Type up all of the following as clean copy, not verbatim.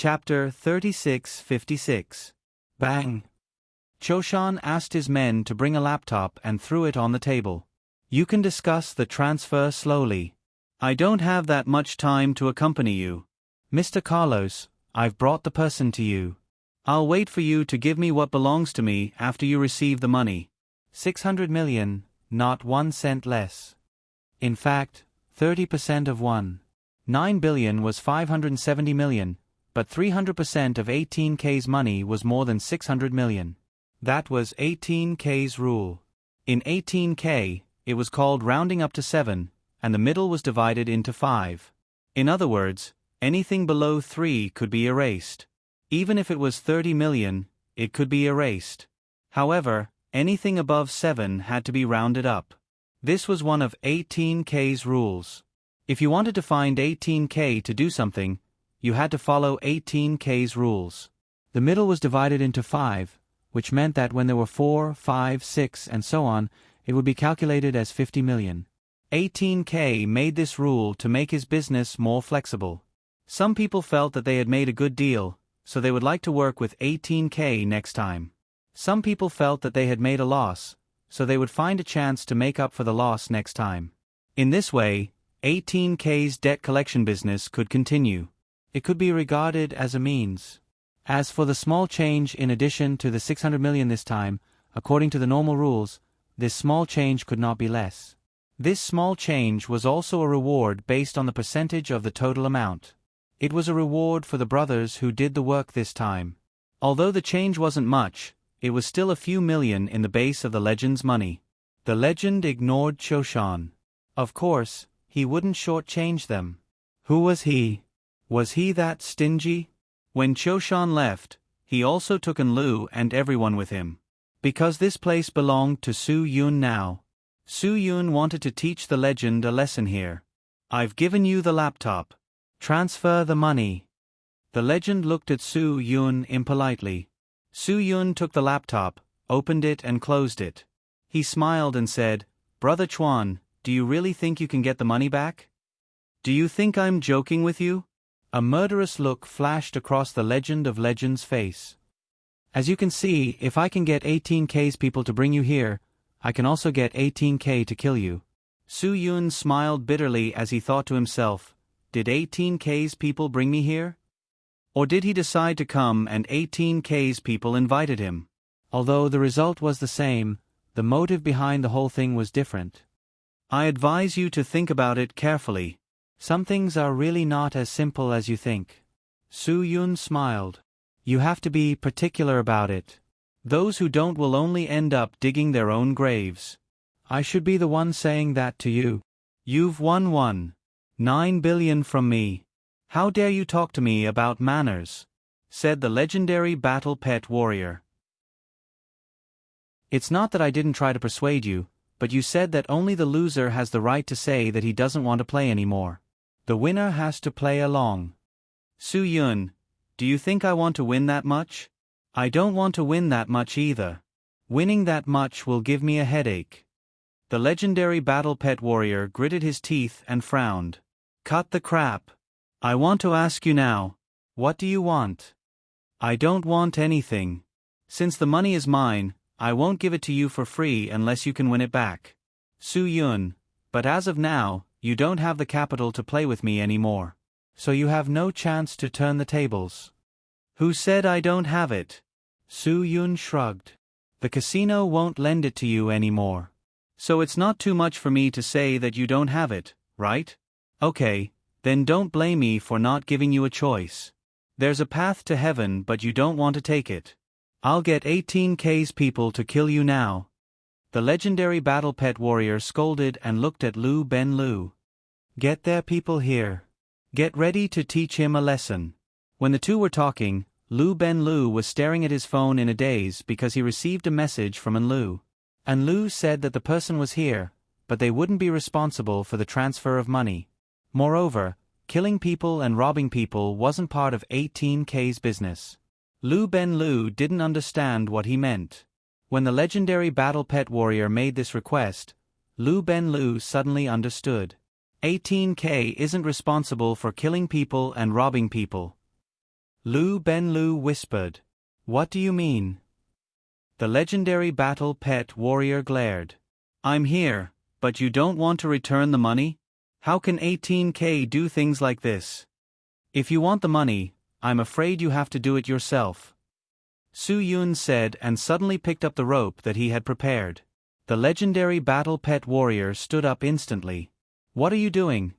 Chapter 3656. Bang! Choshan asked his men to bring a laptop and threw it on the table. You can discuss the transfer slowly. I don't have that much time to accompany you. Mr. Carlos, I've brought the person to you. I'll wait for you to give me what belongs to me after you receive the money. 600 million, not 1 cent less. In fact, 30% of 9 billion was 570 million, but 300% of 18K's money was more than 600 million. That was 18K's rule. In 18K, it was called rounding up to 7, and the middle was divided into 5. In other words, anything below 3 could be erased. Even if it was 30 million, it could be erased. However, anything above 7 had to be rounded up. This was one of 18K's rules. If you wanted to find 18K to do something, you had to follow 18K's rules. The middle was divided into 5, which meant that when there were 4, 5, 6, and so on, it would be calculated as 50 million. 18K made this rule to make his business more flexible. Some people felt that they had made a good deal, so they would like to work with 18K next time. Some people felt that they had made a loss, so they would find a chance to make up for the loss next time. In this way, 18K's debt collection business could continue. It could be regarded as a means. As for the small change in addition to the 600 million this time, according to the normal rules, this small change could not be less. This small change was also a reward based on the percentage of the total amount. It was a reward for the brothers who did the work this time. Although the change wasn't much, it was still a few million in the base of the legend's money. The legend ignored Choshan. Of course, he wouldn't shortchange them. Who was he? Was he that stingy? When Choshan left, he also took Lu and everyone with him. Because this place belonged to Su Yun now. Su Yun wanted to teach the legend a lesson here. I've given you the laptop. Transfer the money. The legend looked at Su Yun impolitely. Su Yun took the laptop, opened it and closed it. He smiled and said, Brother Chuan, do you really think you can get the money back? Do you think I'm joking with you? A murderous look flashed across the legend of legends' face. As you can see, if I can get 18K's people to bring you here, I can also get 18K to kill you. Su Yun smiled bitterly as he thought to himself, did 18K's people bring me here? Or did he decide to come and 18K's people invited him? Although the result was the same, the motive behind the whole thing was different. I advise you to think about it carefully. Some things are really not as simple as you think. Su Yun smiled. You have to be particular about it. Those who don't will only end up digging their own graves. I should be the one saying that to you. You've won 9 billion from me. How dare you talk to me about manners? Said the legendary battle pet warrior. It's not that I didn't try to persuade you, but you said that only the loser has the right to say that he doesn't want to play anymore. The winner has to play along. Su Yun, do you think I want to win that much? I don't want to win that much either. Winning that much will give me a headache. The legendary battle pet warrior gritted his teeth and frowned. Cut the crap. I want to ask you now, what do you want? I don't want anything. Since the money is mine, I won't give it to you for free unless you can win it back. Su Yun, but as of now, you don't have the capital to play with me anymore. So you have no chance to turn the tables. Who said I don't have it? Su Yun shrugged. The casino won't lend it to you anymore. So it's not too much for me to say that you don't have it, right? Okay, then don't blame me for not giving you a choice. There's a path to heaven but you don't want to take it. I'll get 18K's people to kill you now. The legendary battle pet warrior scolded and looked at Lu Ben Lu. Get their people here. Get ready to teach him a lesson. When the two were talking, Lu Ben Lu was staring at his phone in a daze because he received a message from Lu. Lu said that the person was here, but they wouldn't be responsible for the transfer of money. Moreover, killing people and robbing people wasn't part of 18K's business. Lu Ben Lu didn't understand what he meant. When the legendary battle pet warrior made this request, Lu Ben Lu suddenly understood. 18K isn't responsible for killing people and robbing people. Lu Benlu whispered. What do you mean? The legendary battle pet warrior glared. I'm here, but you don't want to return the money? How can 18K do things like this? If you want the money, I'm afraid you have to do it yourself. Su Yun said and suddenly picked up the rope that he had prepared. The legendary battle pet warrior stood up instantly. What are you doing?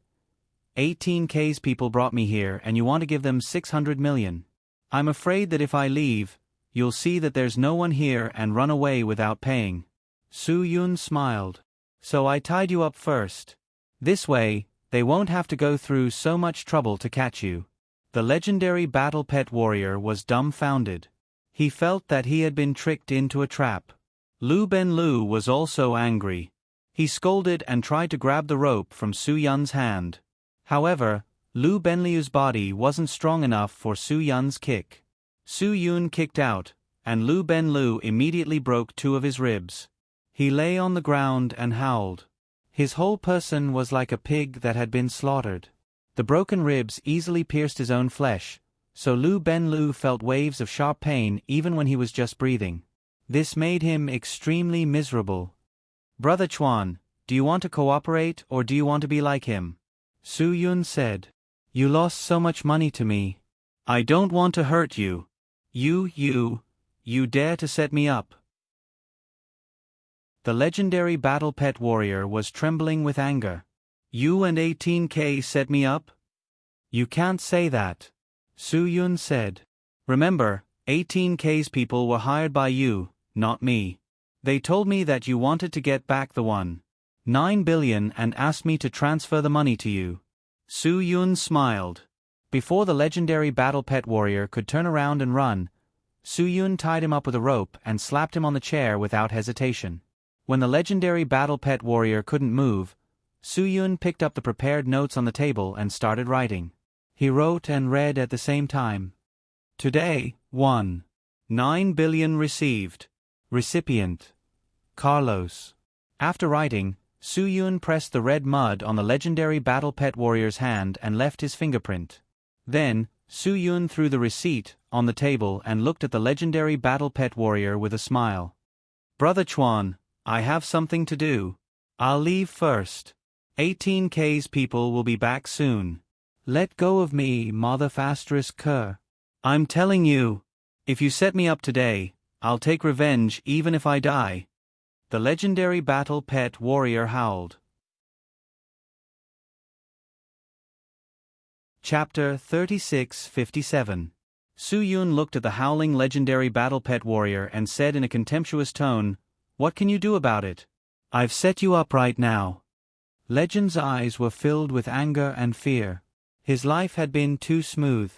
18K's people brought me here and you want to give them 600 million. I'm afraid that if I leave, you'll see that there's no one here and run away without paying. Su Yun smiled. So I tied you up first. This way, they won't have to go through so much trouble to catch you. The legendary battle pet warrior was dumbfounded. He felt that he had been tricked into a trap. Lu Benlu was also angry. He scolded and tried to grab the rope from Su Yun's hand. However, Lu Benliu's body wasn't strong enough for Su Yun's kick. Su Yun kicked out, and Lu Benlu immediately broke 2 of his ribs. He lay on the ground and howled. His whole person was like a pig that had been slaughtered. The broken ribs easily pierced his own flesh, so Lu Benlu felt waves of sharp pain even when he was just breathing. This made him extremely miserable. Brother Chuan, do you want to cooperate or do you want to be like him? Su Yun said. You lost so much money to me. I don't want to hurt you. You dare to set me up. The legendary battle pet warrior was trembling with anger. You and 18K set me up? You can't say that. Su Yun said. Remember, 18K's people were hired by you, not me. They told me that you wanted to get back the 1.9 billion and asked me to transfer the money to you. Su Yun smiled. Before the legendary battle pet warrior could turn around and run, Su Yun tied him up with a rope and slapped him on the chair without hesitation. When the legendary battle pet warrior couldn't move, Su Yun picked up the prepared notes on the table and started writing. He wrote and read at the same time. Today, 1.9 billion received. Recipient: Carlos. After writing, Su Yun pressed the red mud on the legendary battle pet warrior's hand and left his fingerprint. Then, Su Yun threw the receipt on the table and looked at the legendary battle pet warrior with a smile. Brother Chuan, I have something to do. I'll leave first. 18K's people will be back soon. Let go of me, mother asterisk cur. I'm telling you, if you set me up today, I'll take revenge even if I die. The legendary battle pet warrior howled. Chapter 3657. Su Yun looked at the howling legendary battle pet warrior and said in a contemptuous tone, What can you do about it? I've set you up right now. Legend's eyes were filled with anger and fear. His life had been too smooth.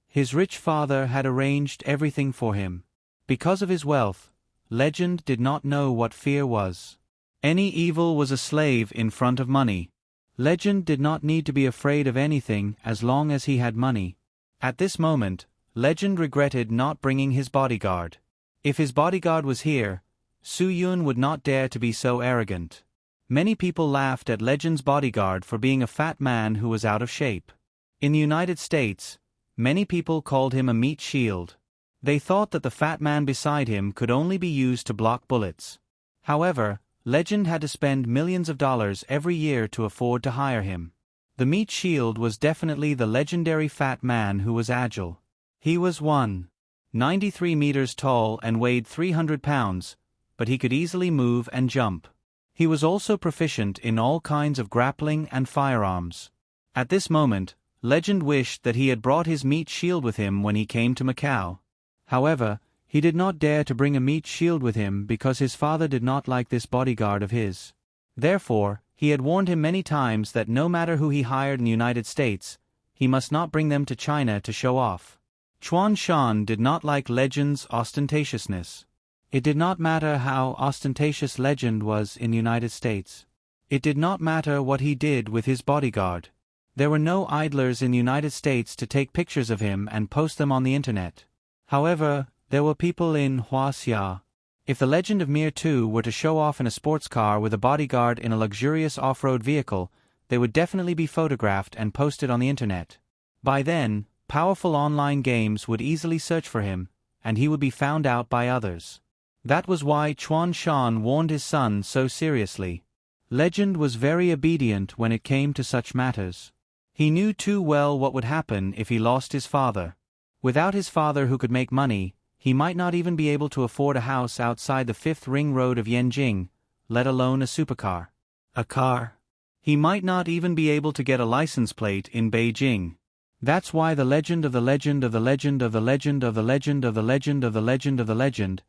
His rich father had arranged everything for him. Because of his wealth, Legend did not know what fear was. Any evil was a slave in front of money. Legend did not need to be afraid of anything as long as he had money. At this moment, Legend regretted not bringing his bodyguard. If his bodyguard was here, Su Yun would not dare to be so arrogant. Many people laughed at Legend's bodyguard for being a fat man who was out of shape. In the United States, many people called him a meat shield. They thought that the fat man beside him could only be used to block bullets. However, Legend had to spend millions of dollars every year to afford to hire him. The meat shield was definitely the legendary fat man who was agile. He was 1.93 meters tall and weighed 300 pounds, but he could easily move and jump. He was also proficient in all kinds of grappling and firearms. At this moment, Legend wished that he had brought his meat shield with him when he came to Macau. However, he did not dare to bring a meat shield with him because his father did not like this bodyguard of his. Therefore, he had warned him many times that no matter who he hired in the United States, he must not bring them to China to show off. Chuan Shan did not like Legend's ostentatiousness. It did not matter how ostentatious Legend was in the United States. It did not matter what he did with his bodyguard. There were no idlers in the United States to take pictures of him and post them on the internet. However, there were people in Huaxia. If the Legend of Mir 2 were to show off in a sports car with a bodyguard in a luxurious off-road vehicle, they would definitely be photographed and posted on the internet. By then, powerful online games would easily search for him, and he would be found out by others. That was why Chuan Shan warned his son so seriously. Legend was very obedient when it came to such matters. He knew too well what would happen if he lost his father. Without his father who could make money, he might not even be able to afford a house outside the 5th ring road of Yanjing, let alone a supercar. A car. He might not even be able to get a license plate in Beijing. That's why the legend of the legend of the legend of the legend of the legend of the legend of the legend of the legend.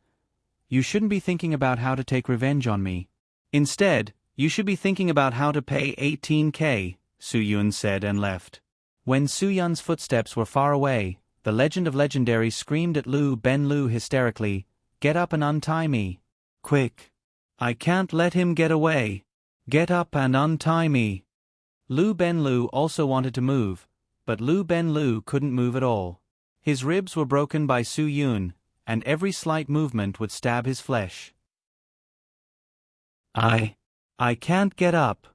You shouldn't be thinking about how to take revenge on me. Instead, you should be thinking about how to pay 18K, Su Yun said and left. When Su Yun's footsteps were far away, the legend of legendary screamed at Lu Benlu hysterically, "Get up and untie me. Quick. I can't let him get away. Get up and untie me." Lu Benlu also wanted to move, but Lu Benlu couldn't move at all. His ribs were broken by Su Yun, and every slight movement would stab his flesh. I can't get up.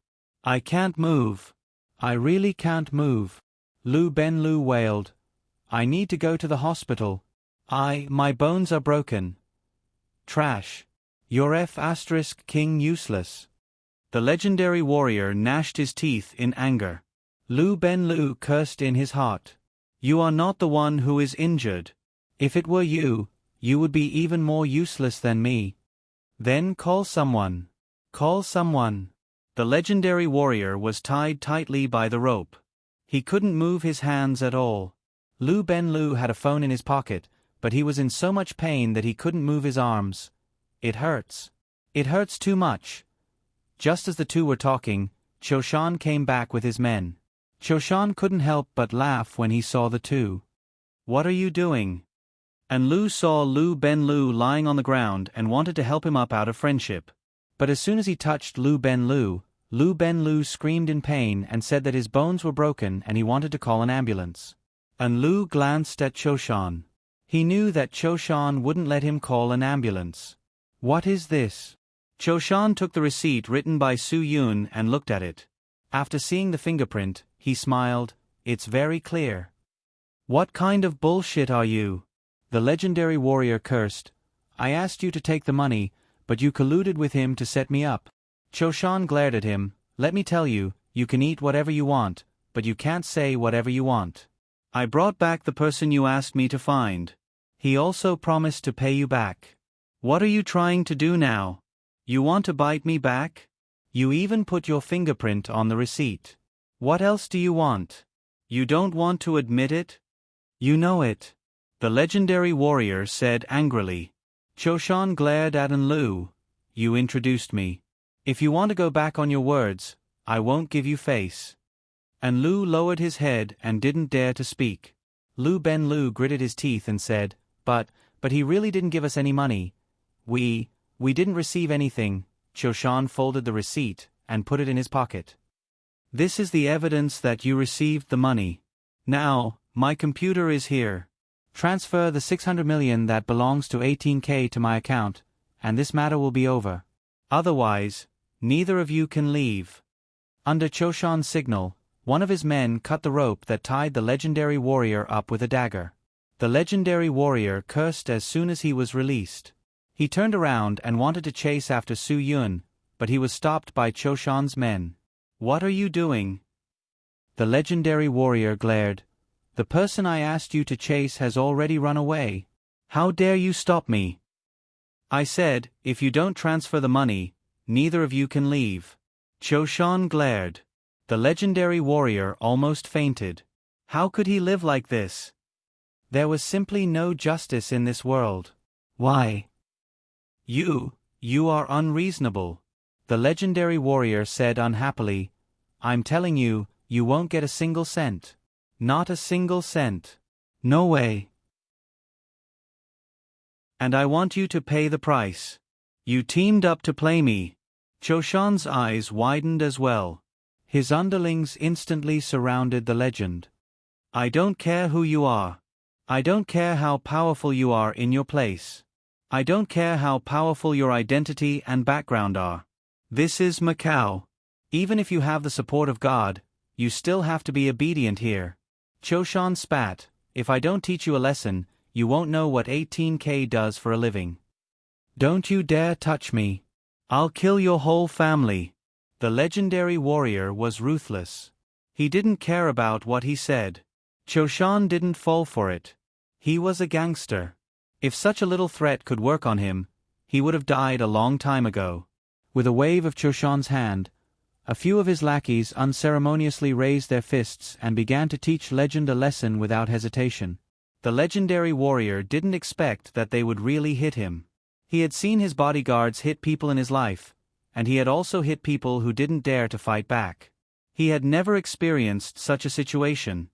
I can't move. I really can't move. Lu Benlu wailed. I need to go to the hospital. My bones are broken. Trash. You're King useless. The legendary warrior gnashed his teeth in anger. Lu Benlu cursed in his heart. You are not the one who is injured. If it were you, you would be even more useless than me. Then call someone. Call someone. The legendary warrior was tied tightly by the rope. He couldn't move his hands at all. Lu Benlu had a phone in his pocket, but he was in so much pain that he couldn't move his arms. It hurts. It hurts too much. Just as the two were talking, Choshan came back with his men. Choshan couldn't help but laugh when he saw the two. What are you doing? And Lu saw Lu Benlu lying on the ground and wanted to help him up out of friendship. But as soon as he touched Lu Benlu screamed in pain and said that his bones were broken and he wanted to call an ambulance. And Lu glanced at Choshan. He knew that Choshan wouldn't let him call an ambulance. What is this? Choshan took the receipt written by Su Yun and looked at it. After seeing the fingerprint, he smiled. It's very clear. What kind of bullshit are you? The legendary warrior cursed. I asked you to take the money, but you colluded with him to set me up. Choshan glared at him. Let me tell you, you can eat whatever you want, but you can't say whatever you want. I brought back the person you asked me to find. He also promised to pay you back. What are you trying to do now? You want to bite me back? You even put your fingerprint on the receipt. What else do you want? You don't want to admit it? You know it. The legendary warrior said angrily. Choshan glared at Lu. You introduced me. If you want to go back on your words, I won't give you face. And Lu lowered his head and didn't dare to speak. Lu Benlu gritted his teeth and said, But he really didn't give us any money. We didn't receive anything. Choshan folded the receipt and put it in his pocket. This is the evidence that you received the money. Now, my computer is here. Transfer the 600 million that belongs to 18K to my account, and this matter will be over. Otherwise, neither of you can leave. Under Choshan's signal, one of his men cut the rope that tied the legendary warrior up with a dagger. The legendary warrior cursed as soon as he was released. He turned around and wanted to chase after Su Yun, but he was stopped by Choshan's men. What are you doing? The legendary warrior glared. The person I asked you to chase has already run away. How dare you stop me? I said, if you don't transfer the money, neither of you can leave. Choshan glared. The legendary warrior almost fainted. How could he live like this? There was simply no justice in this world. Why? You are unreasonable. The legendary warrior said unhappily. I'm telling you, you won't get a single cent. Not a single cent. No way. And I want you to pay the price. You teamed up to play me. Choshan's eyes widened as well. His underlings instantly surrounded the legend. I don't care who you are. I don't care how powerful you are in your place. I don't care how powerful your identity and background are. This is Macau. Even if you have the support of God, you still have to be obedient here. Choshan spat. If I don't teach you a lesson, you won't know what 18K does for a living. Don't you dare touch me. I'll kill your whole family. The legendary warrior was ruthless. He didn't care about what he said. Choshan didn't fall for it. He was a gangster. If such a little threat could work on him, he would have died a long time ago. With a wave of Choshan's hand, a few of his lackeys unceremoniously raised their fists and began to teach Legend a lesson without hesitation. The legendary warrior didn't expect that they would really hit him. He had seen his bodyguards hit people in his life, and he had also hit people who didn't dare to fight back. He had never experienced such a situation.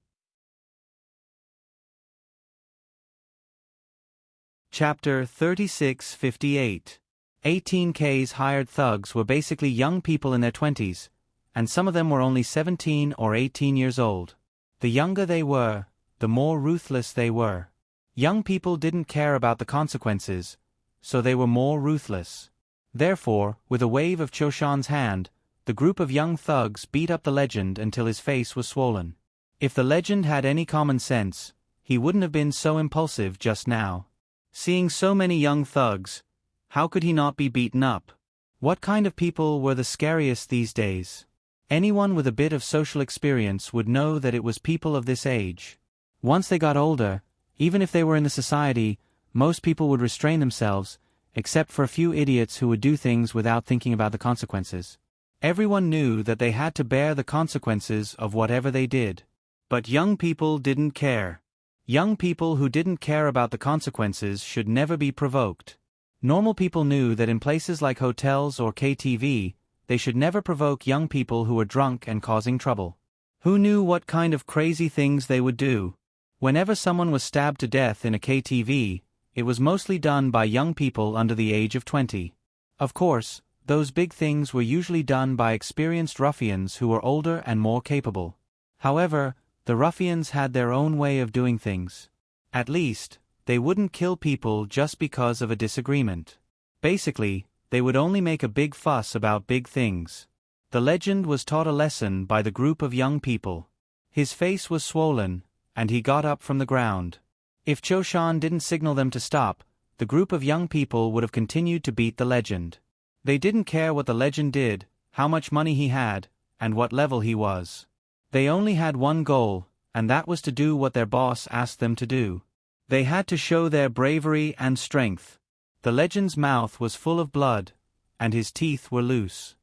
Chapter 3658. 18K's hired thugs were basically young people in their 20s, and some of them were only 17 or 18 years old. The younger they were, the more ruthless they were. Young people didn't care about the consequences, so they were more ruthless. Therefore, with a wave of Choshan's hand, the group of young thugs beat up the legend until his face was swollen. If the legend had any common sense, he wouldn't have been so impulsive just now. Seeing so many young thugs, how could he not be beaten up? What kind of people were the scariest these days? Anyone with a bit of social experience would know that it was people of this age. Once they got older, even if they were in the society, most people would restrain themselves, except for a few idiots who would do things without thinking about the consequences. Everyone knew that they had to bear the consequences of whatever they did. But young people didn't care. Young people who didn't care about the consequences should never be provoked. Normal people knew that in places like hotels or KTV, they should never provoke young people who were drunk and causing trouble. Who knew what kind of crazy things they would do? Whenever someone was stabbed to death in a KTV, it was mostly done by young people under the age of 20. Of course, those big things were usually done by experienced ruffians who were older and more capable. However, the ruffians had their own way of doing things. At least, they wouldn't kill people just because of a disagreement. Basically, they would only make a big fuss about big things. The legend was taught a lesson by the group of young people. His face was swollen, and he got up from the ground. If Choshan didn't signal them to stop, the group of young people would have continued to beat the legend. They didn't care what the legend did, how much money he had, and what level he was. They only had one goal, and that was to do what their boss asked them to do. They had to show their bravery and strength. The legend's mouth was full of blood, and his teeth were loose.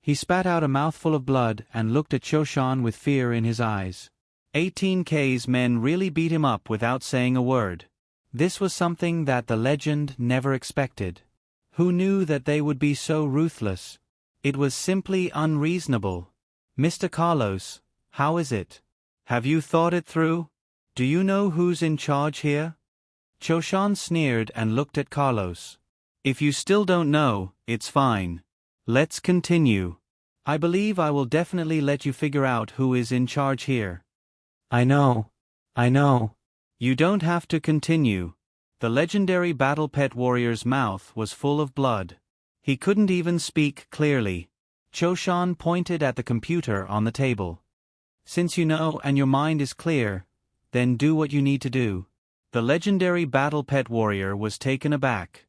He spat out a mouthful of blood and looked at Choshan with fear in his eyes. 18K's men really beat him up without saying a word. This was something that the legend never expected. Who knew that they would be so ruthless? It was simply unreasonable. Mr. Carlos, how is it? Have you thought it through? Do you know who's in charge here? Choshan sneered and looked at Carlos. If you still don't know, it's fine. Let's continue. I believe I will definitely let you figure out who is in charge here. I know. You don't have to continue. The legendary battle pet warrior's mouth was full of blood. He couldn't even speak clearly. Choshan pointed at the computer on the table. Since you know and your mind is clear, then do what you need to do. The legendary battle pet warrior was taken aback.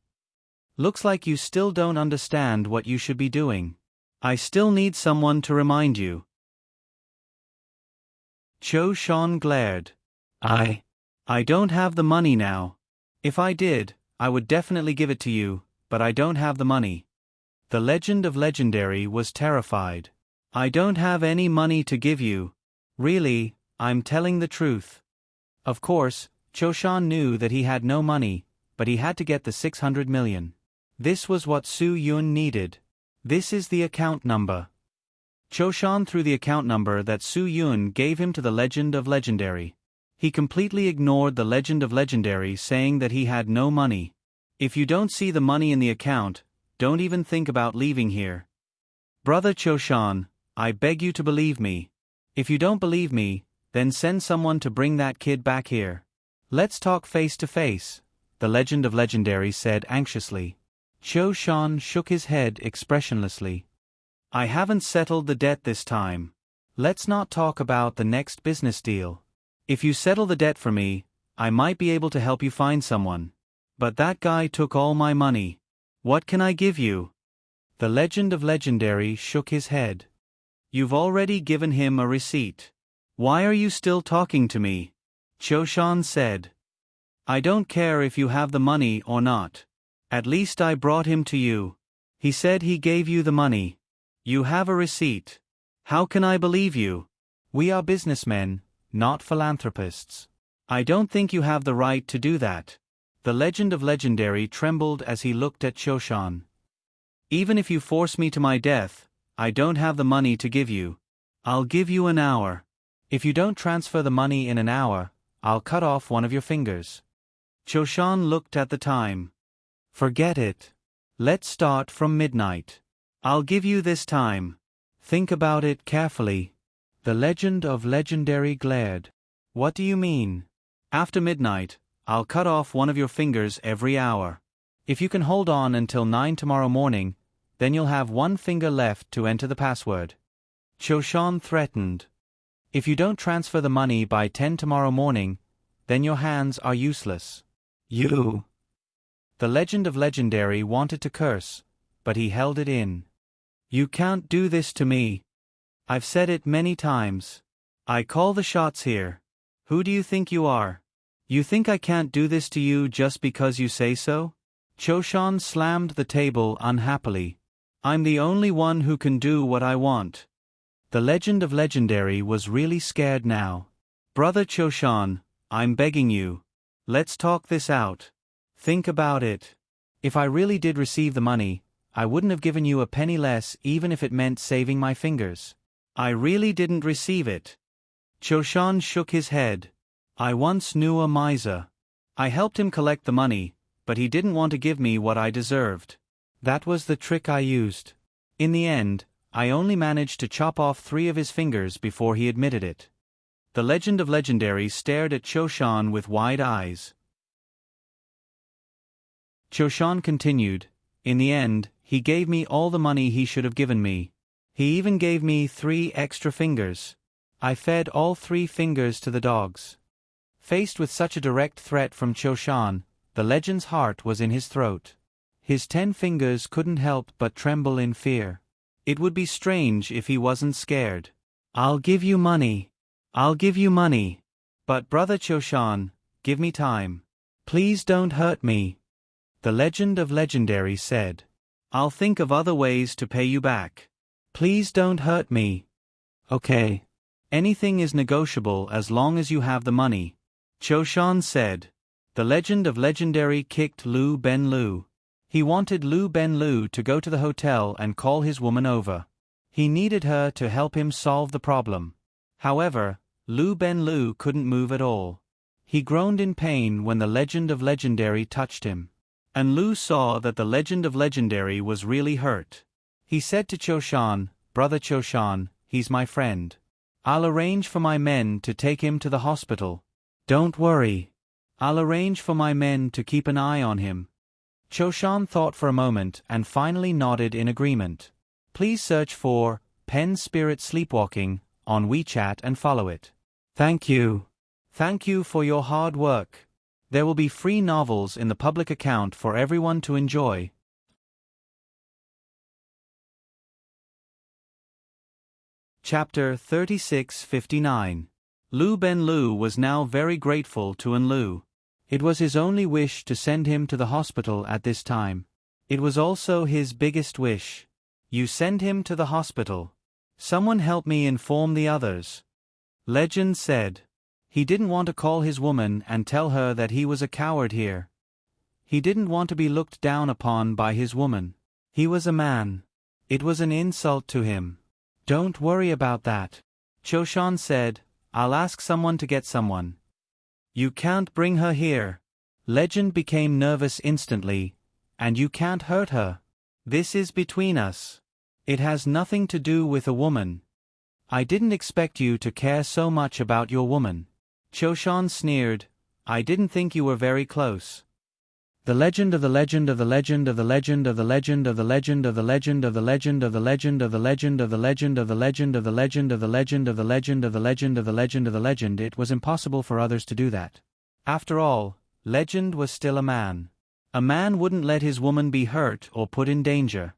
Looks like you still don't understand what you should be doing. I still need someone to remind you. Choshan glared. I don't have the money now. If I did, I would definitely give it to you, but I don't have the money. The legend of legendary was terrified. I don't have any money to give you. Really, I'm telling the truth. Of course, Choshan knew that he had no money, but he had to get the 600 million. This was what Su Yun needed. This is the account number. Choshan threw the account number that Su Yun gave him to the legend of legendary. He completely ignored the legend of legendary saying that he had no money. If you don't see the money in the account, don't even think about leaving here. Brother Choshan, I beg you to believe me. If you don't believe me, then send someone to bring that kid back here. Let's talk face to face, the legend of legendary said anxiously. Choshan shook his head expressionlessly. I haven't settled the debt this time. Let's not talk about the next business deal. If you settle the debt for me, I might be able to help you find someone. But that guy took all my money. What can I give you?" The Legend of Legendary shook his head. "You've already given him a receipt. Why are you still talking to me?" Choshan said. "I don't care if you have the money or not. At least I brought him to you. He said he gave you the money. You have a receipt. How can I believe you? We are businessmen, not philanthropists. I don't think you have the right to do that." The Legend of Legendary trembled as he looked at Choshan. "Even if you force me to my death, I don't have the money to give you. I'll give you an hour. If you don't transfer the money in an hour, I'll cut off one of your fingers." Choshan looked at the time. "Forget it. Let's start from midnight. I'll give you this time. Think about it carefully." The Legend of Legendary glared. "What do you mean?" "After midnight, I'll cut off one of your fingers every hour. If you can hold on until 9 tomorrow morning, then you'll have one finger left to enter the password." Choshan threatened. "If you don't transfer the money by 10 tomorrow morning, then your hands are useless." "You." The Legend of Legendary wanted to curse, but he held it in. "You can't do this to me. I've said it many times. I call the shots here. Who do you think you are? You think I can't do this to you just because you say so?" Choshan slammed the table unhappily. "I'm the only one who can do what I want." The Legend of Legendary was really scared now. "Brother Choshan, I'm begging you. Let's talk this out. Think about it. If I really did receive the money, I wouldn't have given you a penny less even if it meant saving my fingers. I really didn't receive it." Choshan shook his head. "I once knew a miser. I helped him collect the money, but he didn't want to give me what I deserved. That was the trick I used. In the end, I only managed to chop off 3 of his fingers before he admitted it." The Legend of Legendary stared at Choshan with wide eyes. Choshan continued, "In the end, he gave me all the money he should have given me. He even gave me 3 extra fingers. I fed all 3 fingers to the dogs." Faced with such a direct threat from Choshan, the legend's heart was in his throat. His 10 fingers couldn't help but tremble in fear. It would be strange if he wasn't scared. "I'll give you money. I'll give you money. But Brother Choshan, give me time. Please don't hurt me." The Legend of Legendary said. "I'll think of other ways to pay you back. Please don't hurt me." "Okay. Anything is negotiable as long as you have the money," Choshan said. The Legend of Legendary kicked Lu Ben Lu. He wanted Lu Ben Lu to go to the hotel and call his woman over. He needed her to help him solve the problem. However, Lu Ben Lu couldn't move at all. He groaned in pain when the Legend of Legendary touched him. And Lu saw that the Legend of Legendary was really hurt. He said to Choshan, "Brother Choshan, he's my friend. I'll arrange for my men to take him to the hospital. Don't worry. I'll arrange for my men to keep an eye on him." Choshan thought for a moment and finally nodded in agreement. Please search for Pen Spirit Sleepwalking on WeChat and follow it. Thank you. Thank you for your hard work. There will be free novels in the public account for everyone to enjoy. Chapter 3659. Lu Ben Lu was now very grateful to Enlu. It was his only wish to send him to the hospital at this time. It was also his biggest wish. "You send him to the hospital. Someone help me inform the others," Legend said. He didn't want to call his woman and tell her that he was a coward here. He didn't want to be looked down upon by his woman. He was a man. It was an insult to him. "Don't worry about that," Choshan said. "I'll ask someone to get someone." "You can't bring her here." Legend became nervous instantly. "And you can't hurt her. This is between us. It has nothing to do with a woman. I didn't expect you to care so much about your woman." Choshan sneered. "I didn't think you were very close." The legend of the legend of the legend of the legend of the legend of the legend of the legend of the legend of the legend of the legend of the legend of the legend of the legend of the legend of the legend of the legend of the legend of the legend. It was impossible for others to do that. After all, Legend was still a man. A man wouldn't let his woman be hurt or put in danger.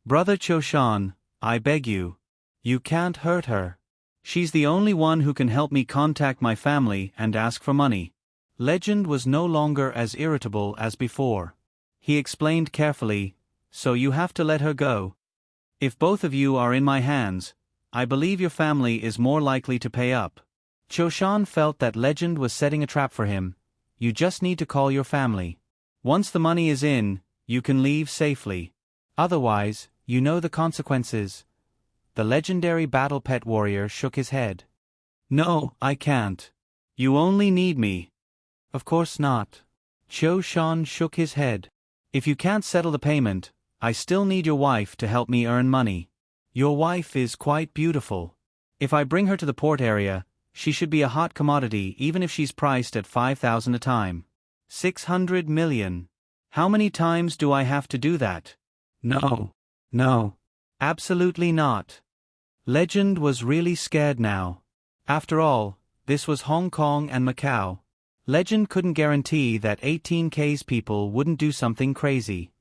Brother Choshan, I beg you. You can't hurt her. She's the only one who can help me contact my family and ask for money. Legend was no longer as irritable as before. He explained carefully, so you have to let her go. If both of you are in my hands, I believe your family is more likely to pay up. Choshan felt that Legend was setting a trap for him. You just need to call your family. Once the money is in, you can leave safely. Otherwise, you know the consequences. The legendary battle pet warrior shook his head. No, I can't. You only need me. Of course not. Choshan shook his head. If you can't settle the payment, I still need your wife to help me earn money. Your wife is quite beautiful. If I bring her to the port area, she should be a hot commodity even if she's priced at 5,000 a time. 600 million. How many times do I have to do that? No. Absolutely not. Legend was really scared now. After all, this was Hong Kong and Macau. Legend couldn't guarantee that 18K's people wouldn't do something crazy.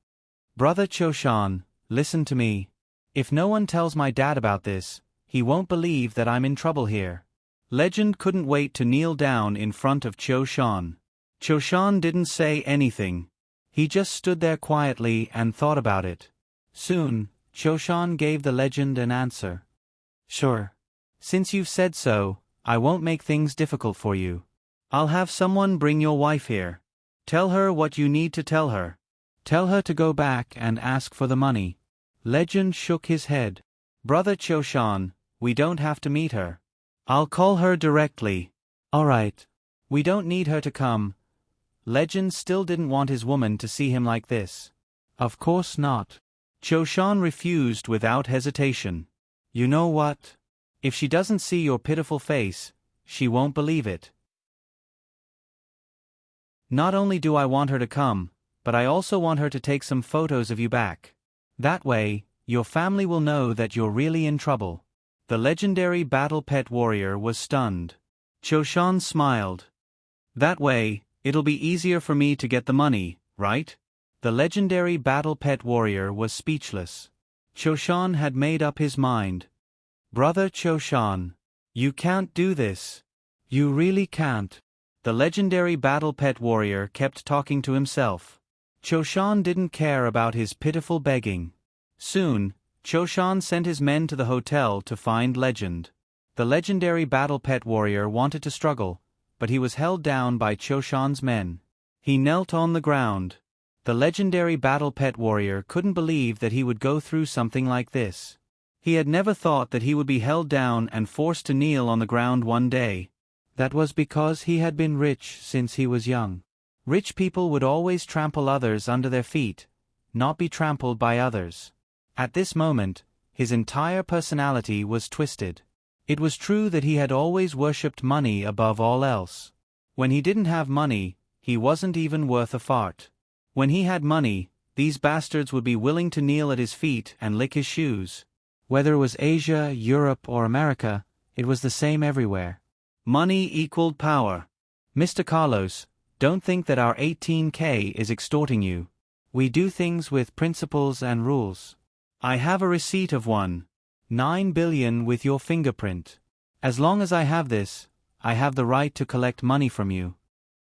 Brother Choshan, listen to me. If no one tells my dad about this, he won't believe that I'm in trouble here. Legend couldn't wait to kneel down in front of Choshan. Choshan didn't say anything. He just stood there quietly and thought about it. Soon, Choshan gave the legend an answer. Sure. Since you've said so, I won't make things difficult for you. I'll have someone bring your wife here. Tell her what you need to tell her. Tell her to go back and ask for the money. Legend shook his head. Brother Choshan, we don't have to meet her. I'll call her directly. All right. We don't need her to come. Legend still didn't want his woman to see him like this. Of course not. Choshan refused without hesitation. You know what? If she doesn't see your pitiful face, she won't believe it. Not only do I want her to come, but I also want her to take some photos of you back. That way, your family will know that you're really in trouble. The legendary battle pet warrior was stunned. Choshan smiled. That way, it'll be easier for me to get the money, right? The legendary battle pet warrior was speechless. Choshan had made up his mind. Brother Choshan, you can't do this. You really can't. The legendary battle pet warrior kept talking to himself. Choshan didn't care about his pitiful begging. Soon, Choshan sent his men to the hotel to find Legend. The legendary battle pet warrior wanted to struggle, but he was held down by Choshan's men. He knelt on the ground. The legendary battle pet warrior couldn't believe that he would go through something like this. He had never thought that he would be held down and forced to kneel on the ground one day. That was because he had been rich since he was young. Rich people would always trample others under their feet, not be trampled by others. At this moment, his entire personality was twisted. It was true that he had always worshipped money above all else. When he didn't have money, he wasn't even worth a fart. When he had money, these bastards would be willing to kneel at his feet and lick his shoes. Whether it was Asia, Europe, or America, it was the same everywhere. Money equaled power. Mr. Carlos, don't think that our 18K is extorting you. We do things with principles and rules. I have a receipt of 9 billion with your fingerprint. As long as I have this, I have the right to collect money from you.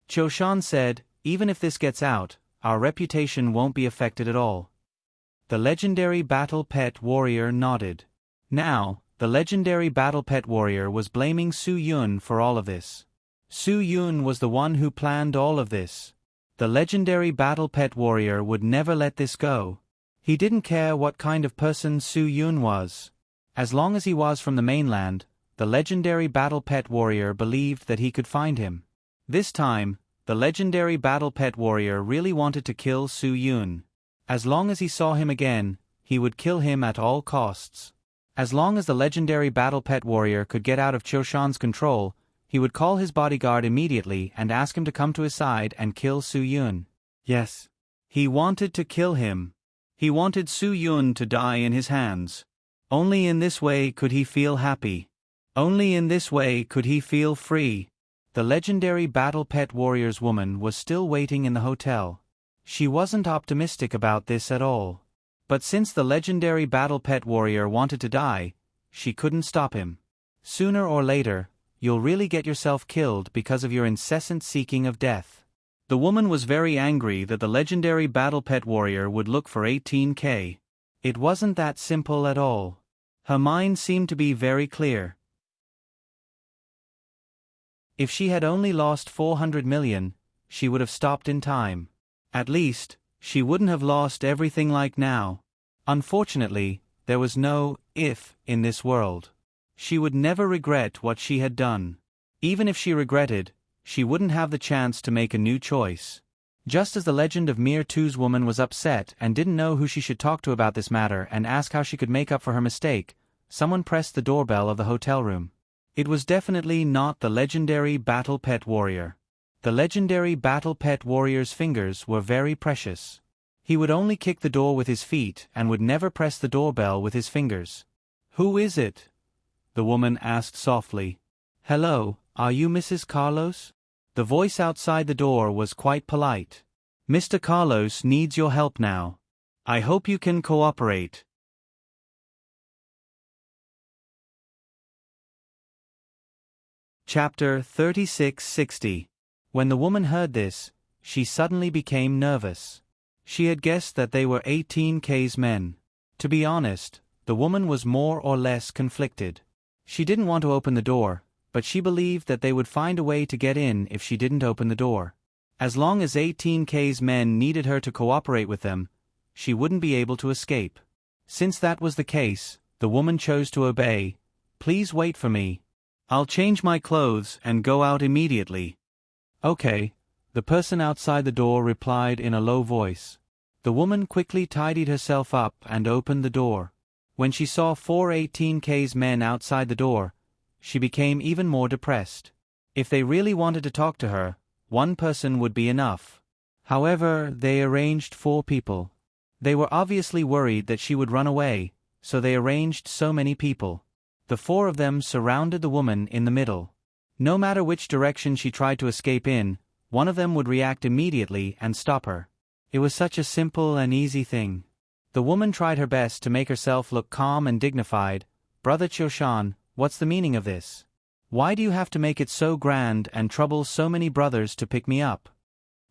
Choshan said, even if this gets out, our reputation won't be affected at all. The legendary battle pet warrior nodded. Now, the legendary battle pet warrior was blaming Su Yun for all of this. Su Yun was the one who planned all of this. The legendary battle pet warrior would never let this go. He didn't care what kind of person Su Yun was. As long as he was from the mainland, the legendary battle pet warrior believed that he could find him. This time, the legendary battle pet warrior really wanted to kill Su Yun. As long as he saw him again, he would kill him at all costs. As long as the legendary battle pet warrior could get out of Choshan's control, he would call his bodyguard immediately and ask him to come to his side and kill Su Yun. Yes. He wanted to kill him. He wanted Su Yun to die in his hands. Only in this way could he feel happy. Only in this way could he feel free. The legendary Battle Pet Warriors woman was still waiting in the hotel. She wasn't optimistic about this at all. But since the legendary Battle Pet Warrior wanted to die, she couldn't stop him. Sooner or later, you'll really get yourself killed because of your incessant seeking of death. The woman was very angry that the legendary Battle Pet Warrior would look for 18K. It wasn't that simple at all. Her mind seemed to be very clear. If she had only lost 400 million, she would have stopped in time. At least, she wouldn't have lost everything like now. Unfortunately, there was no if in this world. She would never regret what she had done. Even if she regretted, she wouldn't have the chance to make a new choice. Just as the legend of Mir 2's woman was upset and didn't know who she should talk to about this matter and ask how she could make up for her mistake, someone pressed the doorbell of the hotel room. It was definitely not the legendary Battle Pet Warrior. The legendary Battle Pet Warrior's fingers were very precious. He would only kick the door with his feet and would never press the doorbell with his fingers. "Who is it?" the woman asked softly. "Hello, are you Mrs. Carlos?" The voice outside the door was quite polite. "Mr. Carlos needs your help now. I hope you can cooperate." Chapter 3660. When the woman heard this, she suddenly became nervous. She had guessed that they were 18K's men. To be honest, the woman was more or less conflicted. She didn't want to open the door, but she believed that they would find a way to get in if she didn't open the door. As long as 18K's men needed her to cooperate with them, she wouldn't be able to escape. Since that was the case, the woman chose to obey. "Please wait for me. I'll change my clothes and go out immediately." "Okay," the person outside the door replied in a low voice. The woman quickly tidied herself up and opened the door. When she saw 18K's men outside the door, she became even more depressed. If they really wanted to talk to her, one person would be enough. However, they arranged 4 people. They were obviously worried that she would run away, so they arranged so many people. The 4 of them surrounded the woman in the middle. No matter which direction she tried to escape in, one of them would react immediately and stop her. It was such a simple and easy thing. The woman tried her best to make herself look calm and dignified. "Brother Choshan, what's the meaning of this? Why do you have to make it so grand and trouble so many brothers to pick me up?"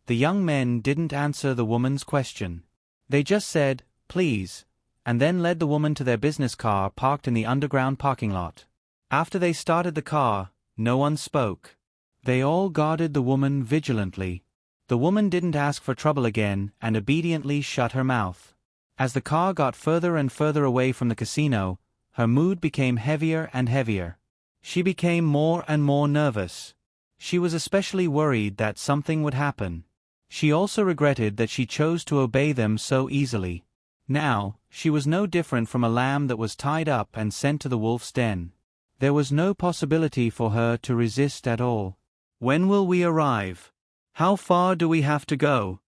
The young men didn't answer the woman's question. They just said, "Please," and then led the woman to their business car parked in the underground parking lot. After they started the car, no one spoke. They all guarded the woman vigilantly. The woman didn't ask for trouble again and obediently shut her mouth. As the car got further and further away from the casino, her mood became heavier and heavier. She became more and more nervous. She was especially worried that something would happen. She also regretted that she chose to obey them so easily. Now, she was no different from a lamb that was tied up and sent to the wolf's den. There was no possibility for her to resist at all. "When will we arrive? How far do we have to go?"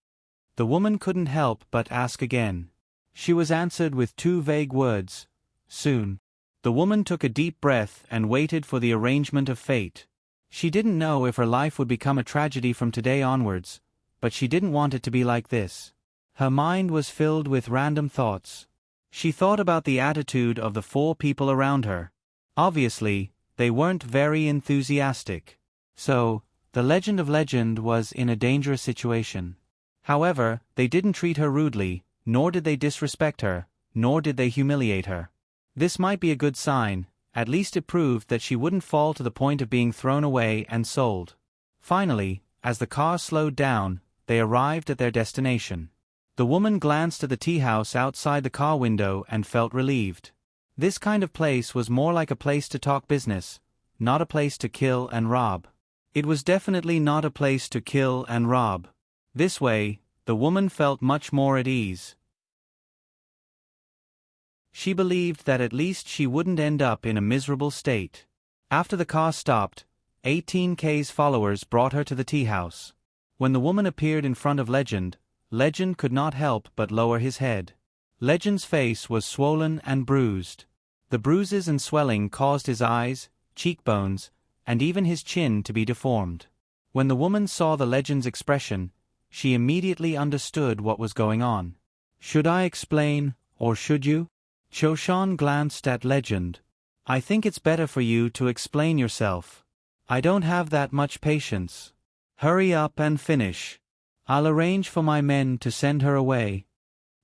The woman couldn't help but ask again. She was answered with 2 vague words: "Soon." The woman took a deep breath and waited for the arrangement of fate. She didn't know if her life would become a tragedy from today onwards, but she didn't want it to be like this. Her mind was filled with random thoughts. She thought about the attitude of the 4 people around her. Obviously, they weren't very enthusiastic. So, the legend was in a dangerous situation. However, they didn't treat her rudely, nor did they disrespect her, nor did they humiliate her. This might be a good sign. At least it proved that she wouldn't fall to the point of being thrown away and sold. Finally, as the car slowed down, they arrived at their destination. The woman glanced at the tea house outside the car window and felt relieved. This kind of place was more like a place to talk business, not a place to kill and rob. It was definitely not a place to kill and rob. This way, the woman felt much more at ease. She believed that at least she wouldn't end up in a miserable state. After the car stopped, 18K's followers brought her to the tea house. When the woman appeared in front of Legend, Legend could not help but lower his head. Legend's face was swollen and bruised. The bruises and swelling caused his eyes, cheekbones, and even his chin to be deformed. When the woman saw the Legend's expression, she immediately understood what was going on. Should I explain, or should you? Choshan glanced at Legend. I think it's better for you to explain yourself. I don't have that much patience. Hurry up and finish. I'll arrange for my men to send her away.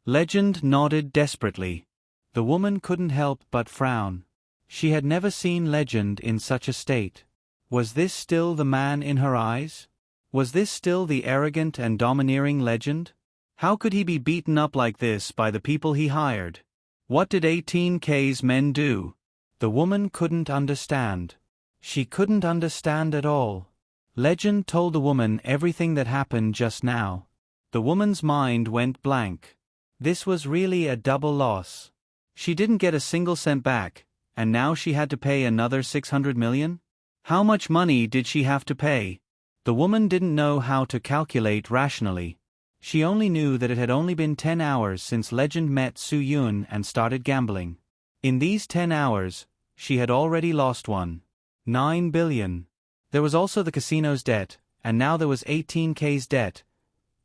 Legend nodded desperately. The woman couldn't help but frown. She had never seen Legend in such a state. Was this still the man in her eyes? Was this still the arrogant and domineering Legend? How could he be beaten up like this by the people he hired? What did 18K's men do? The woman couldn't understand. She couldn't understand at all. Legend told the woman everything that happened just now. The woman's mind went blank. This was really a double loss. She didn't get a single cent back, and now she had to pay another 600 million? How much money did she have to pay? The woman didn't know how to calculate rationally. She only knew that it had only been 10 hours since Legend met Su Yun and started gambling. In these 10 hours, she had already lost 9 billion. There was also the casino's debt, and now there was 18K's debt.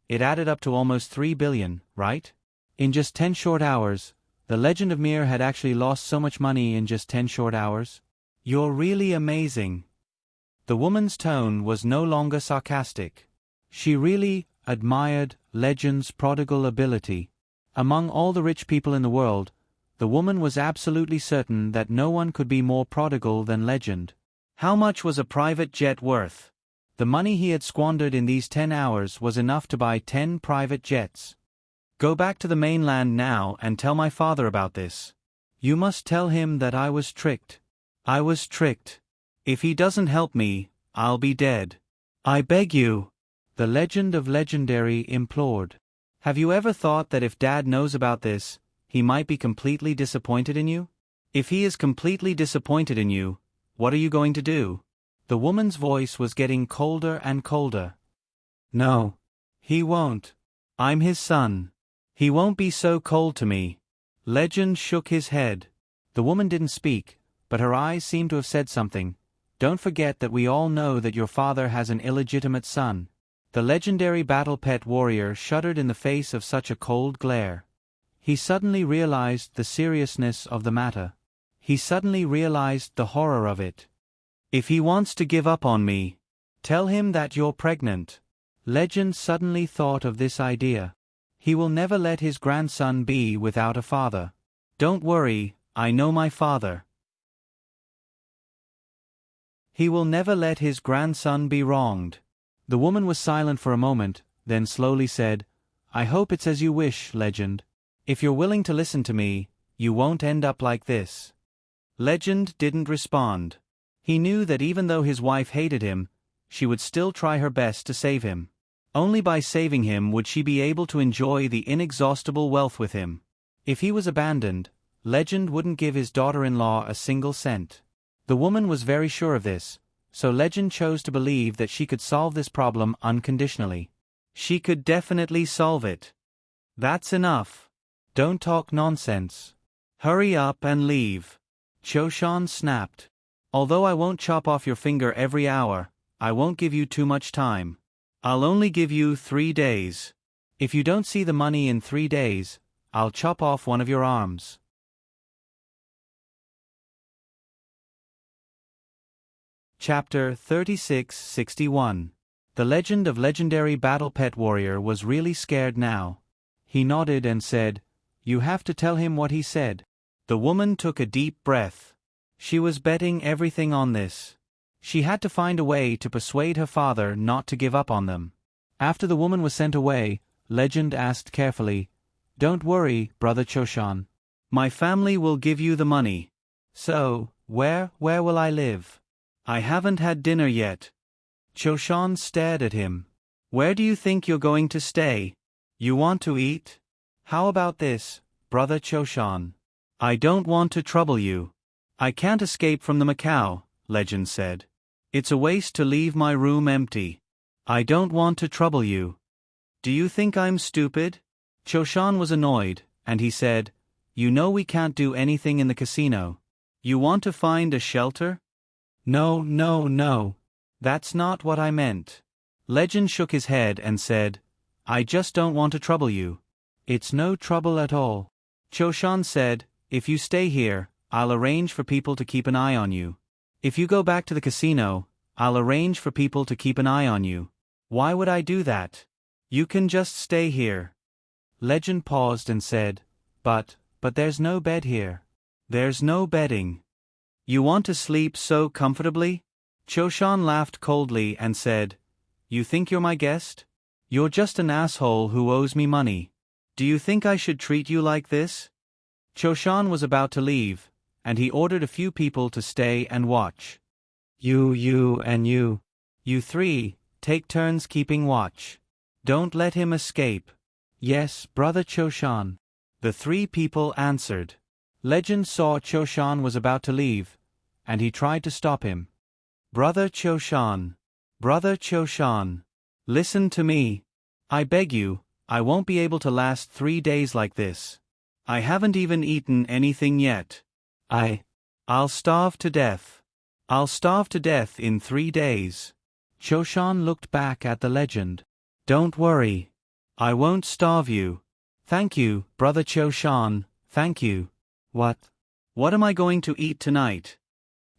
It added up to almost 3 billion, right? In just 10 short hours, the Legend of Mir had actually lost so much money in just 10 short hours. You're really amazing. The woman's tone was no longer sarcastic. She really admired Legend's prodigal ability. Among all the rich people in the world, the woman was absolutely certain that no one could be more prodigal than Legend. How much was a private jet worth? The money he had squandered in these 10 hours was enough to buy 10 private jets. Go back to the mainland now and tell my father about this. You must tell him that I was tricked. I was tricked. If he doesn't help me, I'll be dead. I beg you. The Legend of Legendary implored. Have you ever thought that if Dad knows about this, he might be completely disappointed in you? If he is completely disappointed in you, what are you going to do? The woman's voice was getting colder and colder. No. He won't. I'm his son. He won't be so cold to me. Legend shook his head. The woman didn't speak, but her eyes seemed to have said something. Don't forget that we all know that your father has an illegitimate son. The legendary battle pet warrior shuddered in the face of such a cold glare. He suddenly realized the seriousness of the matter. He suddenly realized the horror of it. If he wants to give up on me, tell him that you're pregnant. Legend suddenly thought of this idea. He will never let his grandson be without a father. Don't worry, I know my father. He will never let his grandson be wronged. The woman was silent for a moment, then slowly said, I hope it's as you wish, Legend. If you're willing to listen to me, you won't end up like this. Legend didn't respond. He knew that even though his wife hated him, she would still try her best to save him. Only by saving him would she be able to enjoy the inexhaustible wealth with him. If he was abandoned, Legend wouldn't give his daughter-in-law a single cent. The woman was very sure of this, so Legend chose to believe that she could solve this problem unconditionally. She could definitely solve it. That's enough. Don't talk nonsense. Hurry up and leave. Choshan snapped. Although I won't chop off your finger every hour, I won't give you too much time. I'll only give you 3 days. If you don't see the money in 3 days, I'll chop off one of your arms. Chapter 3661. The Legend of Legendary Battle Pet Warrior was really scared now. He nodded and said, You have to tell him what he said. The woman took a deep breath. She was betting everything on this. She had to find a way to persuade her father not to give up on them. After the woman was sent away, Legend asked carefully, Don't worry, Brother Choshan. My family will give you the money. So, where will I live? I haven't had dinner yet. Choshan stared at him. Where do you think you're going to stay? You want to eat? How about this, Brother Choshan? I don't want to trouble you. I can't escape from the Macau, Legend said. It's a waste to leave my room empty. I don't want to trouble you. Do you think I'm stupid? Choshan was annoyed, and he said, You know we can't do anything in the casino. You want to find a shelter? No, no, no. That's not what I meant. Legend shook his head and said, I just don't want to trouble you. It's no trouble at all. Choshan said, If you stay here, I'll arrange for people to keep an eye on you. If you go back to the casino, I'll arrange for people to keep an eye on you. Why would I do that? You can just stay here. Legend paused and said, But there's no bed here. There's no bedding. You want to sleep so comfortably? Choshan laughed coldly and said, You think you're my guest? You're just an asshole who owes me money. Do you think I should treat you like this? Choshan was about to leave, and he ordered a few people to stay and watch. You and you. You three, take turns keeping watch. Don't let him escape. Yes, Brother Choshan. The three people answered. Legend saw Choshan was about to leave, and he tried to stop him. Brother Choshan. Brother Choshan. Listen to me. I beg you, I won't be able to last 3 days like this. I haven't even eaten anything yet. I'll starve to death. I'll starve to death in 3 days. Choshan looked back at the legend. Don't worry. I won't starve you. Thank you, Brother Choshan, thank you. What am I going to eat tonight?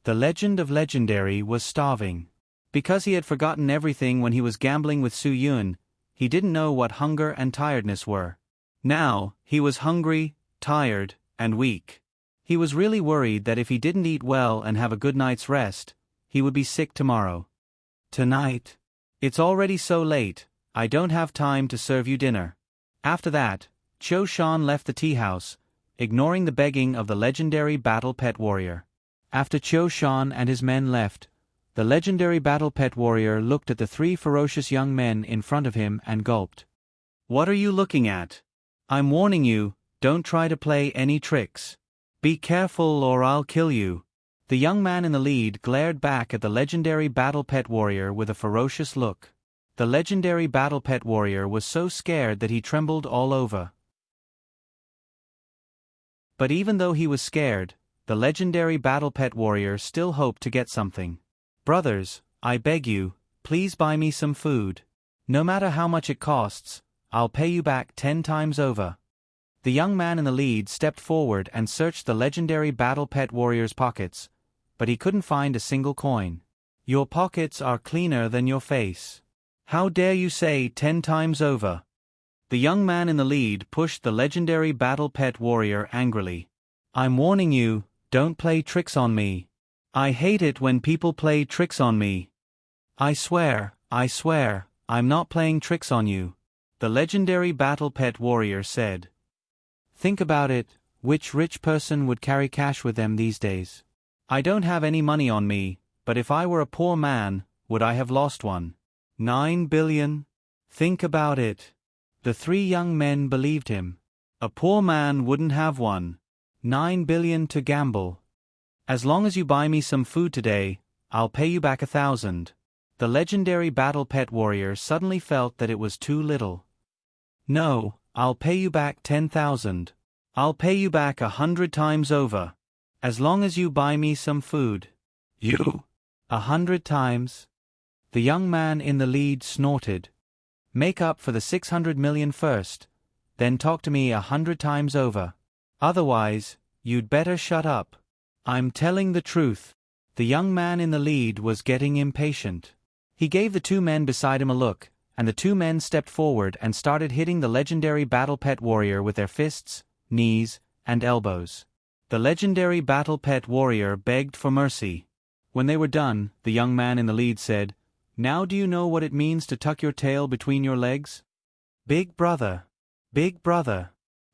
The legend of Legendary was starving. Because he had forgotten everything when he was gambling with Su Yun, he didn't know what hunger and tiredness were. Now, he was hungry, tired, and weak. He was really worried that if he didn't eat well and have a good night's rest, he would be sick tomorrow. Tonight? It's already so late, I don't have time to serve you dinner. After that, Choshan left the tea house, ignoring the begging of the legendary battle pet warrior. After Choshan and his men left, the legendary battle pet warrior looked at the three ferocious young men in front of him and gulped. What are you looking at? I'm warning you, don't try to play any tricks. Be careful or I'll kill you. The young man in the lead glared back at the legendary battle pet warrior with a ferocious look. The legendary battle pet warrior was so scared that he trembled all over. But even though he was scared, the legendary battle pet warrior still hoped to get something. Brothers, I beg you, please buy me some food. No matter how much it costs, I'll pay you back 10 times over. The young man in the lead stepped forward and searched the legendary battle pet warrior's pockets, but he couldn't find a single coin. Your pockets are cleaner than your face. How dare you say 10 times over? The young man in the lead pushed the legendary battle pet warrior angrily. I'm warning you, don't play tricks on me. I hate it when people play tricks on me. I swear, I'm not playing tricks on you. The legendary battle pet warrior said. Think about it, which rich person would carry cash with them these days? I don't have any money on me, but if I were a poor man, would I have lost one? 9 billion? Think about it. The three young men believed him. A poor man wouldn't have one. 9 billion to gamble. As long as you buy me some food today, I'll pay you back 1,000. The legendary battle pet warrior suddenly felt that it was too little. No, I'll pay you back 10,000. I'll pay you back 100 times over. As long as you buy me some food. You? 100 times? The young man in the lead snorted. Make up for the 600 million first, then talk to me 100 times over. Otherwise, you'd better shut up. I'm telling the truth. The young man in the lead was getting impatient. He gave the two men beside him a look, and the two men stepped forward and started hitting the legendary battle pet warrior with their fists, knees, and elbows. The legendary battle pet warrior begged for mercy. When they were done, the young man in the lead said, Now do you know what it means to tuck your tail between your legs? Big brother,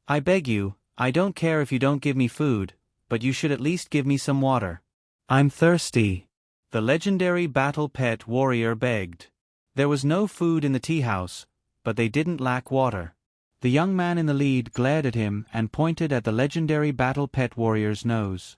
I beg you, I don't care if you don't give me food, but you should at least give me some water. I'm thirsty. The legendary battle pet warrior begged. There was no food in the tea house, but they didn't lack water. The young man in the lead glared at him and pointed at the legendary battle pet warrior's nose.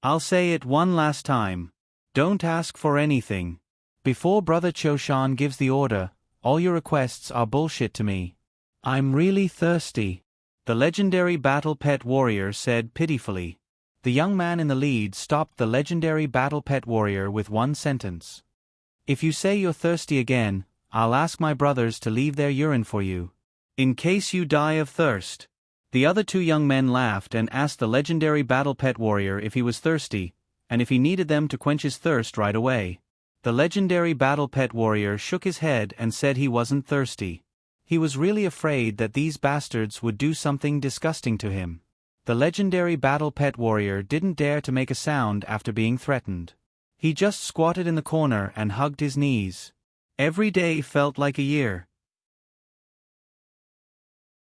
I'll say it one last time. Don't ask for anything. Before Brother Choshan gives the order, All your requests are bullshit to me. I'm really thirsty. The legendary battle pet warrior said pitifully. The young man in the lead stopped the legendary battle pet warrior with one sentence. If you say you're thirsty again, I'll ask my brothers to leave their urine for you. In case you die of thirst. The other two young men laughed and asked the legendary battle pet warrior if he was thirsty, and if he needed them to quench his thirst right away. The legendary battle pet warrior shook his head and said he wasn't thirsty. He was really afraid that these bastards would do something disgusting to him. The legendary battle pet warrior didn't dare to make a sound after being threatened. He just squatted in the corner and hugged his knees. Every day felt like a year.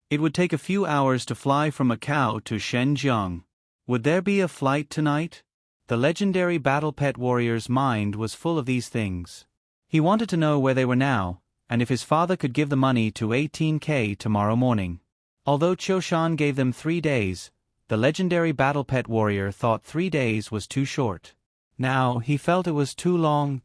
It would take a few hours to fly from Macau to Shenzhen. Would there be a flight tonight? The legendary battle pet warrior's mind was full of these things. He wanted to know where they were now, and if his father could give the money to 18K tomorrow morning. Although Choshan gave them 3 days, the legendary battle pet warrior thought 3 days was too short. Now, he felt it was too long.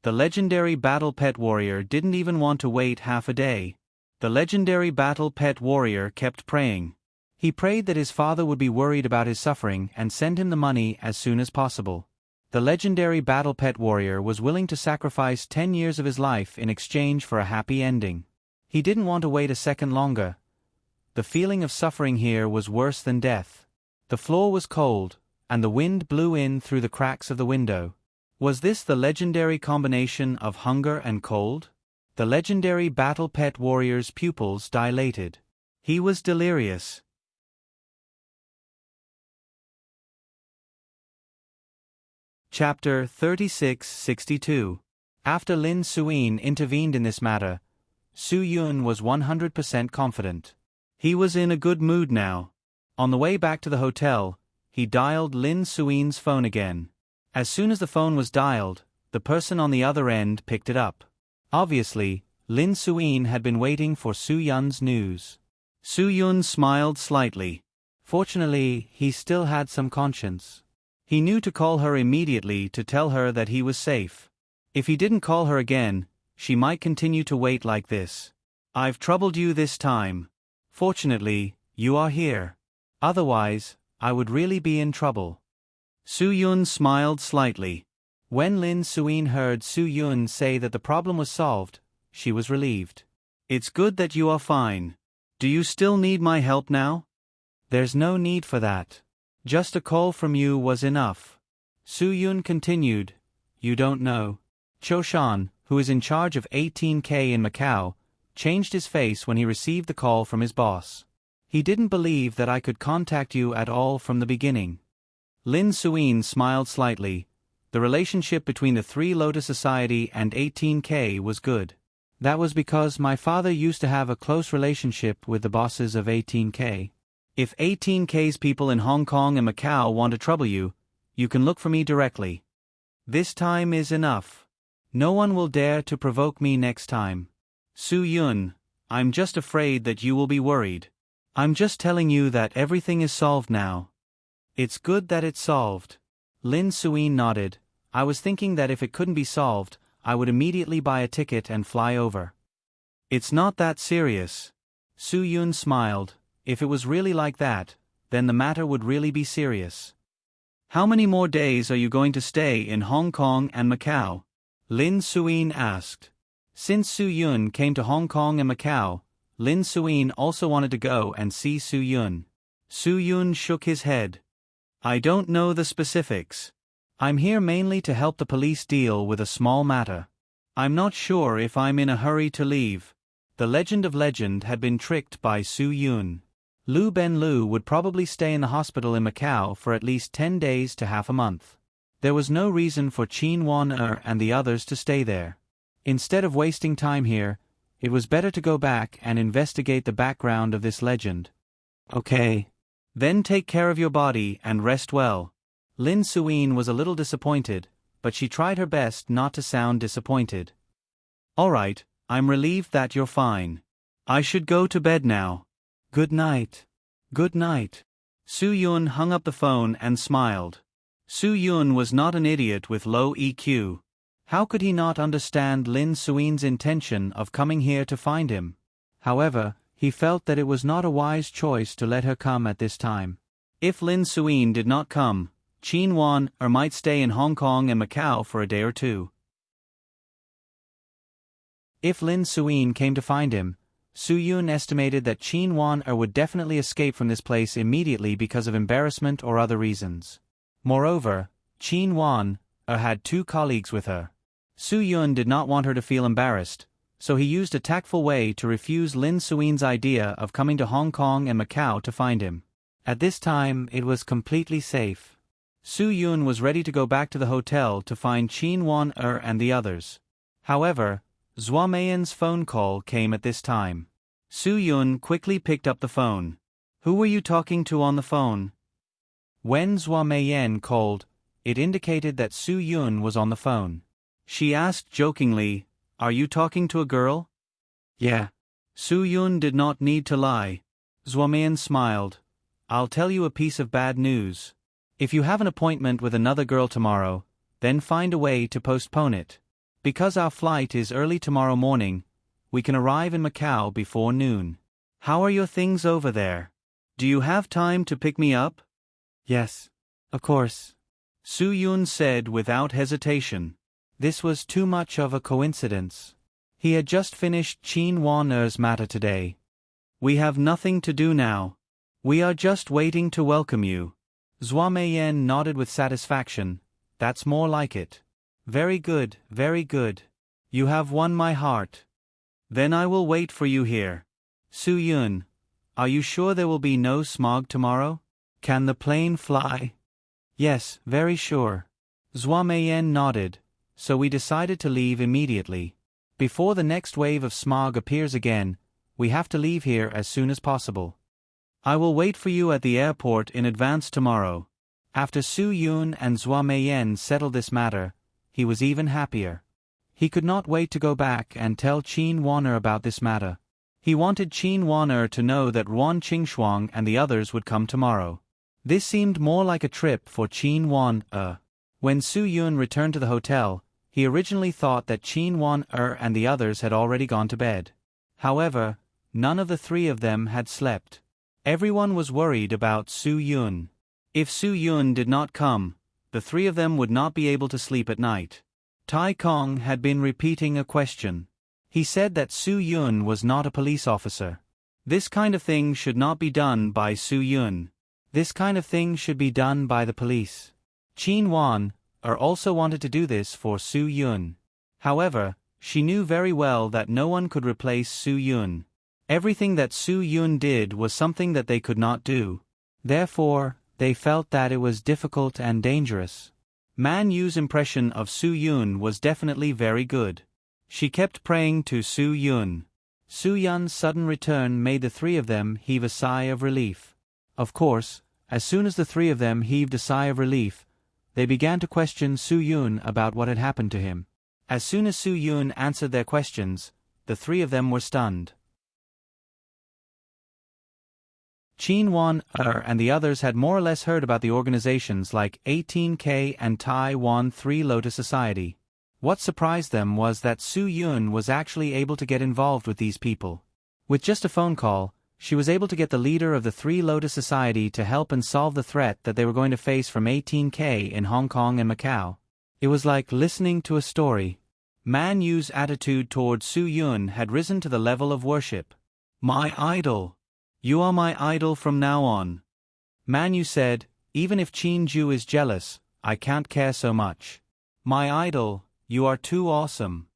The legendary battle pet warrior didn't even want to wait half a day. The legendary battle pet warrior kept praying. He prayed that his father would be worried about his suffering and send him the money as soon as possible. The legendary battle pet warrior was willing to sacrifice 10 years of his life in exchange for a happy ending. He didn't want to wait a second longer. The feeling of suffering here was worse than death. The floor was cold, and the wind blew in through the cracks of the window. Was this the legendary combination of hunger and cold? The legendary battle pet warrior's pupils dilated. He was delirious. Chapter 3662. After Lin Suyin intervened in this matter, Su Yun was 100% confident. He was in a good mood now. On the way back to the hotel, he dialed Lin Suyin's phone again. As soon as the phone was dialed, the person on the other end picked it up. Obviously, Lin Suyin had been waiting for Su Yun's news. Su Yun smiled slightly. Fortunately, he still had some conscience. He knew to call her immediately to tell her that he was safe. If he didn't call her again, she might continue to wait like this. I've troubled you this time. Fortunately, you are here. Otherwise, I would really be in trouble. Su Yun smiled slightly. When Lin Suyin heard Su Yun say that the problem was solved, she was relieved. It's good that you are fine. Do you still need my help now? There's no need for that. Just a call from you was enough. Su Yun continued. You don't know. Choshan, who is in charge of 18K in Macau, changed his face when he received the call from his boss. He didn't believe that I could contact you at all from the beginning. Lin Suyin smiled slightly. The relationship between the Three Lotus Society and 18K was good. That was because my father used to have a close relationship with the bosses of 18K. If 18K's people in Hong Kong and Macau want to trouble you, you can look for me directly. This time is enough. No one will dare to provoke me next time. Su Yun, I'm just afraid that you will be worried. I'm just telling you that everything is solved now. It's good that it's solved. Lin Suyin nodded. I was thinking that if it couldn't be solved, I would immediately buy a ticket and fly over. It's not that serious. Su Yun smiled. If it was really like that, then the matter would really be serious. How many more days are you going to stay in Hong Kong and Macau? Lin Suyin asked. Since Su Yun came to Hong Kong and Macau, Lin Suyin also wanted to go and see Su Yun. Su Yun shook his head. I don't know the specifics. I'm here mainly to help the police deal with a small matter. I'm not sure if I'm in a hurry to leave. The legend of legend had been tricked by Su Yun. Lu Ben Lu would probably stay in the hospital in Macau for at least 10 days to half a month. There was no reason for Qin Wan and the others to stay there. Instead of wasting time here, it was better to go back and investigate the background of this legend. Okay. Then take care of your body and rest well. Lin Suyin was a little disappointed, but she tried her best not to sound disappointed. All right, I'm relieved that you're fine. I should go to bed now. Good night. Good night. Su Yun hung up the phone and smiled. Su Yun was not an idiot with low EQ. How could he not understand Lin Suin's intention of coming here to find him? However, he felt that it was not a wise choice to let her come at this time. If Lin Suin did not come, Qin Wan might stay in Hong Kong and Macau for a day or two. If Lin Suin came to find him, Su Yun estimated that Qin Wan would definitely escape from this place immediately because of embarrassment or other reasons. Moreover, Qin Wan had 2 colleagues with her. Su Yun did not want her to feel embarrassed, so he used a tactful way to refuse Lin Suin's idea of coming to Hong Kong and Macau to find him. At this time, it was completely safe. Su Yun was ready to go back to the hotel to find Qin Wan and the others. However, Zhua Meiyan's phone call came at this time. Su Yun quickly picked up the phone. "Who were you talking to on the phone?" When Zhua Meiyan called, it indicated that Su Yun was on the phone. She asked jokingly, "Are you talking to a girl?" "Yeah." Su Yun did not need to lie. Zhua Meiyan smiled. "I'll tell you a piece of bad news. If you have an appointment with another girl tomorrow, then find a way to postpone it. Because our flight is early tomorrow morning, we can arrive in Macau before noon. How are your things over there? Do you have time to pick me up?" "Yes, of course," Su Yun said without hesitation. This was too much of a coincidence. He had just finished Qin Wan's matter today. "We have nothing to do now. We are just waiting to welcome you." Zhua Meiyan nodded with satisfaction. "That's more like it." "Very good, very good. You have won my heart. Then I will wait for you here." "Su Yun, are you sure there will be no smog tomorrow? Can the plane fly?" "Yes, very sure." Zhua Meiyan nodded. "So we decided to leave immediately. Before the next wave of smog appears again, we have to leave here as soon as possible. I will wait for you at the airport in advance tomorrow." After Su Yun and Zhua Meiyan settled this matter, he was even happier. He could not wait to go back and tell Qin Wan about this matter. He wanted Qin Wan to know that Ruan Qingshuang and the others would come tomorrow. This seemed more like a trip for Qin Wan. When Su Yun returned to the hotel, he originally thought that Qin Wan and the others had already gone to bed. However, none of the 3 of them had slept. Everyone was worried about Su Yun. If Su Yun did not come, the 3 of them would not be able to sleep at night. Tai Kong had been repeating a question. He said that Su Yun was not a police officer. This kind of thing should not be done by Su Yun. This kind of thing should be done by the police. Qin Wan also wanted to do this for Su Yun. However, she knew very well that no one could replace Su Yun. Everything that Su Yun did was something that they could not do. Therefore, they felt that it was difficult and dangerous. Man Yu's impression of Su Yun was definitely very good. She kept praying to Su Yun. Su Yun's sudden return made the 3 of them heave a sigh of relief. Of course, as soon as the 3 of them heaved a sigh of relief, they began to question Su Yun about what had happened to him. As soon as Su Yun answered their questions, the 3 of them were stunned. Qin Wan and the others had more or less heard about the organizations like 18K and Taiwan 3 Lotus Society. What surprised them was that Su Yun was actually able to get involved with these people. With just a phone call, she was able to get the leader of the 3 Lotus Society to help and solve the threat that they were going to face from 18K in Hong Kong and Macau. It was like listening to a story. Man Yu's attitude toward Su Yun had risen to the level of worship. "My idol. You are my idol from now on." Man Yu said, "Even if Qin Ju is jealous, I can't care so much. My idol, you are too awesome.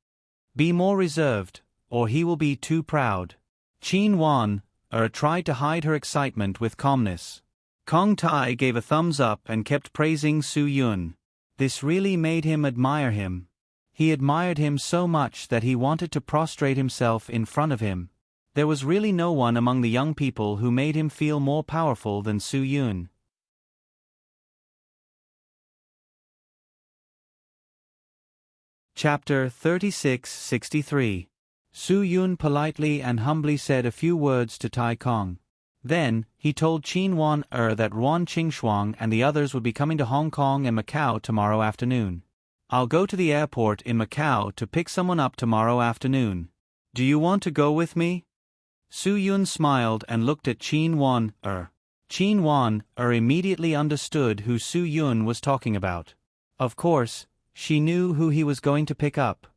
Be more reserved, or he will be too proud." Qin Wan tried to hide her excitement with calmness. Kong Tai gave a thumbs up and kept praising Su Yun. This really made him admire him. He admired him so much that he wanted to prostrate himself in front of him. There was really no one among the young people who made him feel more powerful than Su Yun. Chapter 36-63. Su Yun politely and humbly said a few words to Tai Kong. Then, he told Qin Wan that Ruan Qingshuang and the others would be coming to Hong Kong and Macau tomorrow afternoon. I'll go to the airport in Macau to pick someone up tomorrow afternoon. Do you want to go with me? Su Yun smiled and looked at Qin Wan-er. Qin Wan-er immediately understood who Su Yun was talking about. Of course, she knew who he was going to pick up.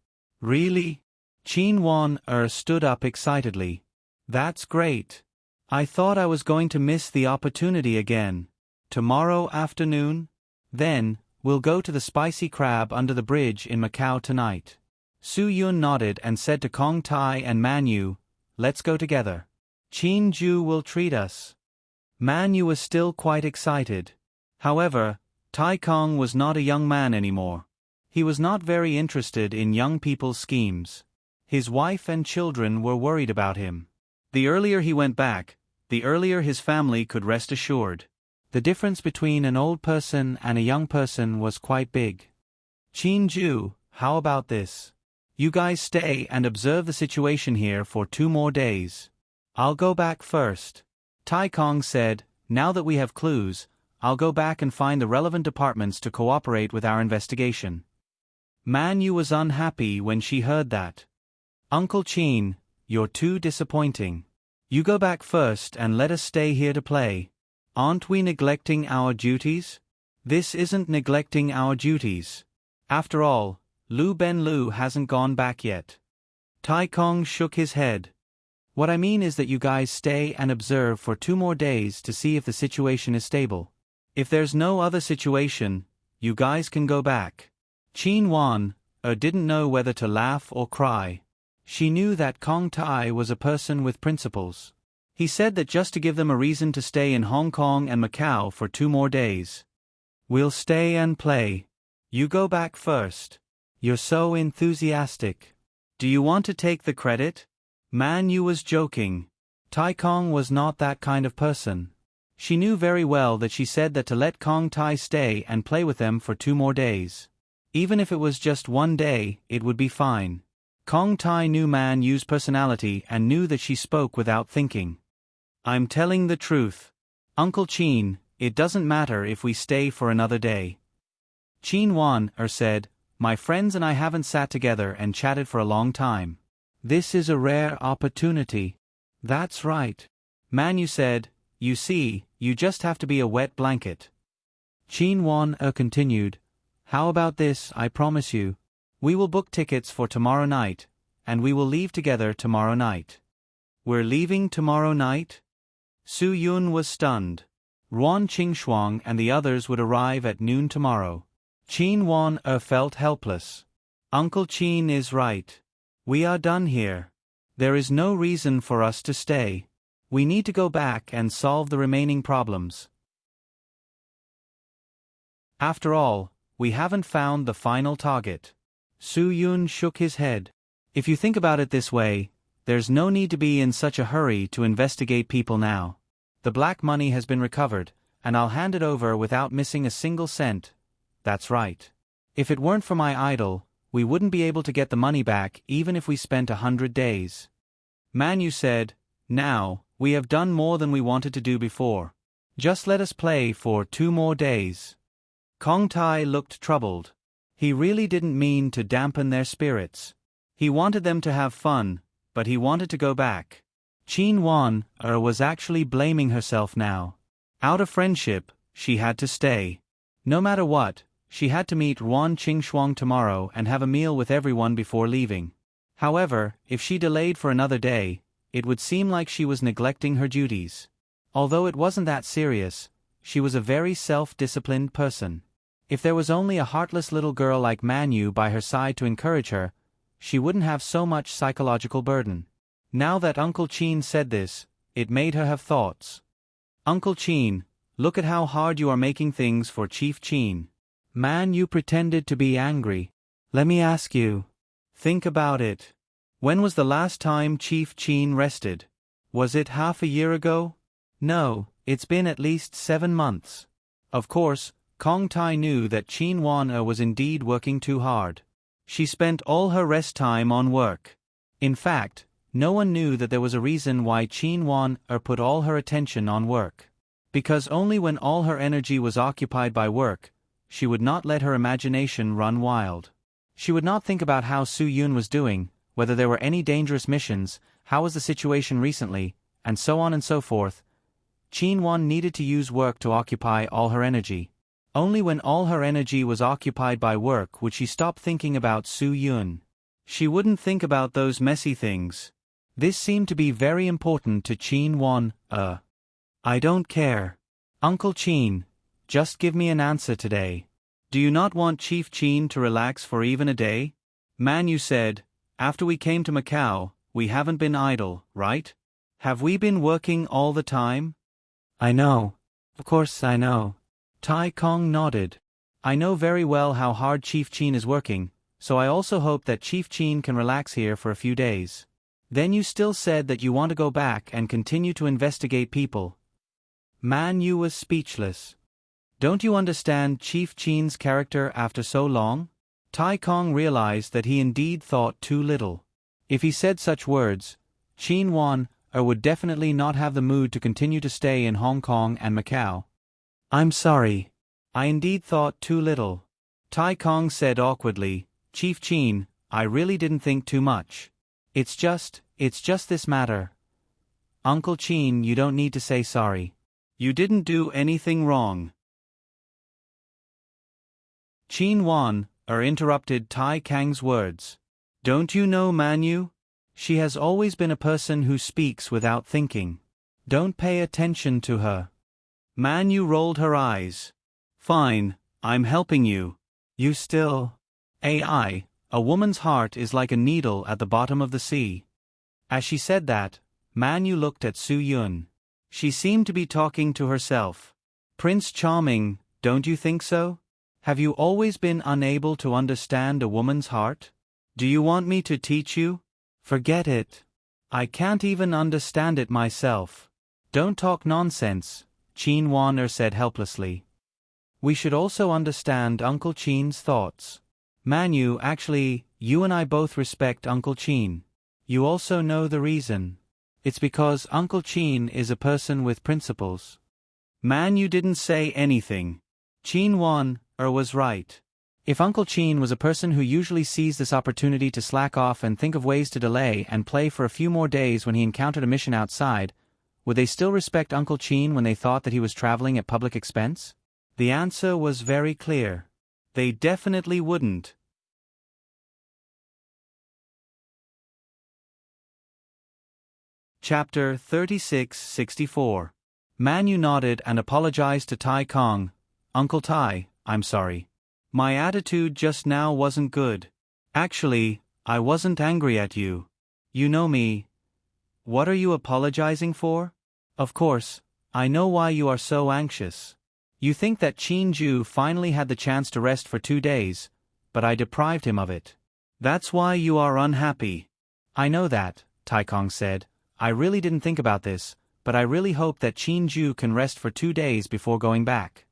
Really? Qin Wan-er stood up excitedly. That's great. I thought I was going to miss the opportunity again. Tomorrow afternoon? Then, we'll go to the spicy crab under the bridge in Macau tonight. Su Yun nodded and said to Kong Tai and Man Yu, let's go together. Qin Ju will treat us. Man Yu was still quite excited. However, Tai Kong was not a young man anymore. He was not very interested in young people's schemes. His wife and children were worried about him. The earlier he went back, the earlier his family could rest assured. The difference between an old person and a young person was quite big. Qin Ju, how about this? You guys stay and observe the situation here for 2 more days. I'll go back first. Tai Kong said, now that we have clues, I'll go back and find the relevant departments to cooperate with our investigation. Man Yu was unhappy when she heard that. Uncle Qin, you're too disappointing. You go back first and let us stay here to play. Aren't we neglecting our duties? This isn't neglecting our duties. After all, Lu Ben Lu hasn't gone back yet. Tai Kong shook his head. What I mean is that you guys stay and observe for 2 more days to see if the situation is stable. If there's no other situation, you guys can go back. Qin Wan-er didn't know whether to laugh or cry. She knew that Kong Tai was a person with principles. He said that just to give them a reason to stay in Hong Kong and Macau for 2 more days. We'll stay and play. You go back first. You're so enthusiastic. Do you want to take the credit? Man Yu was joking. Tai Kong was not that kind of person. She knew very well that she said that to let Kong Tai stay and play with them for 2 more days. Even if it was just 1 day, it would be fine. Kong Tai knew Man Yu's personality and knew that she spoke without thinking. I'm telling the truth. Uncle Qin, it doesn't matter if we stay for another day. Qin Wan-er said, my friends and I haven't sat together and chatted for a long time. This is a rare opportunity. That's right. Man Yu said, you see, you just have to be a wet blanket. Qin Wan-er continued, how about this? I promise you. We will book tickets for tomorrow night, and we will leave together tomorrow night. We're leaving tomorrow night? Su Yun was stunned. Ruan Qingshuang and the others would arrive at noon tomorrow. Qin Wan-er felt helpless. Uncle Qin is right. We are done here. There is no reason for us to stay. We need to go back and solve the remaining problems. After all, we haven't found the final target. Su Yun shook his head. If you think about it this way, there's no need to be in such a hurry to investigate people now. The black money has been recovered, and I'll hand it over without missing a single cent. That's right. If it weren't for my idol, we wouldn't be able to get the money back even if we spent 100 days. Man Yu said, now, we have done more than we wanted to do before. Just let us play for 2 more days. Kong Tai looked troubled. He really didn't mean to dampen their spirits. He wanted them to have fun, but he wanted to go back. Qin Wan-er was actually blaming herself now. Out of friendship, she had to stay. No matter what, she had to meet Ruan Qingshuang tomorrow and have a meal with everyone before leaving. However, if she delayed for another day, it would seem like she was neglecting her duties. Although it wasn't that serious, she was a very self-disciplined person. If there was only a heartless little girl like Man Yu by her side to encourage her, she wouldn't have so much psychological burden. Now that Uncle Qin said this, it made her have thoughts. Uncle Qin, look at how hard you are making things for Chief Qin. Man Yu pretended to be angry. Let me ask you. Think about it. When was the last time Chief Qin rested? Was it half a year ago? No, it's been at least 7 months. Of course, Kong Tai knew that Qin Wan-er was indeed working too hard. She spent all her rest time on work. In fact, no one knew that there was a reason why Qin Wan-er put all her attention on work. Because only when all her energy was occupied by work, she would not let her imagination run wild. She would not think about how Su-Yun was doing, whether there were any dangerous missions, how was the situation recently, and so on and so forth. Chin-won needed to use work to occupy all her energy. Only when all her energy was occupied by work would she stop thinking about Su-Yun. She wouldn't think about those messy things. This seemed to be very important to Chin-won. I don't care. Uncle Chin, just give me an answer today. Do you not want Chief Chin to relax for even a day? Manu said, after we came to Macau, we haven't been idle, right? Have we been working all the time? I know. Of course I know. Tai Kong nodded. I know very well how hard Chief Chin is working, so I also hope that Chief Chin can relax here for a few days. Then you still said that you want to go back and continue to investigate people. Manu was speechless. Don't you understand Chief Chin's character after so long? Tai Kong realized that he indeed thought too little. If he said such words, Chin-won would definitely not have the mood to continue to stay in Hong Kong and Macau. I'm sorry. I indeed thought too little. Tai Kong said awkwardly, Chief Chin, I really didn't think too much. It's just this matter. Uncle Chin, you don't need to say sorry. You didn't do anything wrong. Chin-won interrupted Tai Kang's words. Don't you know Manu? She has always been a person who speaks without thinking. Don't pay attention to her. Manu rolled her eyes. Fine, I'm helping you. You still. A woman's heart is like a needle at the bottom of the sea. As she said that, Manu looked at Su-Yun. She seemed to be talking to herself. Prince Charming, don't you think so? Have you always been unable to understand a woman's heart? Do you want me to teach you? Forget it. I can't even understand it myself. Don't talk nonsense, Chin-won said helplessly. We should also understand Uncle Chin's thoughts. Manu, actually, you and I both respect Uncle Chin. You also know the reason. It's because Uncle Chin is a person with principles. Manu didn't say anything. Chin-won was right. If Uncle Chin was a person who usually sees this opportunity to slack off and think of ways to delay and play for a few more days when he encountered a mission outside, would they still respect Uncle Chin when they thought that he was traveling at public expense? The answer was very clear. They definitely wouldn't. Chapter 36-64. Manu nodded and apologized to Tai Kong. Uncle Tai, I'm sorry. My attitude just now wasn't good. Actually, I wasn't angry at you. You know me. What are you apologizing for? Of course, I know why you are so anxious. You think that Chin-ju finally had the chance to rest for 2 days, but I deprived him of it. That's why you are unhappy. I know that, Tai Kong said. I really didn't think about this, but I really hope that Chin-ju can rest for 2 days before going back.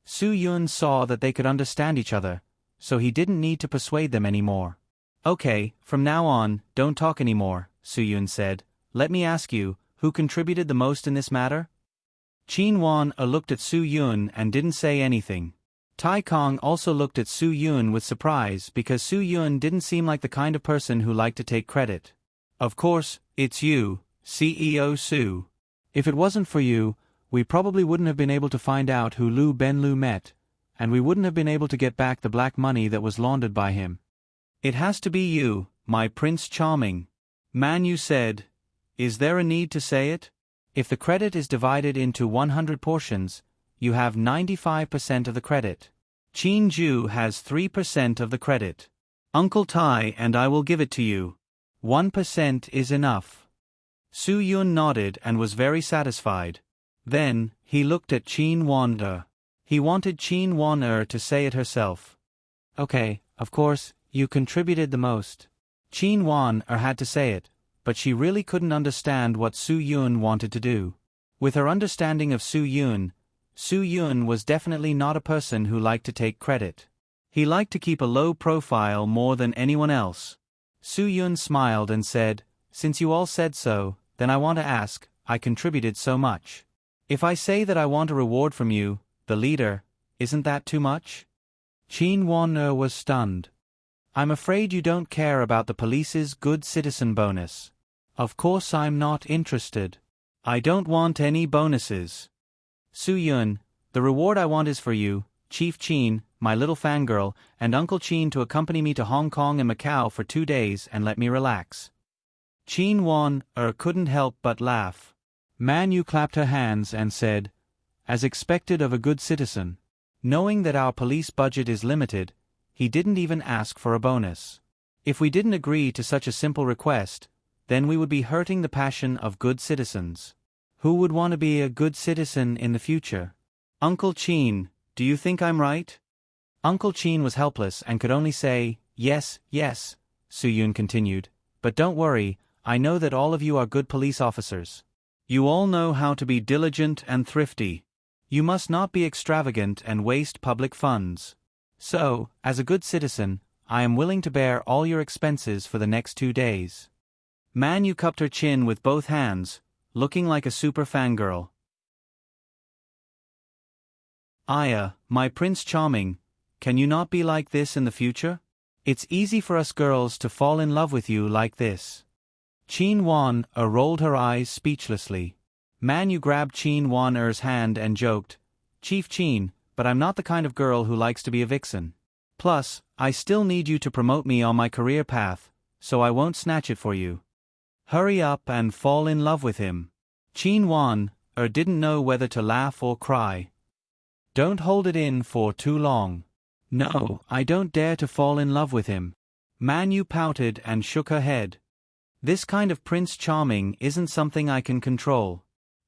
Su-Yun saw that they could understand each other, so he didn't need to persuade them anymore. Okay, from now on, don't talk anymore, Su-Yun said. Let me ask you, who contributed the most in this matter? Chin-won looked at Su-Yun and didn't say anything. Tai Kong also looked at Su-Yun with surprise because Su-Yun didn't seem like the kind of person who liked to take credit. Of course, it's you, CEO Su. If it wasn't for you, we probably wouldn't have been able to find out who Lu Benlu met, and we wouldn't have been able to get back the black money that was laundered by him. It has to be you, my Prince Charming. Manu said. Is there a need to say it? If the credit is divided into 100 portions, you have 95% of the credit. Chin-ju has 3% of the credit. Uncle Tai and I will give it to you. 1% is enough. Su-Yun nodded and was very satisfied. Then, he looked at Chin-won. He wanted Chin-won to say it herself. Okay, of course, you contributed the most. Chin-won had to say it, but she really couldn't understand what Su-Yun wanted to do. With her understanding of Su-Yun was definitely not a person who liked to take credit. He liked to keep a low profile more than anyone else. Su-Yun smiled and said, Since you all said so, then I want to ask, I contributed so much. If I say that I want a reward from you, the leader, isn't that too much? Chin Wan was stunned. I'm afraid you don't care about the police's good citizen bonus. Of course I'm not interested. I don't want any bonuses. Su Yun, the reward I want is for you, Chief Chin, my little fangirl, and Uncle Chin to accompany me to Hong Kong and Macau for 2 days and let me relax. Chin Wan couldn't help but laugh. Man Yu clapped her hands and said, as expected of a good citizen. Knowing that our police budget is limited, he didn't even ask for a bonus. If we didn't agree to such a simple request, then we would be hurting the passion of good citizens. Who would want to be a good citizen in the future? Uncle Chin, do you think I'm right? Uncle Chin was helpless and could only say, yes, yes, Su Yun continued, but don't worry, I know that all of you are good police officers. You all know how to be diligent and thrifty. You must not be extravagant and waste public funds. So, as a good citizen, I am willing to bear all your expenses for the next 2 days. Man Yu cupped her chin with both hands, looking like a super fangirl. Aya, my Prince Charming, can you not be like this in the future? It's easy for us girls to fall in love with you like this. Chin Wan rolled her eyes speechlessly. Man Yu grabbed Chin Wan-er's hand and joked, Chief Chin, but I'm not the kind of girl who likes to be a vixen. Plus, I still need you to promote me on my career path, so I won't snatch it for you. Hurry up and fall in love with him. Chin Wan didn't know whether to laugh or cry. Don't hold it in for too long. No, I don't dare to fall in love with him. Man Yu pouted and shook her head. This kind of Prince Charming isn't something I can control.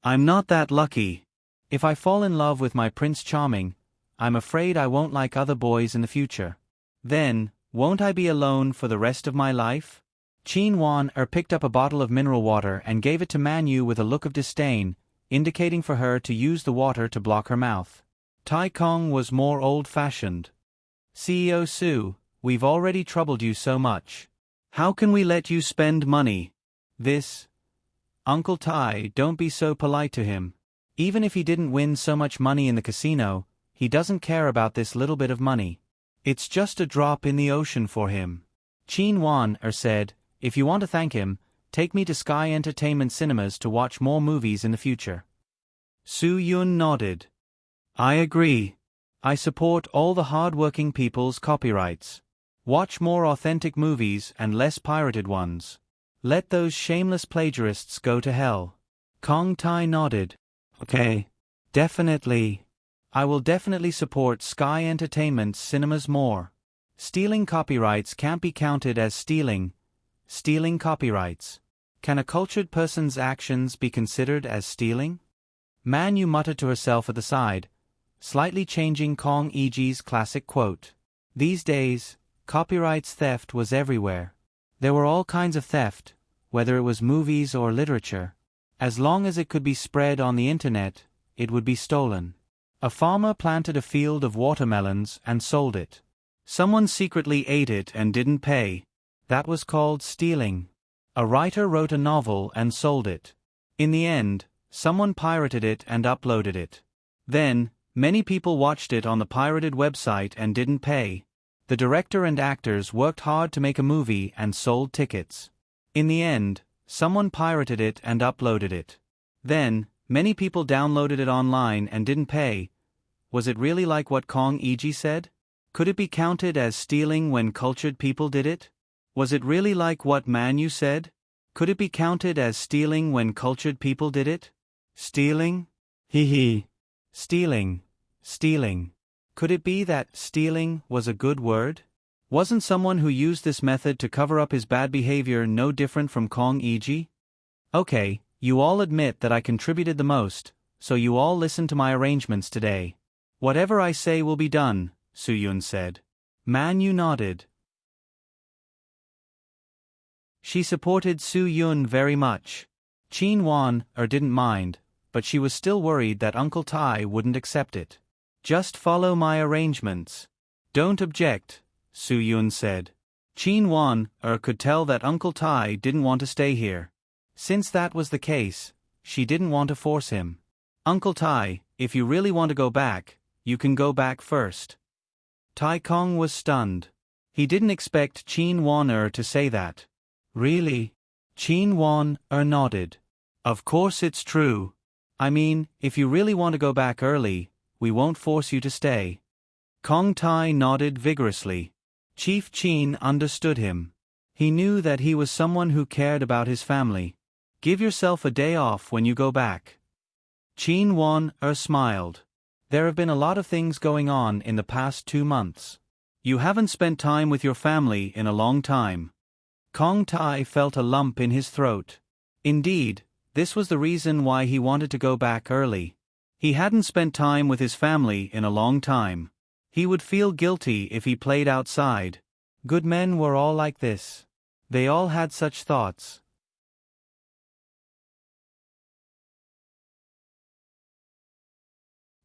I'm not that lucky. If I fall in love with my Prince Charming, I'm afraid I won't like other boys in the future. Then, won't I be alone for the rest of my life? Chin Wan picked up a bottle of mineral water and gave it to Man Yu with a look of disdain, indicating for her to use the water to block her mouth. Tai Kong was more old-fashioned. CEO Su, we've already troubled you so much. How can we let you spend money? This. Uncle Tai, don't be so polite to him. Even if he didn't win so much money in the casino, he doesn't care about this little bit of money. It's just a drop in the ocean for him. Chin Wan said, if you want to thank him, take me to Sky Entertainment Cinemas to watch more movies in the future. Su Yun nodded. I agree. I support all the hard-working people's copyrights. Watch more authentic movies and less pirated ones. Let those shameless plagiarists go to hell. Kong Tai nodded. Okay. Definitely. I will definitely support Sky Entertainment Cinemas more. Stealing copyrights can't be counted as stealing. Stealing copyrights. Can a cultured person's actions be considered as stealing? Man Yu muttered to herself at the side, slightly changing Kong Iji's classic quote. These days, copyrights theft was everywhere. There were all kinds of theft, whether it was movies or literature. As long as it could be spread on the internet, it would be stolen. A farmer planted a field of watermelons and sold it. Someone secretly ate it and didn't pay. That was called stealing. A writer wrote a novel and sold it. In the end, someone pirated it and uploaded it. Then, many people watched it on the pirated website and didn't pay. The director and actors worked hard to make a movie and sold tickets. In the end, someone pirated it and uploaded it. Then, many people downloaded it online and didn't pay. Was it really like what Kong Iji said? Could it be counted as stealing when cultured people did it? Was it really like what Man Yu said? Could it be counted as stealing when cultured people did it? Stealing? Hee hee. Stealing. Stealing. Could it be that stealing was a good word? Wasn't someone who used this method to cover up his bad behavior no different from Kong Iji? Okay, you all admit that I contributed the most, so you all listen to my arrangements today. Whatever I say will be done, Su Yun said. Man Yu nodded. She supported Su Yun very much. Chin Wan didn't mind, but she was still worried that Uncle Tai wouldn't accept it. Just follow my arrangements. Don't object, Su Yun said. Chin Wan could tell that Uncle Tai didn't want to stay here. Since that was the case, she didn't want to force him. Uncle Tai, if you really want to go back, you can go back first. Tai Kong was stunned. He didn't expect Qin Wan to say that. Really? Qin Wan nodded. Of course it's true. I mean, if you really want to go back early, we won't force you to stay. Kong Tai nodded vigorously. Chief Qin understood him. He knew that he was someone who cared about his family. Give yourself a day off when you go back. Qin Wan smiled. There have been a lot of things going on in the past 2 months. You haven't spent time with your family in a long time. Kong Tai felt a lump in his throat. Indeed, this was the reason why he wanted to go back early. He hadn't spent time with his family in a long time. He would feel guilty if he played outside. Good men were all like this. They all had such thoughts.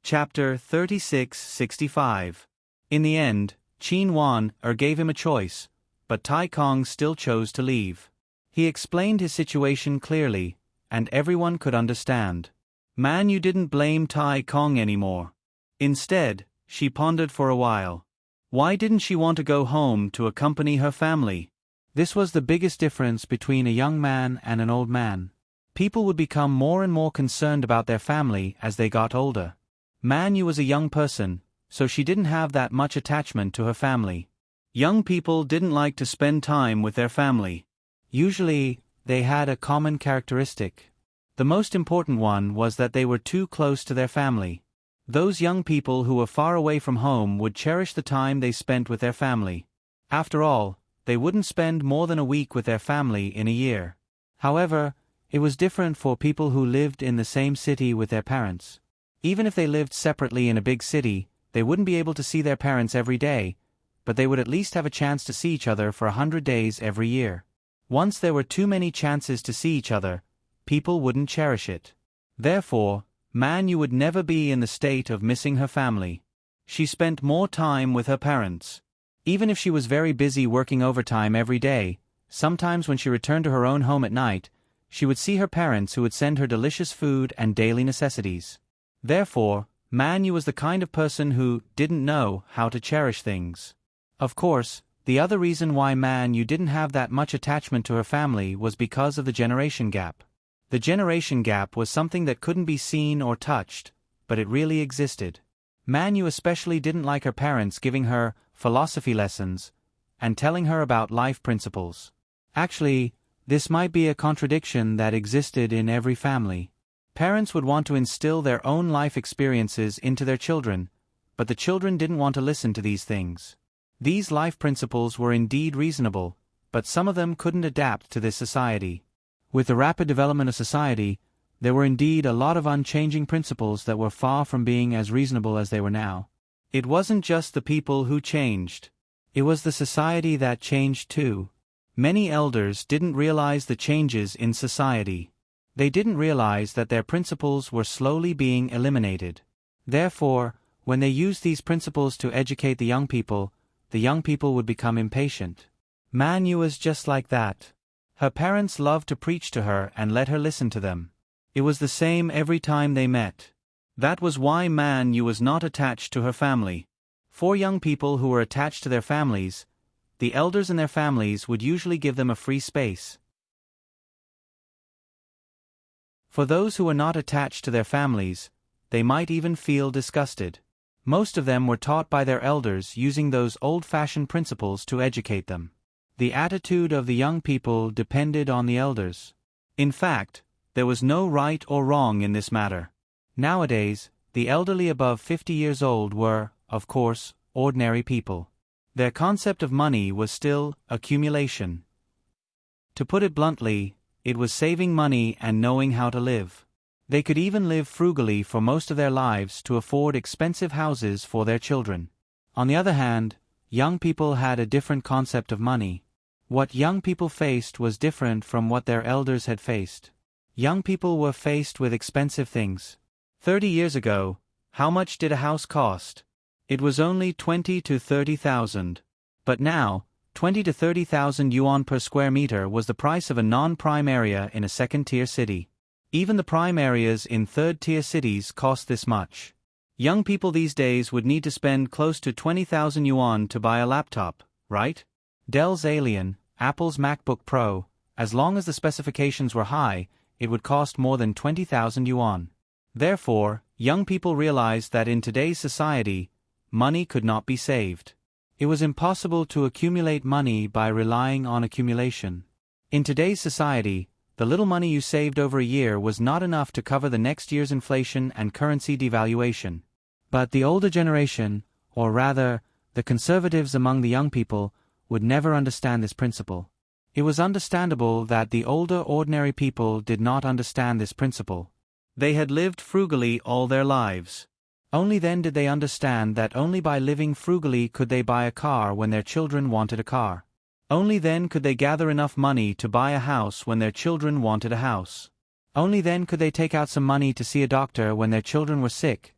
Chapter 36-65. In the end, Qin Wan gave him a choice, but Tai Kong still chose to leave. He explained his situation clearly, and everyone could understand. Man Yu didn't blame Tai Kong anymore. Instead, she pondered for a while. Why didn't she want to go home to accompany her family? This was the biggest difference between a young man and an old man. People would become more and more concerned about their family as they got older. Man Yu was a young person, so she didn't have that much attachment to her family. Young people didn't like to spend time with their family. Usually, they had a common characteristic. The most important one was that they were too close to their family. Those young people who were far away from home would cherish the time they spent with their family. After all, they wouldn't spend more than a week with their family in a year. However, it was different for people who lived in the same city with their parents. Even if they lived separately in a big city, they wouldn't be able to see their parents every day, but they would at least have a chance to see each other for 100 days every year. Once there were too many chances to see each other, people wouldn't cherish it. Therefore, Man Yu would never be in the state of missing her family. She spent more time with her parents. Even if she was very busy working overtime every day, sometimes when she returned to her own home at night, she would see her parents who would send her delicious food and daily necessities. Therefore, Man Yu was the kind of person who didn't know how to cherish things. Of course, the other reason why Man Yu didn't have that much attachment to her family was because of the generation gap. The generation gap was something that couldn't be seen or touched, but it really existed. Man Yu especially didn't like her parents giving her philosophy lessons and telling her about life principles. Actually, this might be a contradiction that existed in every family. Parents would want to instill their own life experiences into their children, but the children didn't want to listen to these things. These life principles were indeed reasonable, but some of them couldn't adapt to this society. With the rapid development of society, there were indeed a lot of unchanging principles that were far from being as reasonable as they were now. It wasn't just the people who changed. It was the society that changed too. Many elders didn't realize the changes in society. They didn't realize that their principles were slowly being eliminated. Therefore, when they used these principles to educate the young people would become impatient. Man Yu was just like that. Her parents loved to preach to her and let her listen to them. It was the same every time they met. That was why Man Yu was not attached to her family. For young people who were attached to their families, the elders in their families would usually give them a free space. For those who were not attached to their families, they might even feel disgusted. Most of them were taught by their elders using those old-fashioned principles to educate them. The attitude of the young people depended on the elders. In fact, there was no right or wrong in this matter. Nowadays, the elderly above 50 years old were, of course, ordinary people. Their concept of money was still accumulation. To put it bluntly, it was saving money and knowing how to live. They could even live frugally for most of their lives to afford expensive houses for their children. On the other hand, young people had a different concept of money. What young people faced was different from what their elders had faced. Young people were faced with expensive things. 30 years ago, how much did a house cost? It was only 20 to 30,000. But now, 20 to 30,000 yuan per square meter was the price of a non-prime area in a second-tier city. Even the prime areas in third-tier cities cost this much. Young people these days would need to spend close to 20,000 yuan to buy a laptop, right? Dell's Alien, Apple's MacBook Pro, as long as the specifications were high, it would cost more than 20,000 yuan. Therefore, young people realized that in today's society, money could not be saved. It was impossible to accumulate money by relying on accumulation. In today's society, the little money you saved over a year was not enough to cover the next year's inflation and currency devaluation. But the older generation, or rather, the conservatives among the young people, would never understand this principle. It was understandable that the older ordinary people did not understand this principle. They had lived frugally all their lives. Only then did they understand that only by living frugally could they buy a car when their children wanted a car. Only then could they gather enough money to buy a house when their children wanted a house. Only then could they take out some money to see a doctor when their children were sick.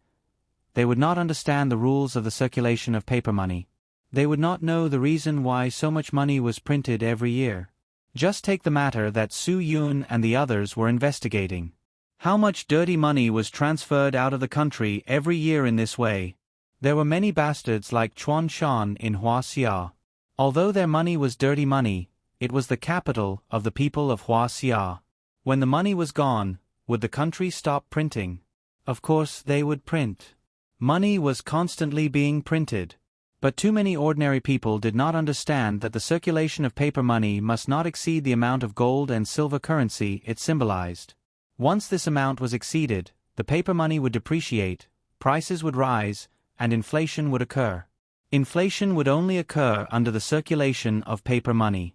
They would not understand the rules of the circulation of paper money. They would not know the reason why so much money was printed every year. Just take the matter that Su Yun and the others were investigating. How much dirty money was transferred out of the country every year in this way? There were many bastards like Chuan Shan in Huaxia. Although their money was dirty money, it was the capital of the people of Huaxia. When the money was gone, would the country stop printing? Of course they would print. Money was constantly being printed. But too many ordinary people did not understand that the circulation of paper money must not exceed the amount of gold and silver currency it symbolized. Once this amount was exceeded, the paper money would depreciate, prices would rise, and inflation would occur. Inflation would only occur under the circulation of paper money.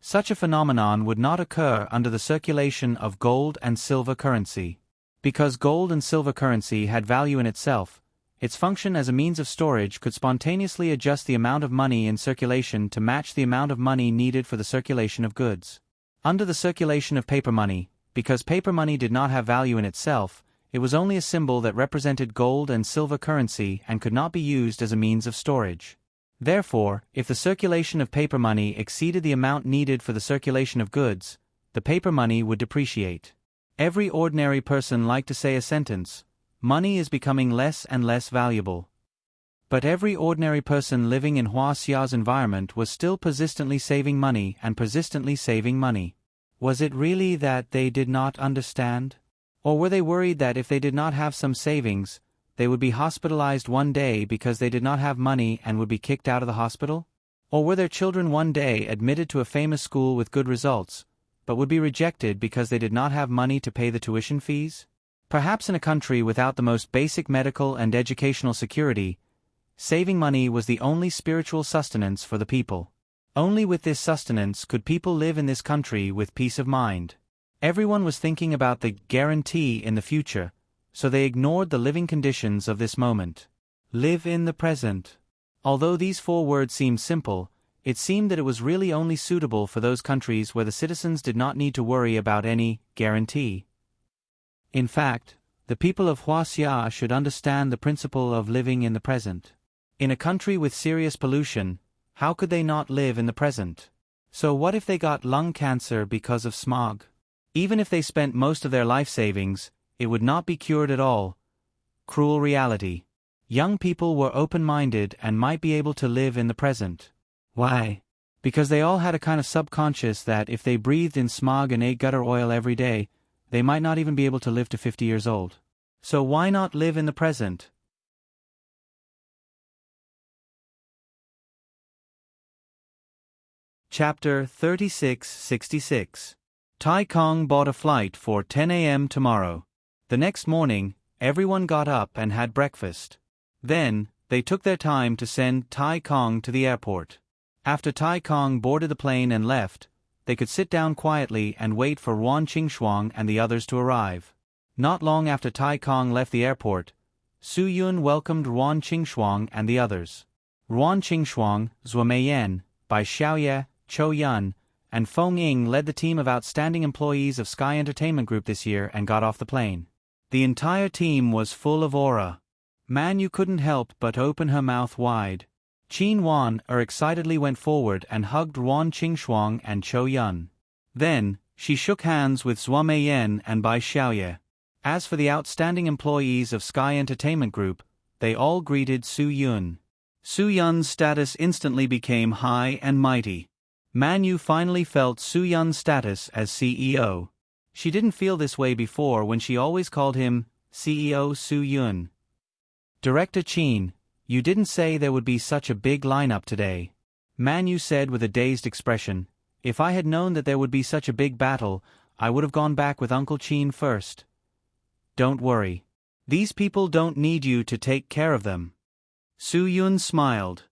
Such a phenomenon would not occur under the circulation of gold and silver currency. Because gold and silver currency had value in itself, its function as a means of storage could spontaneously adjust the amount of money in circulation to match the amount of money needed for the circulation of goods. Under the circulation of paper money, because paper money did not have value in itself, it was only a symbol that represented gold and silver currency and could not be used as a means of storage. Therefore, if the circulation of paper money exceeded the amount needed for the circulation of goods, the paper money would depreciate. Every ordinary person liked to say a sentence, "Money is becoming less and less valuable." But every ordinary person living in Huaxia's environment was still persistently saving money and persistently saving money. Was it really that they did not understand? Or were they worried that if they did not have some savings, they would be hospitalized one day because they did not have money and would be kicked out of the hospital? Or were their children one day admitted to a famous school with good results, but would be rejected because they did not have money to pay the tuition fees? Perhaps in a country without the most basic medical and educational security, saving money was the only spiritual sustenance for the people. Only with this sustenance could people live in this country with peace of mind. Everyone was thinking about the guarantee in the future, so they ignored the living conditions of this moment. Live in the present. Although these 4 words seemed simple, it seemed that it was really only suitable for those countries where the citizens did not need to worry about any guarantee. In fact, the people of Huaxia should understand the principle of living in the present. In a country with serious pollution, how could they not live in the present? So what if they got lung cancer because of smog? Even if they spent most of their life savings, it would not be cured at all. Cruel reality. Young people were open-minded and might be able to live in the present. Why? Because they all had a kind of subconscious that if they breathed in smog and ate gutter oil every day, they might not even be able to live to 50 years old. So why not live in the present? Chapter 3666. Tai Kong bought a flight for 10 a.m. tomorrow. The next morning, everyone got up and had breakfast. Then, they took their time to send Tai Kong to the airport. After Tai Kong boarded the plane and left, they could sit down quietly and wait for Ruan Qingshuang and the others to arrive. Not long after Tai Kong left the airport, Su Yun welcomed Ruan Qingshuang and the others. Ruan Qingshuang, Zhuo Meiyan, Bai Xiaoye, Chou Yun, and Feng Ying led the team of outstanding employees of Sky Entertainment Group this year and got off the plane. The entire team was full of aura. Man, you couldn't help but open her mouth wide. Qin Wan excitedly went forward and hugged Ruan Qingshuang and Chou Yun. Then, she shook hands with Zhuo Meiyan and Bai Xiaoye. As for the outstanding employees of Sky Entertainment Group, they all greeted Su Yun. Su Yun's status instantly became high and mighty. Manu finally felt Su Yun's status as CEO. She didn't feel this way before when she always called him CEO Su Yun. Director Chin, you didn't say there would be such a big lineup today. Manu said with a dazed expression. If I had known that there would be such a big battle, I would have gone back with Uncle Chin first. Don't worry. These people don't need you to take care of them. Su Yun smiled.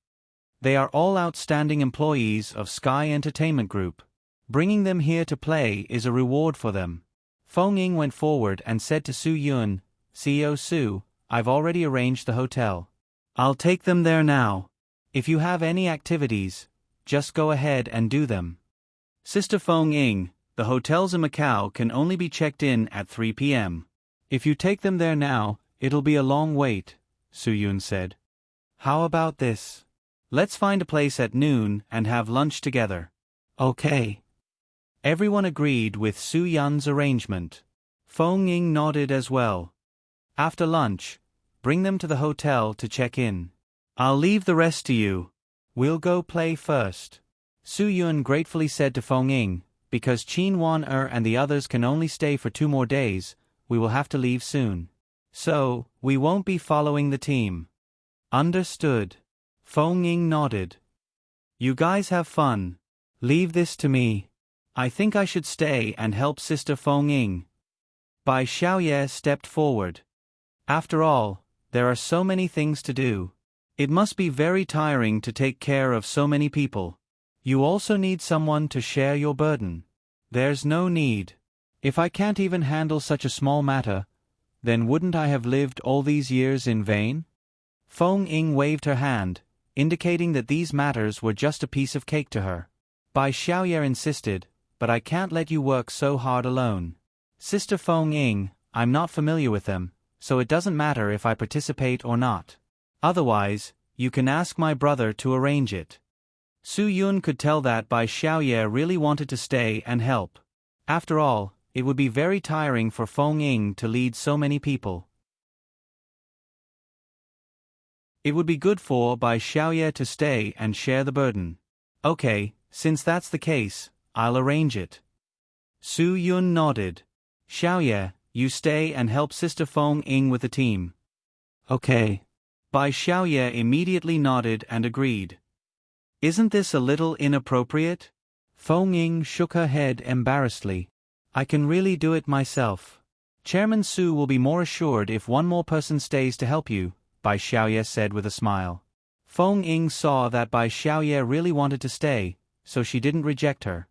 They are all outstanding employees of Sky Entertainment Group. Bringing them here to play is a reward for them. Feng Ying went forward and said to Su Yun, CEO Su, I've already arranged the hotel. I'll take them there now. If you have any activities, just go ahead and do them. Sister Feng Ying, the hotels in Macau can only be checked in at 3 p.m. If you take them there now, it'll be a long wait, Su Yun said. How about this? Let's find a place at noon and have lunch together. Okay. Everyone agreed with Su Yun's arrangement. Feng Ying nodded as well. After lunch, bring them to the hotel to check in. I'll leave the rest to you. We'll go play first. Su Yun gratefully said to Feng Ying, because Qin Wan-er and the others can only stay for 2 more days, we will have to leave soon. So, we won't be following the team. Understood. Feng Ying nodded. You guys have fun. Leave this to me. I think I should stay and help Sister Feng Ying. Bai Xiaoye stepped forward. After all, there are so many things to do. It must be very tiring to take care of so many people. You also need someone to share your burden. There's no need. If I can't even handle such a small matter, then wouldn't I have lived all these years in vain? Feng Ying waved her hand, indicating that these matters were just a piece of cake to her. Bai Xiaoye insisted, but I can't let you work so hard alone. Sister Feng Ying, I'm not familiar with them, so it doesn't matter if I participate or not. Otherwise, you can ask my brother to arrange it. Su Yun could tell that Bai Xiaoye really wanted to stay and help. After all, it would be very tiring for Feng Ying to lead so many people. It would be good for Bai Xiaoye to stay and share the burden. Okay, since that's the case, I'll arrange it. Su Yun nodded. Xiaoye, you stay and help Sister Feng Ying with the team. Okay. Bai Xiaoye immediately nodded and agreed. Isn't this a little inappropriate? Feng Ying shook her head embarrassedly. I can really do it myself. Chairman Su will be more assured if one more person stays to help you, Bai Xiaoye said with a smile. Feng Ying saw that Bai Xiaoye really wanted to stay, so she didn't reject her.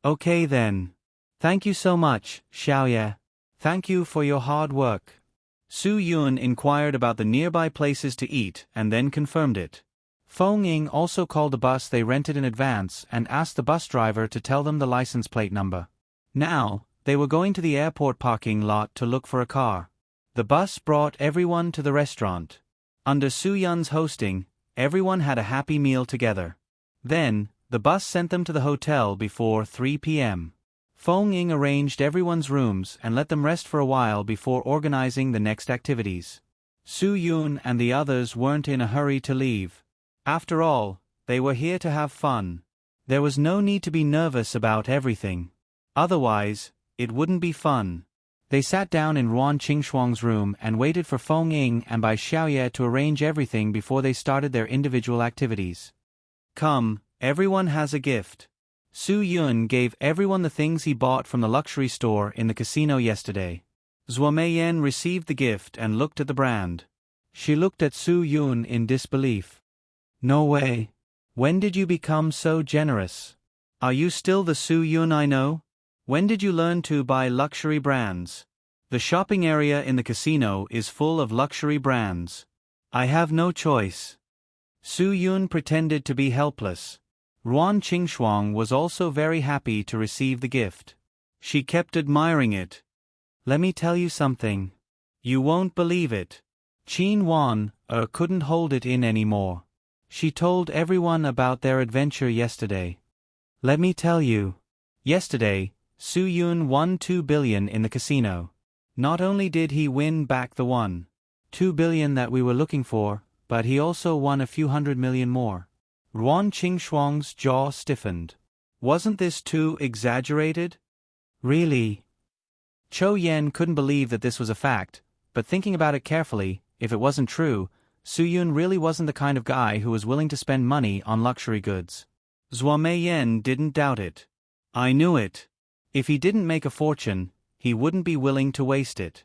Okay then. Thank you so much, Xiaoye. Thank you for your hard work. Su Yun inquired about the nearby places to eat and then confirmed it. Feng Ying also called a bus they rented in advance and asked the bus driver to tell them the license plate number. Now, they were going to the airport parking lot to look for a car. The bus brought everyone to the restaurant. Under Su Yun's hosting, everyone had a happy meal together. Then, the bus sent them to the hotel before 3 p.m. Feng Ying arranged everyone's rooms and let them rest for a while before organizing the next activities. Su Yun and the others weren't in a hurry to leave. After all, they were here to have fun. There was no need to be nervous about everything. Otherwise, it wouldn't be fun. They sat down in Ruan Qingshuang's room and waited for Feng Ying and Bai Xiaoye to arrange everything before they started their individual activities. Come, everyone has a gift. Su Yun gave everyone the things he bought from the luxury store in the casino yesterday. Zhuo Meiyan received the gift and looked at the brand. She looked at Su Yun in disbelief. No way. When did you become so generous? Are you still the Su Yun I know? When did you learn to buy luxury brands? The shopping area in the casino is full of luxury brands. I have no choice. Su Yun pretended to be helpless. Ruan Qingshuang was also very happy to receive the gift. She kept admiring it. Let me tell you something. You won't believe it. Qin Wan-er couldn't hold it in anymore. She told everyone about their adventure yesterday. Let me tell you. Yesterday, Su Yun won 2 billion in the casino. Not only did he win back the 1.2 billion that we were looking for, but he also won a few hundred million more. Ruan Qingxuang's jaw stiffened. Wasn't this too exaggerated? Really? Chou Yen couldn't believe that this was a fact, but thinking about it carefully, if it wasn't true, Su Yun really wasn't the kind of guy who was willing to spend money on luxury goods. Zhua Meiyan didn't doubt it. I knew it. If he didn't make a fortune, he wouldn't be willing to waste it.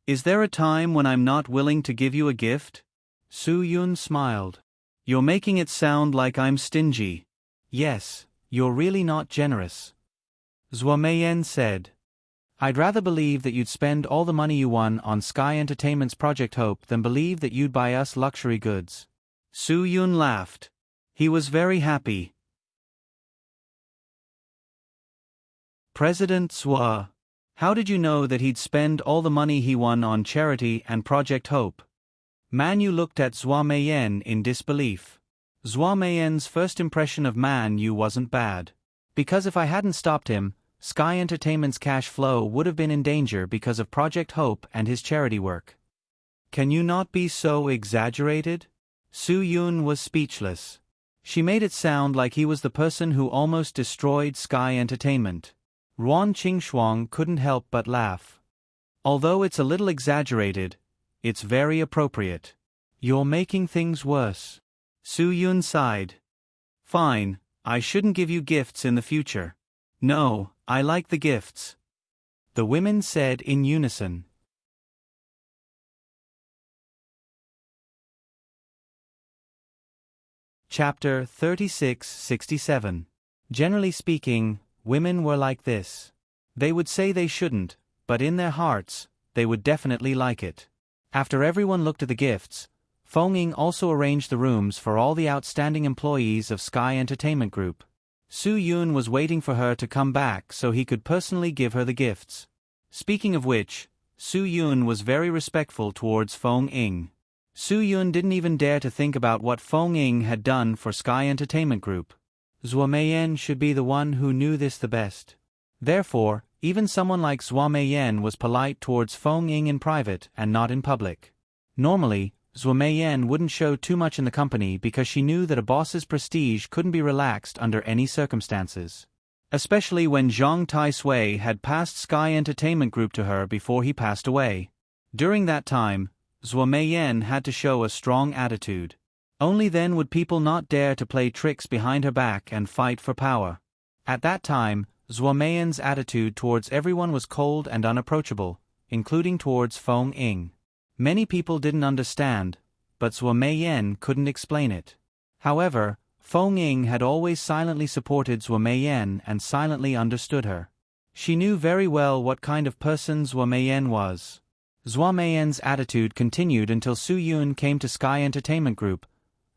Is there a time when I'm not willing to give you a gift? Su Yun smiled. You're making it sound like I'm stingy. Yes, you're really not generous. Zhua Meiyan said. I'd rather believe that you'd spend all the money you won on Sky Entertainment's Project Hope than believe that you'd buy us luxury goods. Su Yun laughed. He was very happy. President Zhua. How did you know that he'd spend all the money he won on charity and Project Hope? Man Yu looked at Zhua Meiyan in disbelief. Zhua Meiyan's first impression of Man Yu wasn't bad. Because if I hadn't stopped him, Sky Entertainment's cash flow would have been in danger because of Project Hope and his charity work. Can you not be so exaggerated? Su Yun was speechless. She made it sound like he was the person who almost destroyed Sky Entertainment. Ruan Qingxuang couldn't help but laugh. Although it's a little exaggerated, it's very appropriate. You're making things worse. Su Yun sighed. Fine, I shouldn't give you gifts in the future. No, I like the gifts. The women said in unison. Chapter 36-67. Generally speaking, women were like this. They would say they shouldn't, but in their hearts, they would definitely like it. After everyone looked at the gifts, Feng Ying also arranged the rooms for all the outstanding employees of Sky Entertainment Group. Su Yun was waiting for her to come back so he could personally give her the gifts. Speaking of which, Su Yun was very respectful towards Feng Ying. Su Yun didn't even dare to think about what Feng Ying had done for Sky Entertainment Group. Zhua Meiyan should be the one who knew this the best. Therefore, even someone like Zhua Meiyan was polite towards Feng Ying in private and not in public. Normally, Zhua Meiyan wouldn't show too much in the company because she knew that a boss's prestige couldn't be relaxed under any circumstances. Especially when Zhang Taisui had passed Sky Entertainment Group to her before he passed away. During that time, Zhua Meiyan had to show a strong attitude. Only then would people not dare to play tricks behind her back and fight for power. At that time, Zhua Meiyan's attitude towards everyone was cold and unapproachable, including towards Feng Ying. Many people didn't understand, but Zhua Meiyan couldn't explain it. However, Feng Ying had always silently supported Zhua Meiyan and silently understood her. She knew very well what kind of person Zhua Meiyan was. Zhua Meiyan's attitude continued until Su Yun came to Sky Entertainment Group,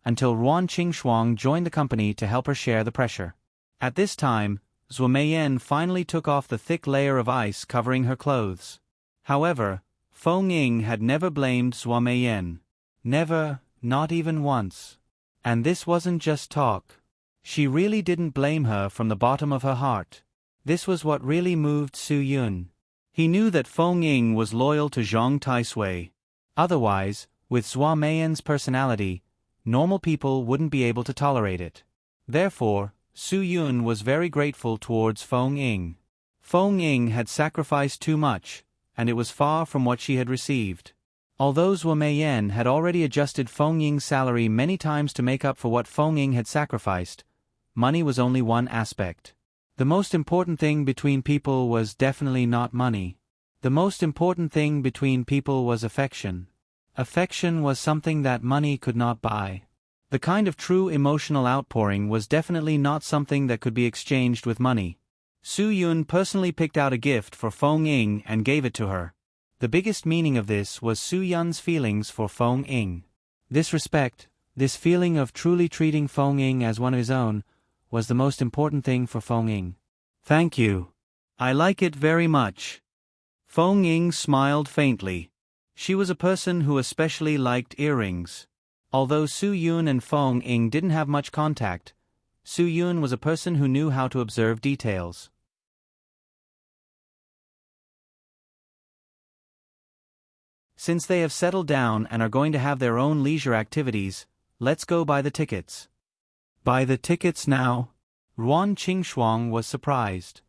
until Ruan Qingxuang joined the company to help her share the pressure. At this time, Zhua Meiyan finally took off the thick layer of ice covering her clothes. However, Feng Ying had never blamed Zhua Meiyan. Never, not even once. And this wasn't just talk. She really didn't blame her from the bottom of her heart. This was what really moved Su Yun. He knew that Feng Ying was loyal to Zhang Taisui. Otherwise, with Zhua Meiyan's personality, normal people wouldn't be able to tolerate it. Therefore, Su Yun was very grateful towards Feng Ying. Feng Ying had sacrificed too much, and it was far from what she had received. Although Zhua Meiyan had already adjusted Feng Ying's salary many times to make up for what Feng Ying had sacrificed, money was only one aspect. The most important thing between people was definitely not money. The most important thing between people was affection. Affection was something that money could not buy. The kind of true emotional outpouring was definitely not something that could be exchanged with money. Su Yun personally picked out a gift for Feng Ying and gave it to her. The biggest meaning of this was Su Yun's feelings for Feng Ying. This respect, this feeling of truly treating Feng Ying as one of his own, was the most important thing for Feng Ying. Thank you. I like it very much. Feng Ying smiled faintly. She was a person who especially liked earrings. Although Su Yun and Feng Ying didn't have much contact, Su Yun was a person who knew how to observe details. Since they have settled down and are going to have their own leisure activities, let's go buy the tickets. Buy the tickets now? Ruan Qingxuang was surprised.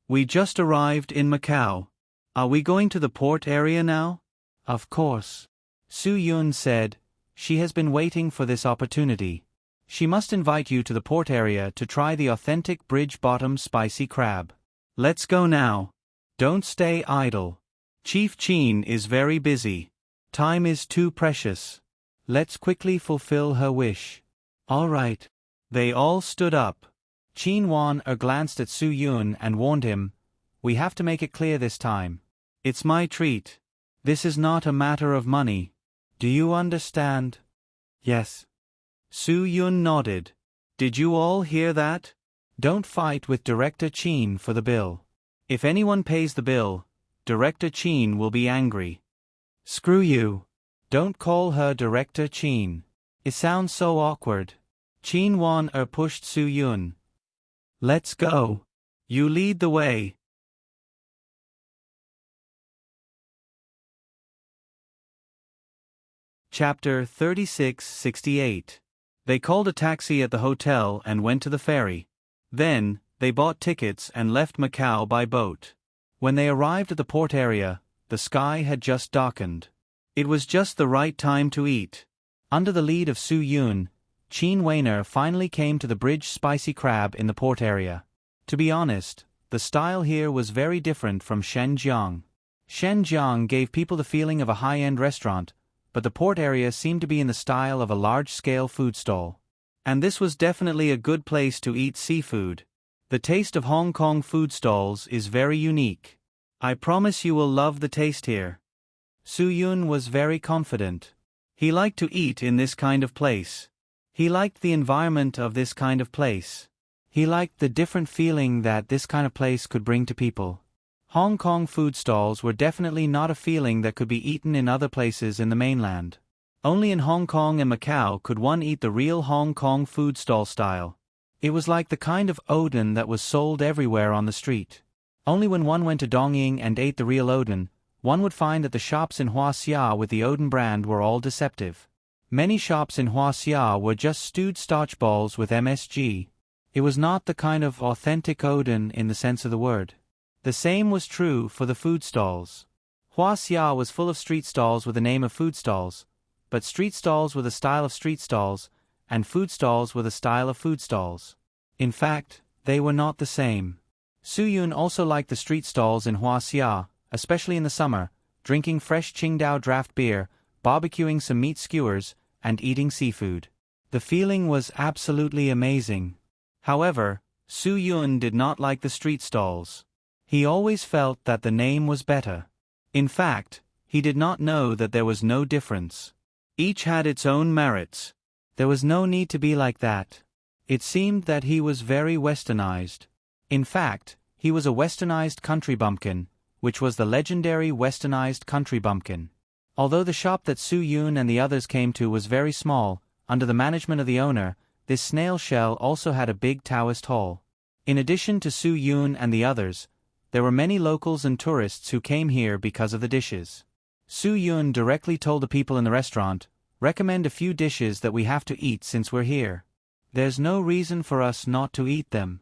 We just arrived in Macau. Are we going to the port area now? Of course. Su Yun said. She has been waiting for this opportunity. She must invite you to the port area to try the authentic bridge bottom spicy crab. Let's go now. Don't stay idle. Chief Qin is very busy. Time is too precious. Let's quickly fulfill her wish. All right. They all stood up. Qin Wan glanced at Su Yun and warned him, "We have to make it clear this time. It's my treat. This is not a matter of money. Do you understand?" Yes. Su Yun nodded. Did you all hear that? Don't fight with Director Qin for the bill. If anyone pays the bill, Director Qin will be angry. Screw you. Don't call her Director Qin. It sounds so awkward. Qin Wan pushed Su Yun. Let's go. You lead the way. Chapter 3668. They called a taxi at the hotel and went to the ferry. Then, they bought tickets and left Macau by boat. When they arrived at the port area, the sky had just darkened. It was just the right time to eat. Under the lead of Su Yun, Qin Weiner finally came to the bridge spicy crab in the port area. To be honest, the style here was very different from Shenzhen. Shenzhen gave people the feeling of a high-end restaurant, but the port area seemed to be in the style of a large-scale food stall. And this was definitely a good place to eat seafood. The taste of Hong Kong food stalls is very unique. I promise you will love the taste here. Su Yun was very confident. He liked to eat in this kind of place. He liked the environment of this kind of place. He liked the different feeling that this kind of place could bring to people. Hong Kong food stalls were definitely not a feeling that could be eaten in other places in the mainland. Only in Hong Kong and Macau could one eat the real Hong Kong food stall style. It was like the kind of oden that was sold everywhere on the street. Only when one went to Dongying and ate the real oden, one would find that the shops in Huaxia with the oden brand were all deceptive. Many shops in Huaxia were just stewed starch balls with MSG. It was not the kind of authentic oden in the sense of the word. The same was true for the food stalls. Huaxia was full of street stalls with the name of food stalls, but street stalls with a style of street stalls, and food stalls with a style of food stalls. In fact, they were not the same. Su Yun also liked the street stalls in Huaxia, especially in the summer, drinking fresh Qingdao draft beer, barbecuing some meat skewers, and eating seafood. The feeling was absolutely amazing. However, Su Yun did not like the street stalls. He always felt that the name was better. In fact, he did not know that there was no difference. Each had its own merits. There was no need to be like that. It seemed that he was very westernized. In fact, he was a westernized country bumpkin, which was the legendary westernized country bumpkin. Although the shop that Su Yun and the others came to was very small, under the management of the owner, this snail shell also had a big Taoist hall. In addition to Su Yun and the others, there were many locals and tourists who came here because of the dishes. Su Yun directly told the people in the restaurant, "Recommend a few dishes that we have to eat since we're here. There's no reason for us not to eat them."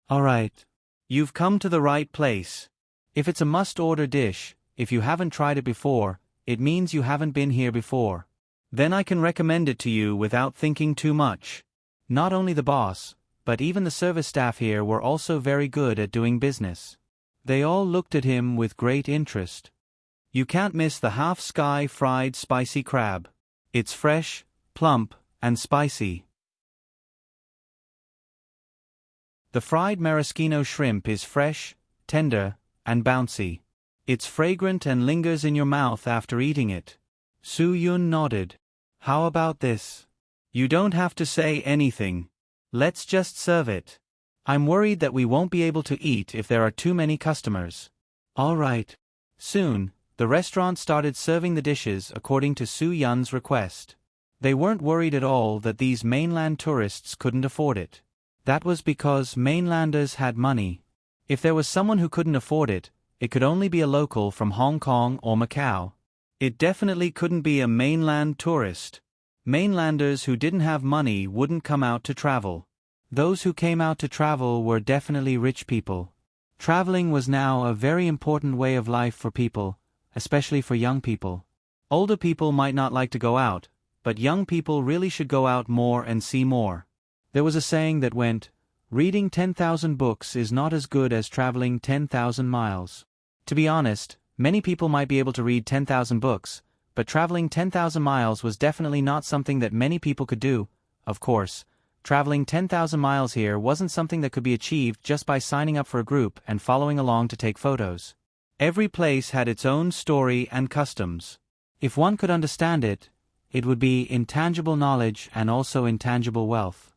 Alright. You've come to the right place. If it's a must-order dish, if you haven't tried it before, it means you haven't been here before. Then I can recommend it to you without thinking too much. Not only the boss, but even the service staff here were also very good at doing business. They all looked at him with great interest. You can't miss the half-sky fried spicy crab. It's fresh, plump, and spicy. The fried maraschino shrimp is fresh, tender, and bouncy. It's fragrant and lingers in your mouth after eating it. Su Yun nodded. How about this? You don't have to say anything. Let's just serve it. I'm worried that we won't be able to eat if there are too many customers. All right. Soon, the restaurant started serving the dishes according to Su Yun's request. They weren't worried at all that these mainland tourists couldn't afford it. That was because mainlanders had money. If there was someone who couldn't afford it, it could only be a local from Hong Kong or Macau. It definitely couldn't be a mainland tourist. Mainlanders who didn't have money wouldn't come out to travel. Those who came out to travel were definitely rich people. Traveling was now a very important way of life for people, especially for young people. Older people might not like to go out, but young people really should go out more and see more. There was a saying that went, "Reading 10,000 books is not as good as traveling 10,000 miles." To be honest, many people might be able to read 10,000 books, but traveling 10,000 miles was definitely not something that many people could do. Of course, traveling 10,000 miles here wasn't something that could be achieved just by signing up for a group and following along to take photos. Every place had its own story and customs. If one could understand it, it would be intangible knowledge and also intangible wealth.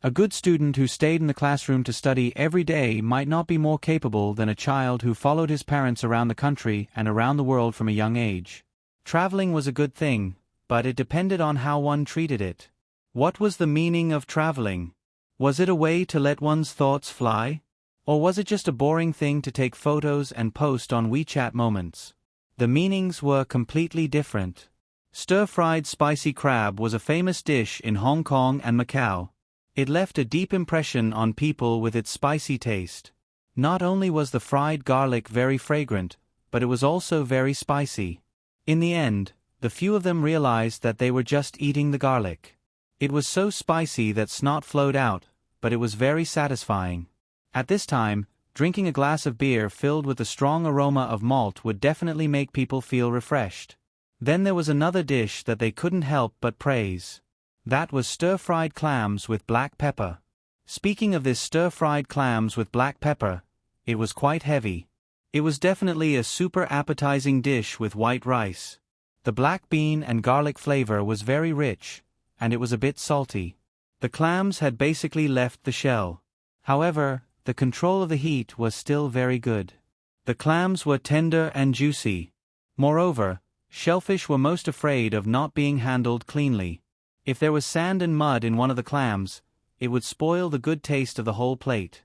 A good student who stayed in the classroom to study every day might not be more capable than a child who followed his parents around the country and around the world from a young age. Traveling was a good thing, but it depended on how one treated it. What was the meaning of traveling? Was it a way to let one's thoughts fly? Or was it just a boring thing to take photos and post on WeChat moments? The meanings were completely different. Stir-fried spicy crab was a famous dish in Hong Kong and Macau. It left a deep impression on people with its spicy taste. Not only was the fried garlic very fragrant, but it was also very spicy. In the end, the few of them realized that they were just eating the garlic. It was so spicy that snot flowed out, but it was very satisfying. At this time, drinking a glass of beer filled with the strong aroma of malt would definitely make people feel refreshed. Then there was another dish that they couldn't help but praise. That was stir-fried clams with black pepper. Speaking of this stir-fried clams with black pepper, it was quite heavy. It was definitely a super appetizing dish with white rice. The black bean and garlic flavor was very rich, and it was a bit salty. The clams had basically left the shell. However, the control of the heat was still very good. The clams were tender and juicy. Moreover, shellfish were most afraid of not being handled cleanly. If there was sand and mud in one of the clams, it would spoil the good taste of the whole plate.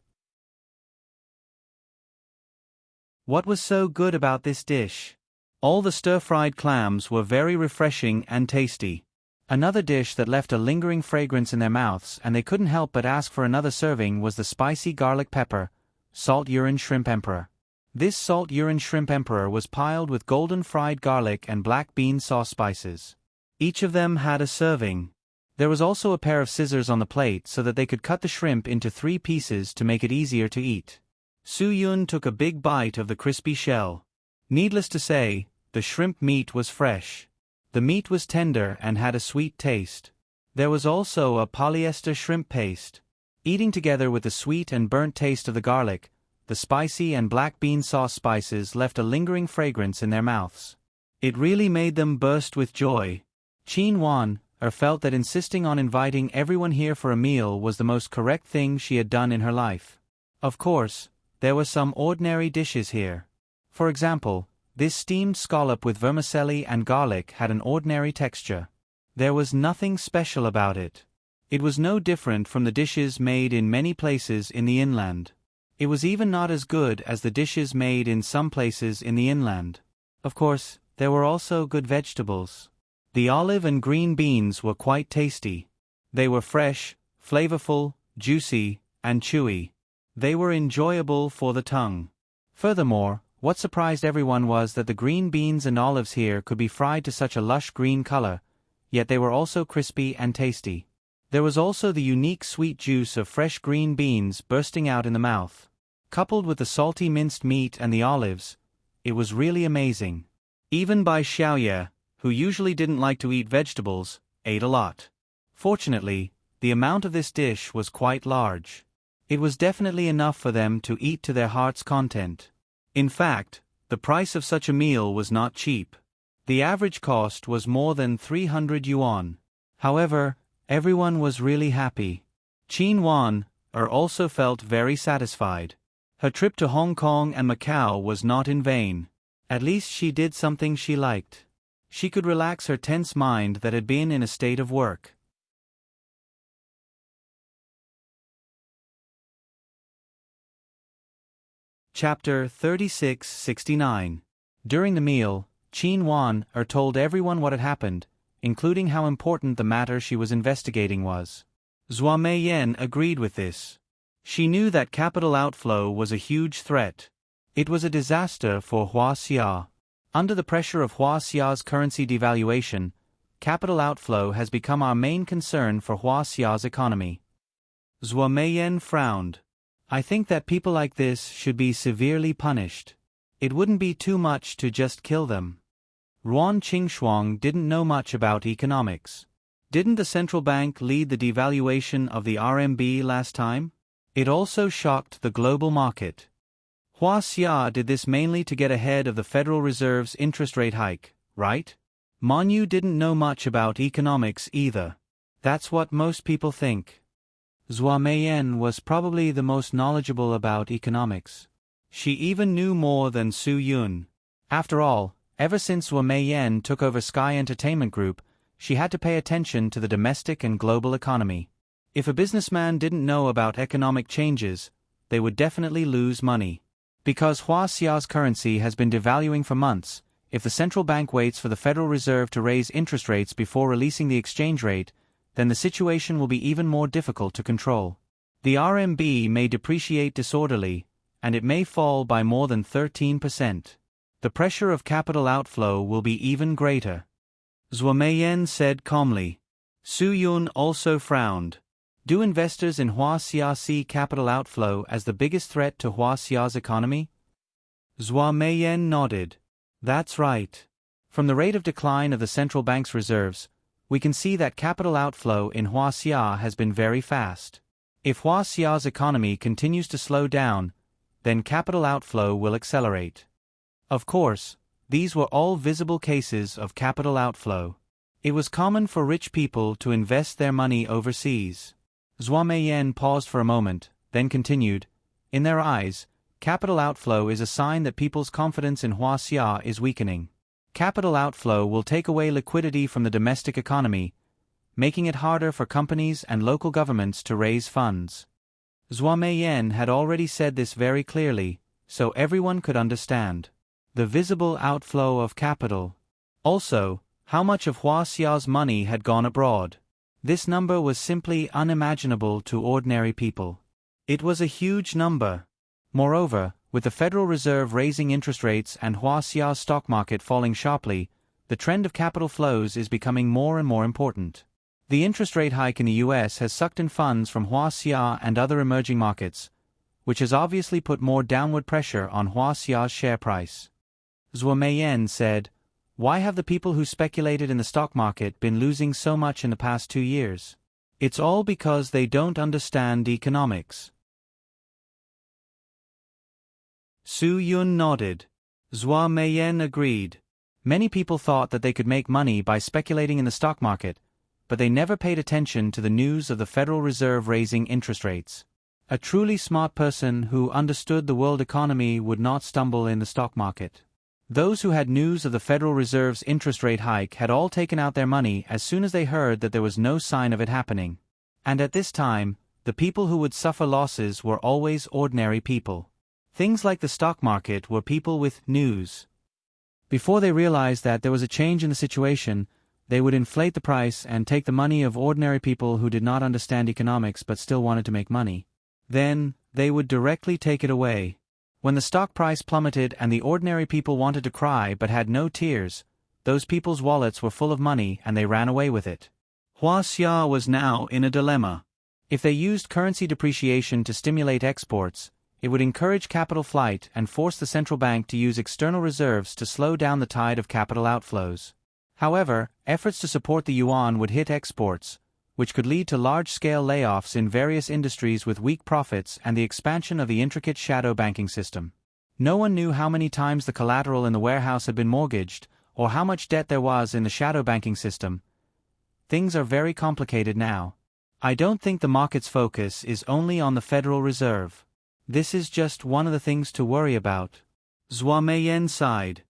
What was so good about this dish? All the stir-fried clams were very refreshing and tasty. Another dish that left a lingering fragrance in their mouths and they couldn't help but ask for another serving was the spicy garlic pepper, salt urine shrimp emperor. This salt urine shrimp emperor was piled with golden fried garlic and black bean sauce spices. Each of them had a serving. There was also a pair of scissors on the plate so that they could cut the shrimp into 3 pieces to make it easier to eat. Su Yun took a big bite of the crispy shell. Needless to say, the shrimp meat was fresh. The meat was tender and had a sweet taste. There was also a polyester shrimp paste. Eating together with the sweet and burnt taste of the garlic, the spicy and black bean sauce spices left a lingering fragrance in their mouths. It really made them burst with joy. Qin Wan felt that insisting on inviting everyone here for a meal was the most correct thing she had done in her life. Of course, there were some ordinary dishes here. For example, this steamed scallop with vermicelli and garlic had an ordinary texture. There was nothing special about it. It was no different from the dishes made in many places in the inland. It was even not as good as the dishes made in some places in the inland. Of course, there were also good vegetables. The olive and green beans were quite tasty. They were fresh, flavorful, juicy, and chewy. They were enjoyable for the tongue. Furthermore, what surprised everyone was that the green beans and olives here could be fried to such a lush green color, yet they were also crispy and tasty. There was also the unique sweet juice of fresh green beans bursting out in the mouth. Coupled with the salty minced meat and the olives, it was really amazing. Even Bai Xiaoye, who usually didn't like to eat vegetables, ate a lot. Fortunately, the amount of this dish was quite large. It was definitely enough for them to eat to their heart's content. In fact, the price of such a meal was not cheap. The average cost was more than 300 yuan. However, everyone was really happy. Qin Wan also felt very satisfied. Her trip to Hong Kong and Macau was not in vain. At least she did something she liked. She could relax her tense mind that had been in a state of work. Chapter 3669. During the meal, Qin Wan told everyone what had happened, including how important the matter she was investigating was. Zhua Meiyan agreed with this. She knew that capital outflow was a huge threat. It was a disaster for Huaxia. Under the pressure of Huaxia's currency devaluation, capital outflow has become our main concern for Huaxia's economy. Zhua Meiyan frowned. I think that people like this should be severely punished. It wouldn't be too much to just kill them. Ruan Qingshuang didn't know much about economics. Didn't the central bank lead the devaluation of the RMB last time? It also shocked the global market. Huaxia did this mainly to get ahead of the Federal Reserve's interest rate hike, right? Man Yu didn't know much about economics either. That's what most people think. Zhua Meiyan was probably the most knowledgeable about economics. She even knew more than Su Yun. After all, ever since Zhua Meiyan took over Sky Entertainment Group, she had to pay attention to the domestic and global economy. If a businessman didn't know about economic changes, they would definitely lose money. Because Huaxia's currency has been devaluing for months, if the central bank waits for the Federal Reserve to raise interest rates before releasing the exchange rate, then the situation will be even more difficult to control. The RMB may depreciate disorderly, and it may fall by more than 13%. The pressure of capital outflow will be even greater. Zhua Meiyan said calmly. Su Yun also frowned. Do investors in Huaxia see capital outflow as the biggest threat to Huaxia's economy? Zhua Meiyan nodded. That's right. From the rate of decline of the central bank's reserves, we can see that capital outflow in Huaxia has been very fast. If Huaxia's economy continues to slow down, then capital outflow will accelerate. Of course, these were all visible cases of capital outflow. It was common for rich people to invest their money overseas. Zhua Meiyan paused for a moment, then continued, in their eyes, capital outflow is a sign that people's confidence in Huaxia is weakening. Capital outflow will take away liquidity from the domestic economy, making it harder for companies and local governments to raise funds. Zhua Meiyan had already said this very clearly, so everyone could understand. The visible outflow of capital. Also, how much of Huaxia's money had gone abroad. This number was simply unimaginable to ordinary people. It was a huge number. Moreover, with the Federal Reserve raising interest rates and Huaxia's stock market falling sharply, the trend of capital flows is becoming more and more important. The interest rate hike in the US has sucked in funds from Huaxia and other emerging markets, which has obviously put more downward pressure on Huaxia's share price. Zhua Meiyan said, why have the people who speculated in the stock market been losing so much in the past 2 years? It's all because they don't understand economics. Su Yun nodded. Zhua Meiyan agreed. Many people thought that they could make money by speculating in the stock market, but they never paid attention to the news of the Federal Reserve raising interest rates. A truly smart person who understood the world economy would not stumble in the stock market. Those who had news of the Federal Reserve's interest rate hike had all taken out their money as soon as they heard that there was no sign of it happening. And at this time, the people who would suffer losses were always ordinary people. Things like the stock market were people with news. Before they realized that there was a change in the situation, they would inflate the price and take the money of ordinary people who did not understand economics but still wanted to make money. Then, they would directly take it away. When the stock price plummeted and the ordinary people wanted to cry but had no tears, those people's wallets were full of money and they ran away with it. Huaxia was now in a dilemma. If they used currency depreciation to stimulate exports, it would encourage capital flight and force the central bank to use external reserves to slow down the tide of capital outflows. However, efforts to support the yuan would hit exports, which could lead to large-scale layoffs in various industries with weak profits and the expansion of the intricate shadow banking system. No one knew how many times the collateral in the warehouse had been mortgaged, or how much debt there was in the shadow banking system. Things are very complicated now. I don't think the market's focus is only on the Federal Reserve. This is just one of the things to worry about. Zhua Meiyan sighed.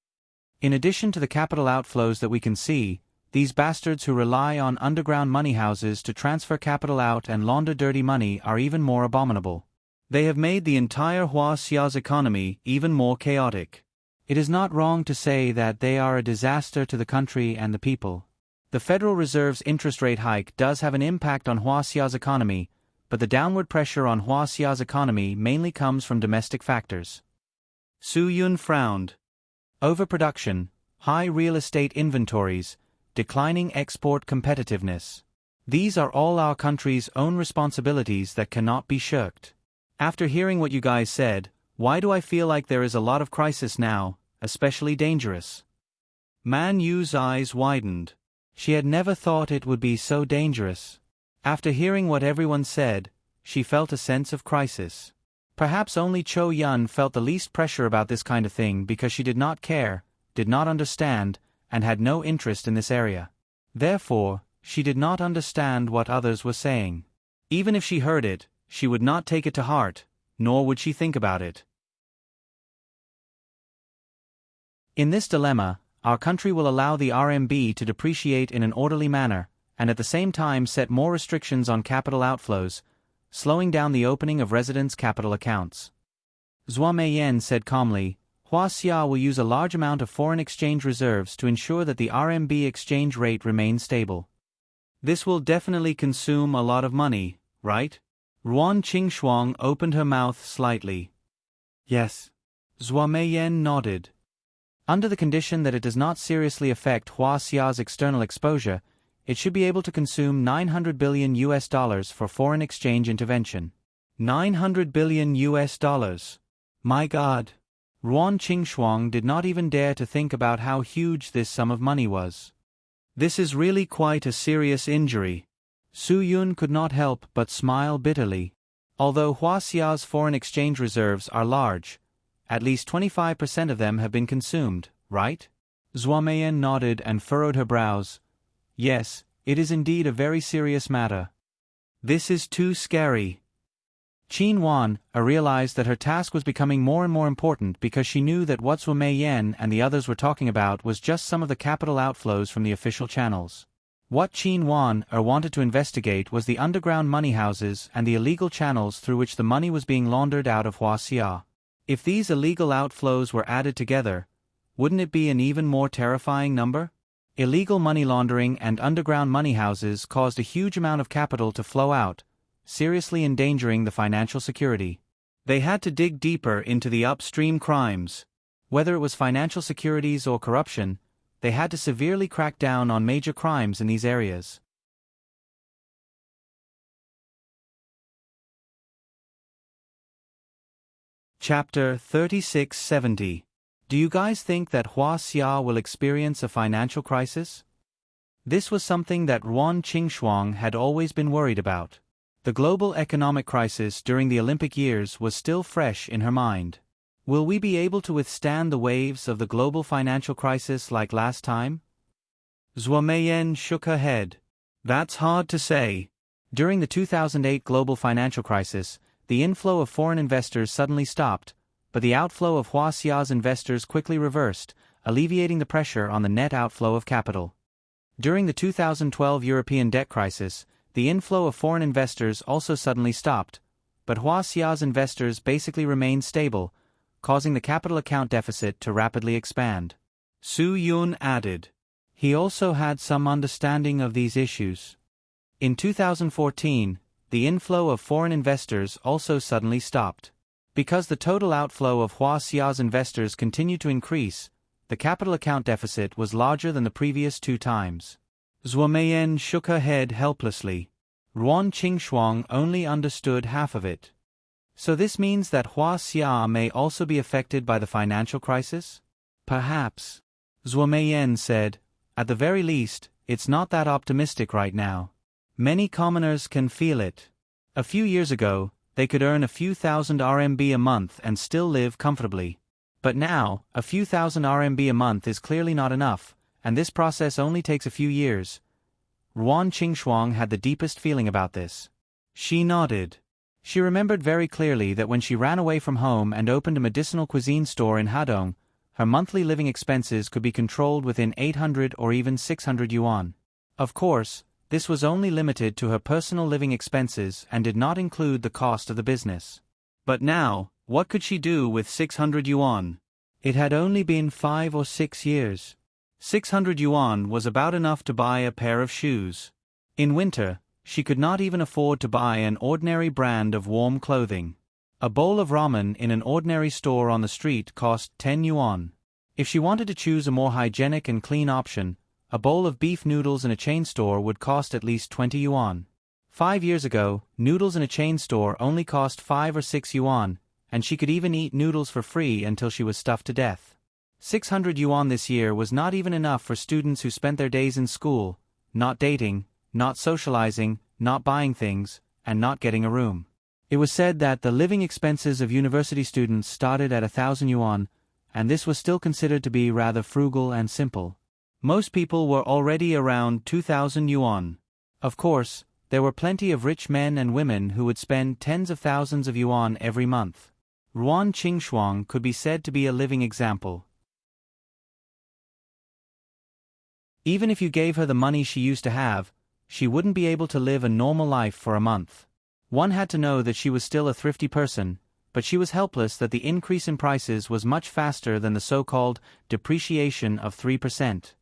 In addition to the capital outflows that we can see, these bastards who rely on underground money houses to transfer capital out and launder dirty money are even more abominable. They have made the entire Huaxia's economy even more chaotic. It is not wrong to say that they are a disaster to the country and the people. The Federal Reserve's interest rate hike does have an impact on Huaxia's economy, but the downward pressure on Huaxia's economy mainly comes from domestic factors. Su Yun frowned. Overproduction, high real estate inventories, declining export competitiveness. These are all our country's own responsibilities that cannot be shirked. After hearing what you guys said, why do I feel like there is a lot of crisis now, especially dangerous? Man Yu's eyes widened. She had never thought it would be so dangerous. After hearing what everyone said, she felt a sense of crisis. Perhaps only Cho Yun felt the least pressure about this kind of thing because she did not care, did not understand, and had no interest in this area. Therefore, she did not understand what others were saying. Even if she heard it, she would not take it to heart, nor would she think about it. In this dilemma, our country will allow the RMB to depreciate in an orderly manner, and at the same time set more restrictions on capital outflows, slowing down the opening of residents' capital accounts. Zhua Meiyan said calmly, Huaxia will use a large amount of foreign exchange reserves to ensure that the RMB exchange rate remains stable. This will definitely consume a lot of money, right? Ruan Qingshuang opened her mouth slightly. Yes. Zhua Meiyan nodded. Under the condition that it does not seriously affect Huaxia's external exposure, it should be able to consume $900 billion for foreign exchange intervention. $900 billion. My God. Ruan Qingshuang did not even dare to think about how huge this sum of money was. This is really quite a serious injury. Su Yun could not help but smile bitterly. Although Huaxia's foreign exchange reserves are large, at least 25% of them have been consumed, right? Zhua Meiyan nodded and furrowed her brows. Yes, it is indeed a very serious matter. This is too scary. Qin Wan realized that her task was becoming more and more important because she knew that what Zhua Meiyan and the others were talking about was just some of the capital outflows from the official channels. What Qin Wan wanted to investigate was the underground money houses and the illegal channels through which the money was being laundered out of Huaxia. If these illegal outflows were added together, wouldn't it be an even more terrifying number? Illegal money laundering and underground money houses caused a huge amount of capital to flow out, seriously endangering the financial security. They had to dig deeper into the upstream crimes. Whether it was financial securities or corruption, they had to severely crack down on major crimes in these areas. Chapter 3670. Do you guys think that Huaxia will experience a financial crisis? This was something that Ruan Qingshuang had always been worried about. The global economic crisis during the Olympic years was still fresh in her mind. Will we be able to withstand the waves of the global financial crisis like last time? Zhua Meiyan shook her head. That's hard to say. During the 2008 global financial crisis, the inflow of foreign investors suddenly stopped, but the outflow of Huaxia's investors quickly reversed, alleviating the pressure on the net outflow of capital. During the 2012 European debt crisis, the inflow of foreign investors also suddenly stopped, but Huaxia's investors basically remained stable, causing the capital account deficit to rapidly expand. Su Yun added. He also had some understanding of these issues. In 2014, the inflow of foreign investors also suddenly stopped. Because the total outflow of Huaxia's investors continued to increase, the capital account deficit was larger than the previous 2 times. Zhua Meiyan shook her head helplessly. Ruan Qingshuang only understood half of it. So this means that Huaxia may also be affected by the financial crisis? Perhaps. Zhua Meiyan said, at the very least, it's not that optimistic right now. Many commoners can feel it. A few years ago, they could earn a few thousand RMB a month and still live comfortably. But now, a few thousand RMB a month is clearly not enough, and this process only takes a few years. Ruan Qingshuang had the deepest feeling about this. She nodded. She remembered very clearly that when she ran away from home and opened a medicinal cuisine store in Hadong, her monthly living expenses could be controlled within 800 or even 600 yuan. Of course, this was only limited to her personal living expenses and did not include the cost of the business. But now, what could she do with 600 yuan? It had only been 5 or 6 years. 600 yuan was about enough to buy a pair of shoes. In winter, she could not even afford to buy an ordinary brand of warm clothing. A bowl of ramen in an ordinary store on the street cost 10 yuan. If she wanted to choose a more hygienic and clean option, a bowl of beef noodles in a chain store would cost at least 20 yuan. 5 years ago, noodles in a chain store only cost 5 or 6 yuan, and she could even eat noodles for free until she was stuffed to death. 600 yuan this year was not even enough for students who spent their days in school, not dating, not socializing, not buying things, and not getting a room. It was said that the living expenses of university students started at 1,000 yuan, and this was still considered to be rather frugal and simple. Most people were already around 2,000 yuan. Of course, there were plenty of rich men and women who would spend tens of thousands of yuan every month. Ruan Qingshuang could be said to be a living example. Even if you gave her the money she used to have, she wouldn't be able to live a normal life for a month. One had to know that she was still a thrifty person, but she was helpless that the increase in prices was much faster than the so-called depreciation of 3%.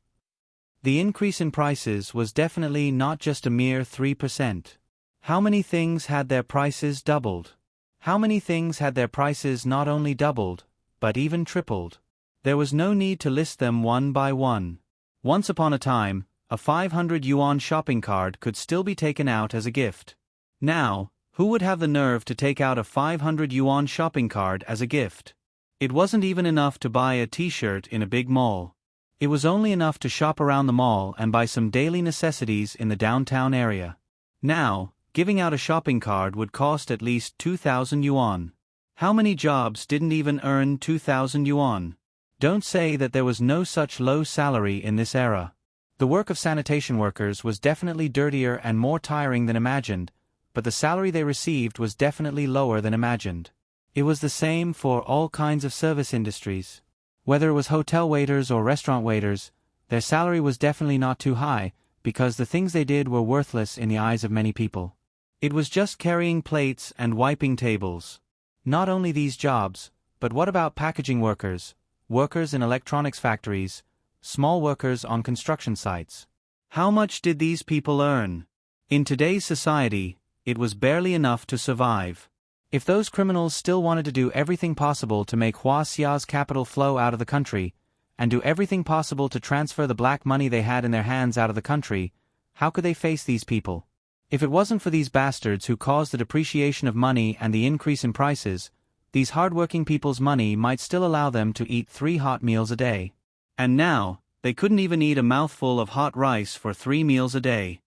The increase in prices was definitely not just a mere 3%. How many things had their prices doubled? How many things had their prices not only doubled, but even tripled? There was no need to list them one by one. Once upon a time, a 500 yuan shopping card could still be taken out as a gift. Now, who would have the nerve to take out a 500 yuan shopping card as a gift? It wasn't even enough to buy a t-shirt in a big mall. It was only enough to shop around the mall and buy some daily necessities in the downtown area. Now, giving out a shopping card would cost at least 2,000 yuan. How many jobs didn't even earn 2,000 yuan? Don't say that there was no such low salary in this era. The work of sanitation workers was definitely dirtier and more tiring than imagined, but the salary they received was definitely lower than imagined. It was the same for all kinds of service industries. Whether it was hotel waiters or restaurant waiters, their salary was definitely not too high, because the things they did were worthless in the eyes of many people. It was just carrying plates and wiping tables. Not only these jobs, but what about packaging workers, workers in electronics factories, small workers on construction sites? How much did these people earn? In today's society, it was barely enough to survive. If those criminals still wanted to do everything possible to make Huaxia's capital flow out of the country, and do everything possible to transfer the black money they had in their hands out of the country, how could they face these people? If it wasn't for these bastards who caused the depreciation of money and the increase in prices, these hard-working people's money might still allow them to eat 3 hot meals a day. And now, they couldn't even eat a mouthful of hot rice for 3 meals a day.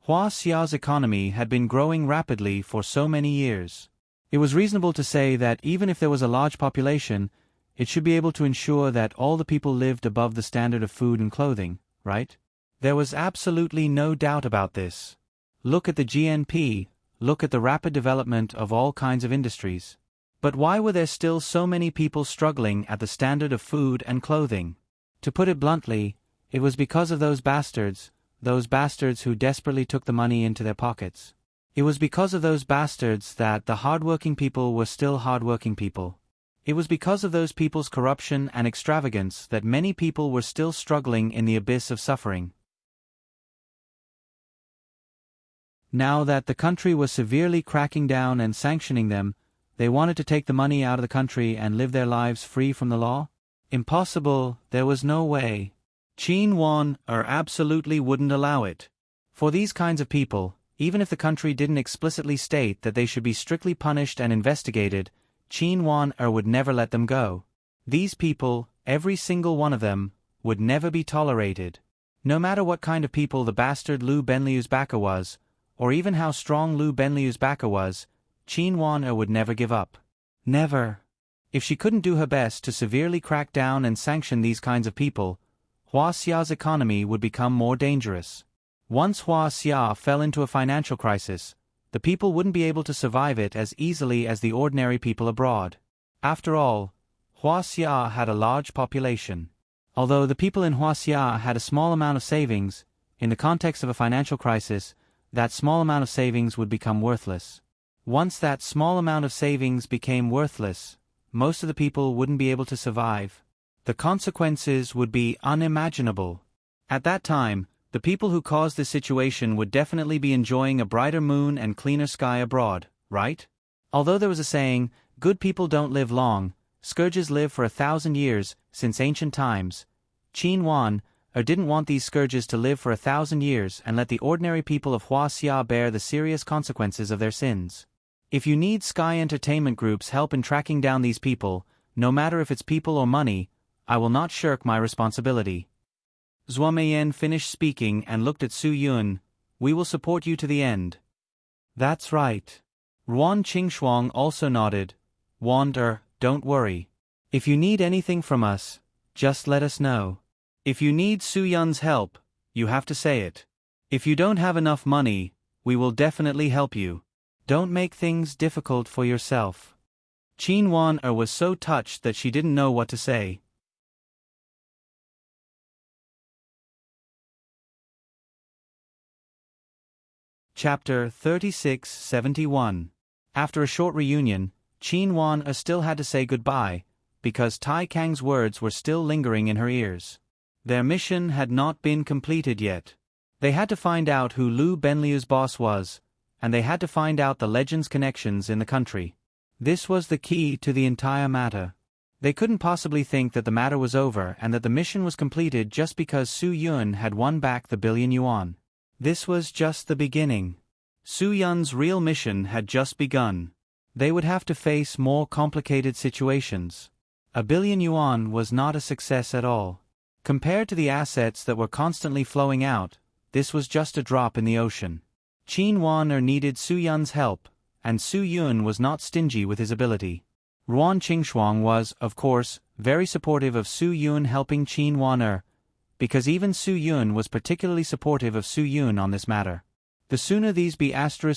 Huaxia's economy had been growing rapidly for so many years. It was reasonable to say that even if there was a large population, it should be able to ensure that all the people lived above the standard of food and clothing, right? There was absolutely no doubt about this. Look at the GNP, look at the rapid development of all kinds of industries. But why were there still so many people struggling at the standard of food and clothing? To put it bluntly, it was because of those bastards who desperately took the money into their pockets. It was because of those bastards that the hard-working people were still hard-working people. It was because of those people's corruption and extravagance that many people were still struggling in the abyss of suffering. Now that the country was severely cracking down and sanctioning them, they wanted to take the money out of the country and live their lives free from the law? Impossible, there was no way. Qin Wan absolutely wouldn't allow it. For these kinds of people, even if the country didn't explicitly state that they should be strictly punished and investigated, Qin Wan would never let them go. These people, every single one of them, would never be tolerated. No matter what kind of people the bastard Liu Benliu's Baka was, or even how strong Liu Benliu's Baka was, Qin Wan would never give up. Never. If she couldn't do her best to severely crack down and sanction these kinds of people, Huaxia's economy would become more dangerous. Once Huaxia fell into a financial crisis, the people wouldn't be able to survive it as easily as the ordinary people abroad. After all, Huaxia had a large population. Although the people in Huaxia had a small amount of savings, in the context of a financial crisis, that small amount of savings would become worthless. Once that small amount of savings became worthless, most of the people wouldn't be able to survive. The consequences would be unimaginable. At that time, the people who caused this situation would definitely be enjoying a brighter moon and cleaner sky abroad, right? Although there was a saying, good people don't live long, scourges live for 1,000 years, since ancient times, Qin Wan didn't want these scourges to live for 1,000 years and let the ordinary people of Huaxia bear the serious consequences of their sins. If you need Sky Entertainment Group's help in tracking down these people, no matter if it's people or money, I will not shirk my responsibility. Zhuo Meiyan finished speaking and looked at Su Yun. We will support you to the end. That's right. Ruan Qingshuang also nodded. Wander, don't worry. If you need anything from us, just let us know. If you need Su Yun's help, you have to say it. If you don't have enough money, we will definitely help you. Don't make things difficult for yourself. Qin Wan was so touched that she didn't know what to say. Chapter 3671. After a short reunion, Qin Wan still had to say goodbye, because Tai Kang's words were still lingering in her ears. Their mission had not been completed yet. They had to find out who Lu Benliu's boss was, and they had to find out the legend's connections in the country. This was the key to the entire matter. They couldn't possibly think that the matter was over and that the mission was completed just because Su Yun had won back the billion yuan. This was just the beginning. Su Yun's real mission had just begun. They would have to face more complicated situations. A billion yuan was not a success at all. Compared to the assets that were constantly flowing out, this was just a drop in the ocean. Qin Wan needed Su Yun's help, and Su Yun was not stingy with his ability. Ruan Qingshuang was, of course, very supportive of Su Yun helping Qin Wan because even Su Yun was particularly supportive of Su Yun on this matter. The sooner these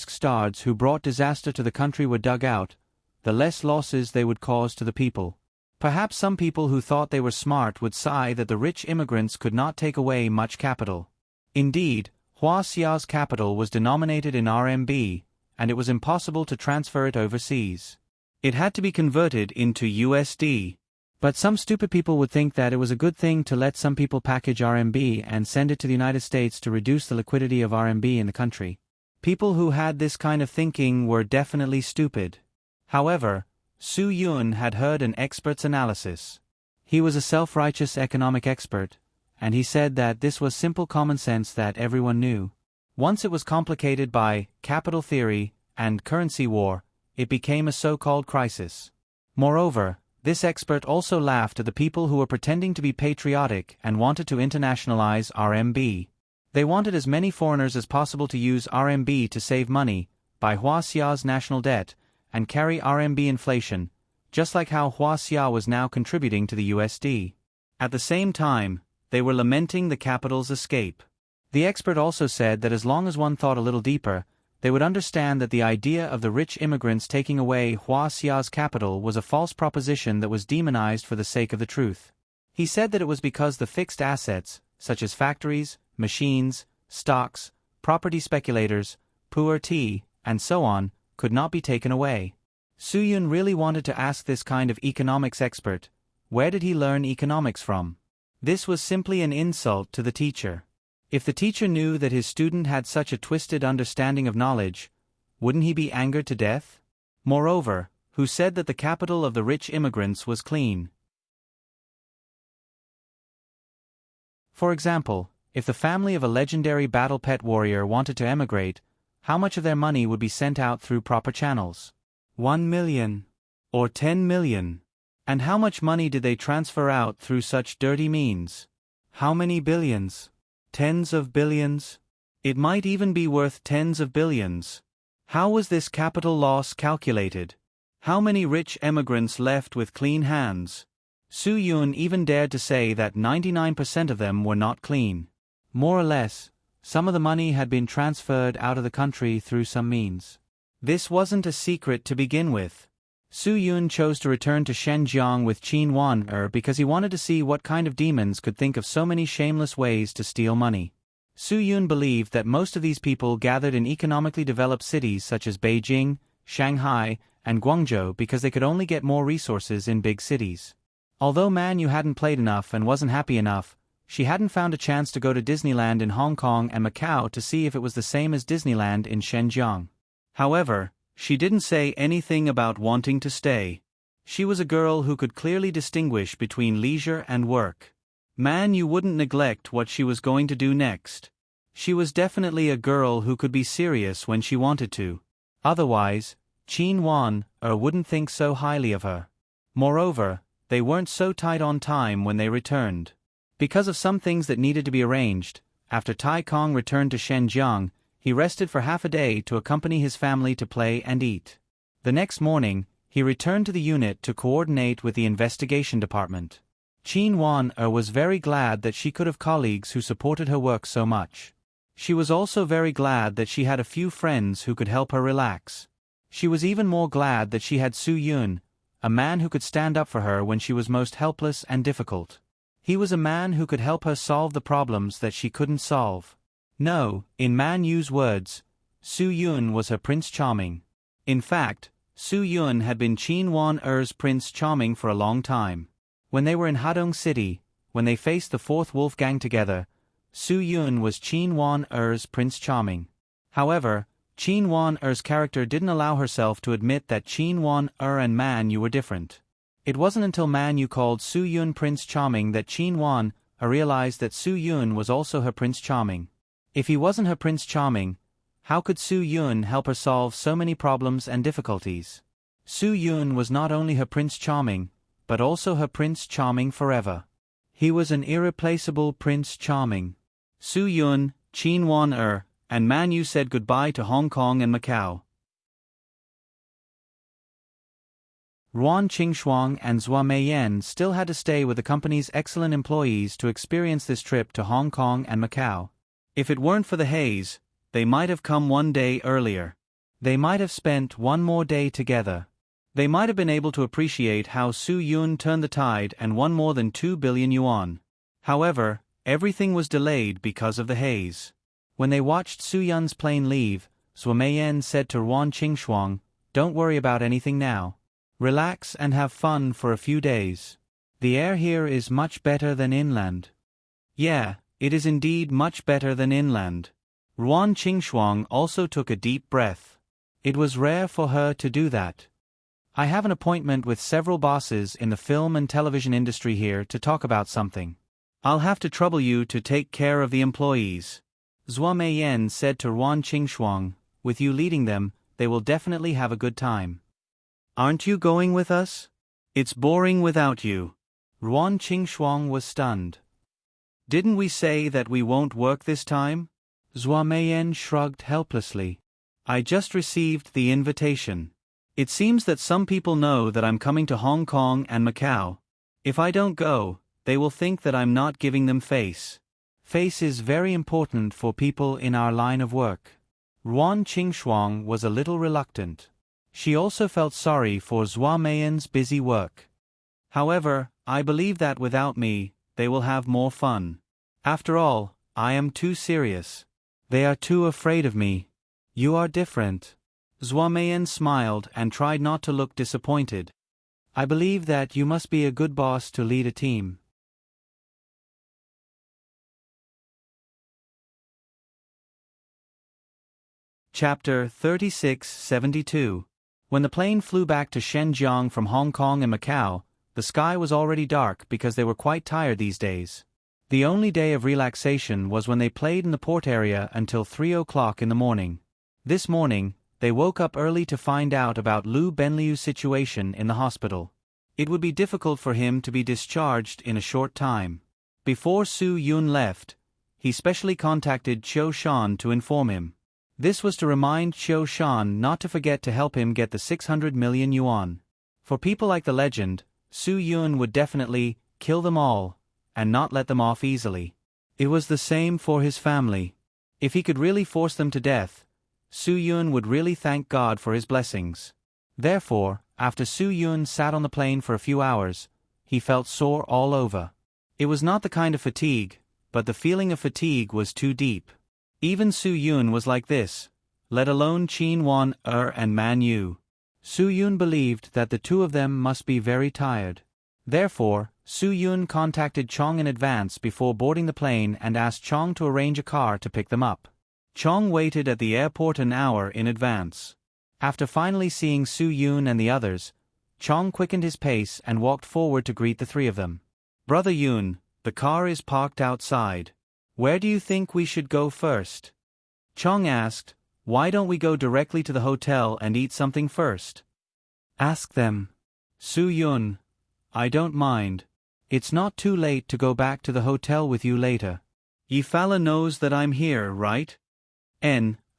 stars who brought disaster to the country were dug out, the less losses they would cause to the people. Perhaps some people who thought they were smart would sigh that the rich immigrants could not take away much capital. Indeed, Huaxia's capital was denominated in RMB, and it was impossible to transfer it overseas. It had to be converted into USD. But some stupid people would think that it was a good thing to let some people package RMB and send it to the United States to reduce the liquidity of RMB in the country. People who had this kind of thinking were definitely stupid. However, Su Yun had heard an expert's analysis. He was a self-righteous economic expert, and he said that this was simple common sense that everyone knew. Once it was complicated by capital theory and currency war, it became a so-called crisis. Moreover, this expert also laughed at the people who were pretending to be patriotic and wanted to internationalize RMB. They wanted as many foreigners as possible to use RMB to save money, buy Huaxia's national debt, and carry RMB inflation, just like how Huaxia was now contributing to the USD. At the same time, they were lamenting the capital's escape. The expert also said that as long as one thought a little deeper, they would understand that the idea of the rich immigrants taking away Huaxia's capital was a false proposition that was demonized for the sake of the truth. He said that it was because the fixed assets, such as factories, machines, stocks, property speculators, poor tea, and so on, could not be taken away. Su Yun really wanted to ask this kind of economics expert, where did he learn economics from? This was simply an insult to the teacher. If the teacher knew that his student had such a twisted understanding of knowledge, wouldn't he be angered to death? Moreover, who said that the capital of the rich immigrants was clean? For example, if the family of a legendary battle pet warrior wanted to emigrate, how much of their money would be sent out through proper channels? 1 million. Or 10 million. And how much money did they transfer out through such dirty means? How many billions? Tens of billions? It might even be worth tens of billions. How was this capital loss calculated? How many rich emigrants left with clean hands? Su Yun even dared to say that 99% of them were not clean. More or less, some of the money had been transferred out of the country through some means. This wasn't a secret to begin with. Su Yun chose to return to Shenzhen with Qin Wan because he wanted to see what kind of demons could think of so many shameless ways to steal money. Su Yun believed that most of these people gathered in economically developed cities such as Beijing, Shanghai, and Guangzhou because they could only get more resources in big cities. Although Man Yu hadn't played enough and wasn't happy enough, she hadn't found a chance to go to Disneyland in Hong Kong and Macau to see if it was the same as Disneyland in Shenzhen. However, she didn't say anything about wanting to stay. She was a girl who could clearly distinguish between leisure and work. Man Yu wouldn't neglect what she was going to do next. She was definitely a girl who could be serious when she wanted to. Otherwise, Qin Wan wouldn't think so highly of her. Moreover, they weren't so tight on time when they returned. Because of some things that needed to be arranged, after Tai Kong returned to Shenzhen, he rested for half a day to accompany his family to play and eat. The next morning, he returned to the unit to coordinate with the investigation department. Qin Wan was very glad that she could have colleagues who supported her work so much. She was also very glad that she had a few friends who could help her relax. She was even more glad that she had Su Yun, a man who could stand up for her when she was most helpless and difficult. He was a man who could help her solve the problems that she couldn't solve. No, in Man Yu's words, Su Yun was her Prince Charming. In fact, Su Yun had been Qin Wan-er's Prince Charming for a long time. When they were in Hadong City, when they faced the Fourth Wolf Gang together, Su Yun was Qin Wan-er's Prince Charming. However, Qin Wan-er's character didn't allow herself to admit that Qin Wan-er and Man Yu were different. It wasn't until Man Yu called Su Yun Prince Charming that Qin Wan-er realized that Su Yun was also her Prince Charming. If he wasn't her Prince Charming, how could Su Yun help her solve so many problems and difficulties? Su Yun was not only her Prince Charming, but also her Prince Charming forever. He was an irreplaceable Prince Charming. Su Yun, Qin Wan-er, and Man Yu said goodbye to Hong Kong and Macau. Ruan Qingxuang and Zhua Meiyan still had to stay with the company's excellent employees to experience this trip to Hong Kong and Macau. If it weren't for the haze, they might have come one day earlier. They might have spent one more day together. They might have been able to appreciate how Su Yun turned the tide and won more than 2 billion yuan. However, everything was delayed because of the haze. When they watched Su Yun's plane leave, Zhua Meiyan said to Ruan Qingxuang, "Don't worry about anything now. Relax and have fun for a few days. The air here is much better than inland." Yeah, it is indeed much better than inland. Ruan Qingxuang also took a deep breath. It was rare for her to do that. "I have an appointment with several bosses in the film and television industry here to talk about something. I'll have to trouble you to take care of the employees." Zhua Meiyan said to Ruan Qingxuang, "With you leading them, they will definitely have a good time." "Aren't you going with us? It's boring without you." Ruan Qingxuang was stunned. "Didn't we say that we won't work this time?" Zhua Meiyan shrugged helplessly. "I just received the invitation. It seems that some people know that I'm coming to Hong Kong and Macau. If I don't go, they will think that I'm not giving them face. Face is very important for people in our line of work." Ruan Qingxuang was a little reluctant. She also felt sorry for Zhua Meiyan's busy work. "However, I believe that without me, they will have more fun. After all, I am too serious. They are too afraid of me. You are different." Zhua Meiyan smiled and tried not to look disappointed. "I believe that you must be a good boss to lead a team." Chapter 3672. When the plane flew back to Shenzhen from Hong Kong and Macau, the sky was already dark because they were quite tired these days. The only day of relaxation was when they played in the port area until 3 o'clock in the morning. This morning, they woke up early to find out about Lu Benliu's situation in the hospital. It would be difficult for him to be discharged in a short time. Before Su Yun left, he specially contacted Qiu Shan to inform him. This was to remind Qiu Shan not to forget to help him get the 600 million yuan. For people like the legend, Su Yun would definitely kill them all, and not let them off easily. It was the same for his family. If he could really force them to death, Su Yun would really thank God for his blessings. Therefore, after Su Yun sat on the plane for a few hours, he felt sore all over. It was not the kind of fatigue, but the feeling of fatigue was too deep. Even Su Yun was like this, let alone Qin Wan-er and Man Yu. Su Yun believed that the two of them must be very tired. Therefore, Su Yun contacted Chong in advance before boarding the plane and asked Chong to arrange a car to pick them up. Chong waited at the airport an hour in advance. After finally seeing Su Yun and the others, Chong quickened his pace and walked forward to greet the three of them. "Brother Yun, the car is parked outside. Where do you think we should go first?" Chong asked. "Why don't we go directly to the hotel and eat something first?" "Ask them." Su Yun: "I don't mind. It's not too late to go back to the hotel with you later. Yi fella knows that I'm here, right?"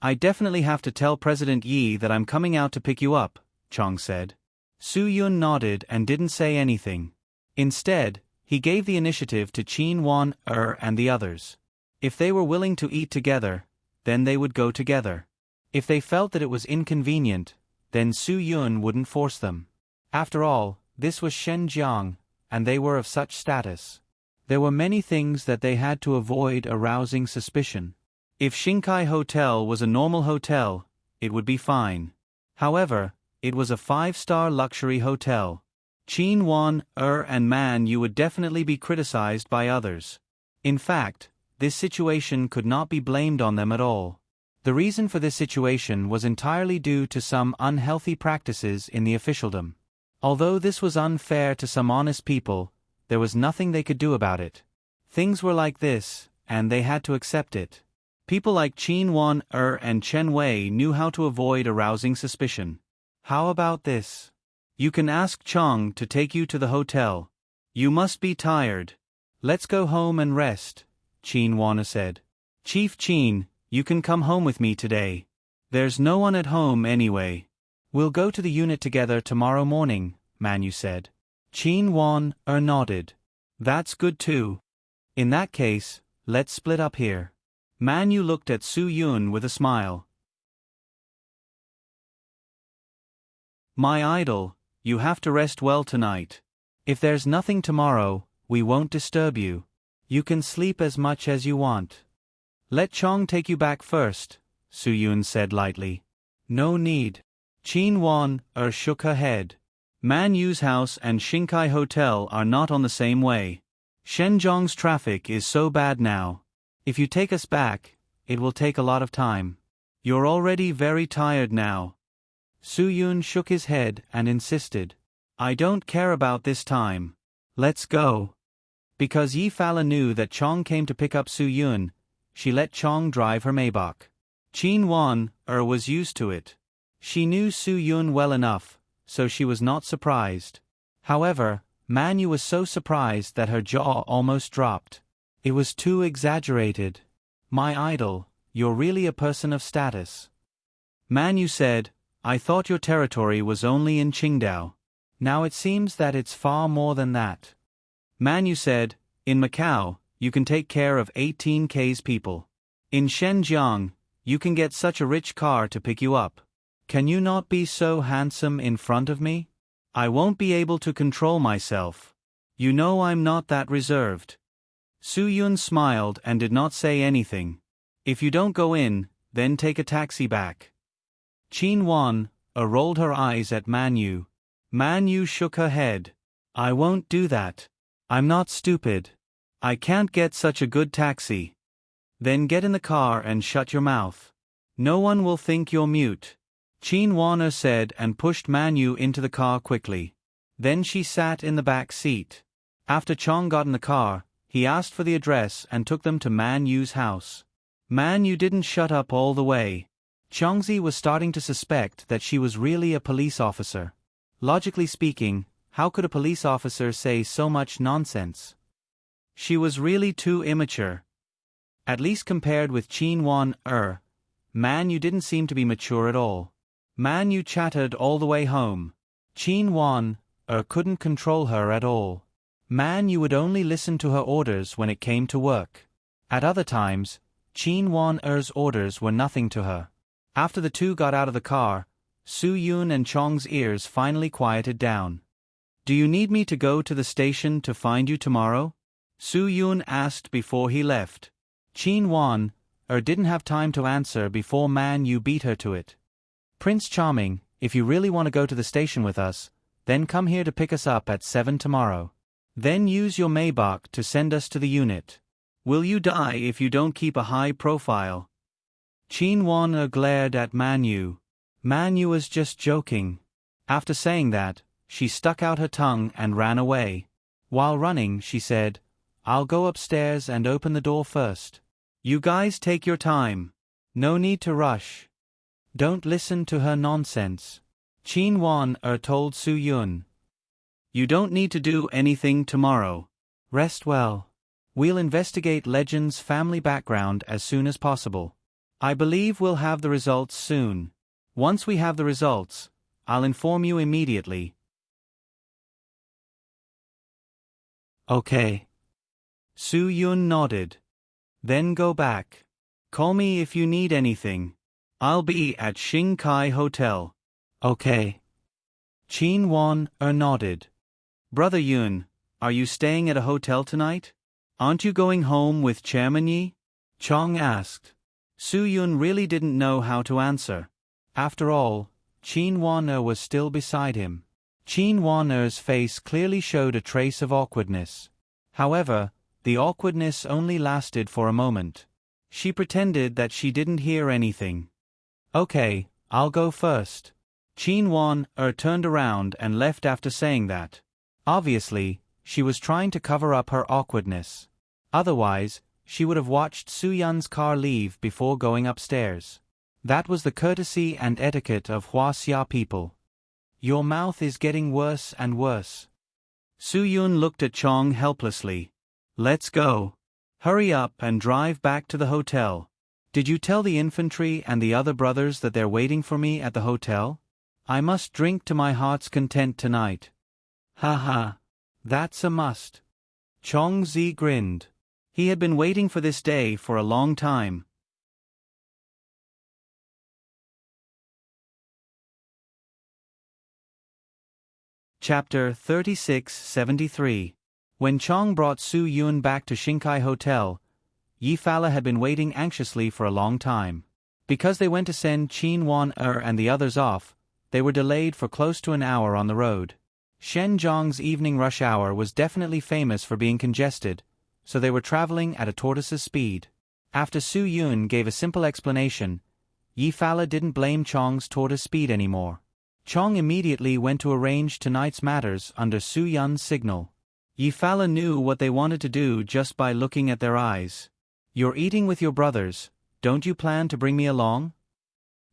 I definitely have to tell President Yi that I'm coming out to pick you up," Chong said. Su Yun nodded and didn't say anything. Instead, he gave the initiative to Qin Wan and the others. If they were willing to eat together, then they would go together. If they felt that it was inconvenient, then Su Yun wouldn't force them. After all, this was Shenzhen, and they were of such status. There were many things that they had to avoid arousing suspicion. If Shinkai Hotel was a normal hotel, it would be fine. However, it was a 5-star luxury hotel. Qin Wan and Man Yu would definitely be criticized by others. In fact, this situation could not be blamed on them at all. The reason for this situation was entirely due to some unhealthy practices in the officialdom. Although this was unfair to some honest people, there was nothing they could do about it. Things were like this, and they had to accept it. People like Qin Wan and Chen Wei knew how to avoid arousing suspicion. "How about this? You can ask Chong to take you to the hotel. You must be tired. Let's go home and rest," Qin Wan said. "Chief Qin, you can come home with me today. There's no one at home anyway. We'll go to the unit together tomorrow morning," Man Yu said. Qin Wan nodded. "That's good too. In that case, let's split up here." Man Yu looked at Su Yun with a smile. "My idol, you have to rest well tonight. If there's nothing tomorrow, we won't disturb you. You can sleep as much as you want." "Let Chong take you back first," Su Yun said lightly. "No need." Qin Wan shook her head. "Man Yu's house and Shinkai Hotel are not on the same way. Shenzhong's traffic is so bad now. If you take us back, it will take a lot of time. You're already very tired now." Su Yun shook his head and insisted. "I don't care about this time. Let's go." Because Yi Fala knew that Chong came to pick up Su Yun, she let Chong drive her Maybach. Qin Wan was used to it. She knew Su Yun well enough, so she was not surprised. However, Man Yu was so surprised that her jaw almost dropped. It was too exaggerated. "My idol, you're really a person of status." Man Yu said, "I thought your territory was only in Qingdao. Now it seems that it's far more than that." Man Yu said, "In Macau, you can take care of 18K's people. In Shenzhen, you can get such a rich car to pick you up. Can you not be so handsome in front of me? I won't be able to control myself. You know I'm not that reserved." Su Yun smiled and did not say anything. "If you don't go in, then take a taxi back." Qin Wan rolled her eyes at Man Yu. Man Yu shook her head. "I won't do that. I'm not stupid. I can't get such a good taxi." "Then get in the car and shut your mouth. No one will think you're mute," Qin Wan said and pushed Man Yu into the car quickly. Then she sat in the back seat. After Chong got in the car, he asked for the address and took them to Man Yu's house. Man Yu didn't shut up all the way. Chongzi was starting to suspect that she was really a police officer. Logically speaking, how could a police officer say so much nonsense? She was really too immature. At least compared with Qin Wan Man Yu didn't seem to be mature at all. Man Yu chattered all the way home. Qin Wan couldn't control her at all. Man Yu would only listen to her orders when it came to work. At other times, Qin Wan-er's orders were nothing to her. After the two got out of the car, Su Yun and Chong's ears finally quieted down. "Do you need me to go to the station to find you tomorrow?" Su Yun asked before he left. Qin Wan didn't have time to answer before Man Yu beat her to it. "Prince Charming, if you really want to go to the station with us, then come here to pick us up at 7 tomorrow. Then use your Maybach to send us to the unit. Will you die if you don't keep a high profile? Chin Wan glared at Manu. Manu was just joking. After saying that, she stuck out her tongue and ran away. While running, she said, I'll go upstairs and open the door first. You guys take your time. No need to rush. Don't listen to her nonsense. Chin Wan told Su Yun. You don't need to do anything tomorrow. Rest well. We'll investigate Legend's family background as soon as possible. I believe we'll have the results soon. Once we have the results, I'll inform you immediately. Okay. Su Yun nodded. Then go back. Call me if you need anything. I'll be at Shinkai Hotel. Okay. Chin Wan nodded. Brother Yun, are you staying at a hotel tonight? Aren't you going home with Chairman Yi? Chong asked. Su Yun really didn't know how to answer. After all, Chin Wan was still beside him. Chin Wan's face clearly showed a trace of awkwardness. However, the awkwardness only lasted for a moment. She pretended that she didn't hear anything. Okay, I'll go first. Chin Wan turned around and left after saying that. Obviously, she was trying to cover up her awkwardness. Otherwise, she would have watched Su Yun's car leave before going upstairs. That was the courtesy and etiquette of Huaxia people. Your mouth is getting worse and worse. Su Yun looked at Chong helplessly. Let's go. Hurry up and drive back to the hotel. Did you tell the infantry and the other brothers that they're waiting for me at the hotel? I must drink to my heart's content tonight. Ha ha. That's a must. Chong Zi grinned. He had been waiting for this day for a long time. Chapter 3673. When Chong brought Su Yun back to Shinkai Hotel, Yi Fala had been waiting anxiously for a long time. Because they went to send Chin Wan and the others off, they were delayed for close to an hour on the road. Shenzhong's evening rush hour was definitely famous for being congested, so they were traveling at a tortoise's speed. After Su Yun gave a simple explanation, Yi Fala didn't blame Chong's tortoise speed anymore. Chong immediately went to arrange tonight's matters under Su Yun's signal. Yi Fala knew what they wanted to do just by looking at their eyes. You're eating with your brothers, don't you plan to bring me along?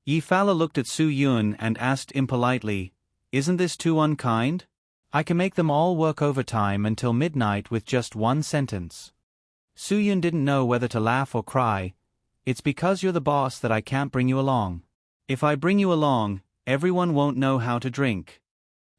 Yi Fala looked at Su Yun and asked impolitely, Isn't this too unkind? I can make them all work overtime until midnight with just one sentence. Su Yun didn't know whether to laugh or cry. It's because you're the boss that I can't bring you along. If I bring you along, everyone won't know how to drink.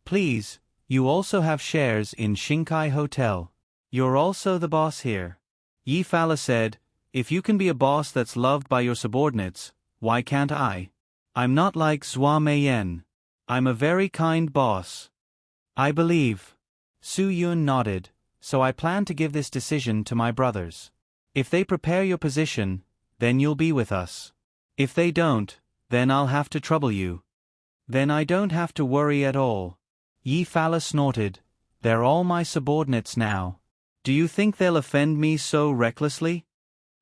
Please, you also have shares in Shinkai Hotel. You're also the boss here. Yi Fala said, If you can be a boss that's loved by your subordinates, why can't I? I'm not like Zhua Meiyan. I'm a very kind boss. I believe. Su Yun nodded, so I plan to give this decision to my brothers. If they prepare your position, then you'll be with us. If they don't, then I'll have to trouble you. Then I don't have to worry at all. Yi Fala snorted, They're all my subordinates now. Do you think they'll offend me so recklessly?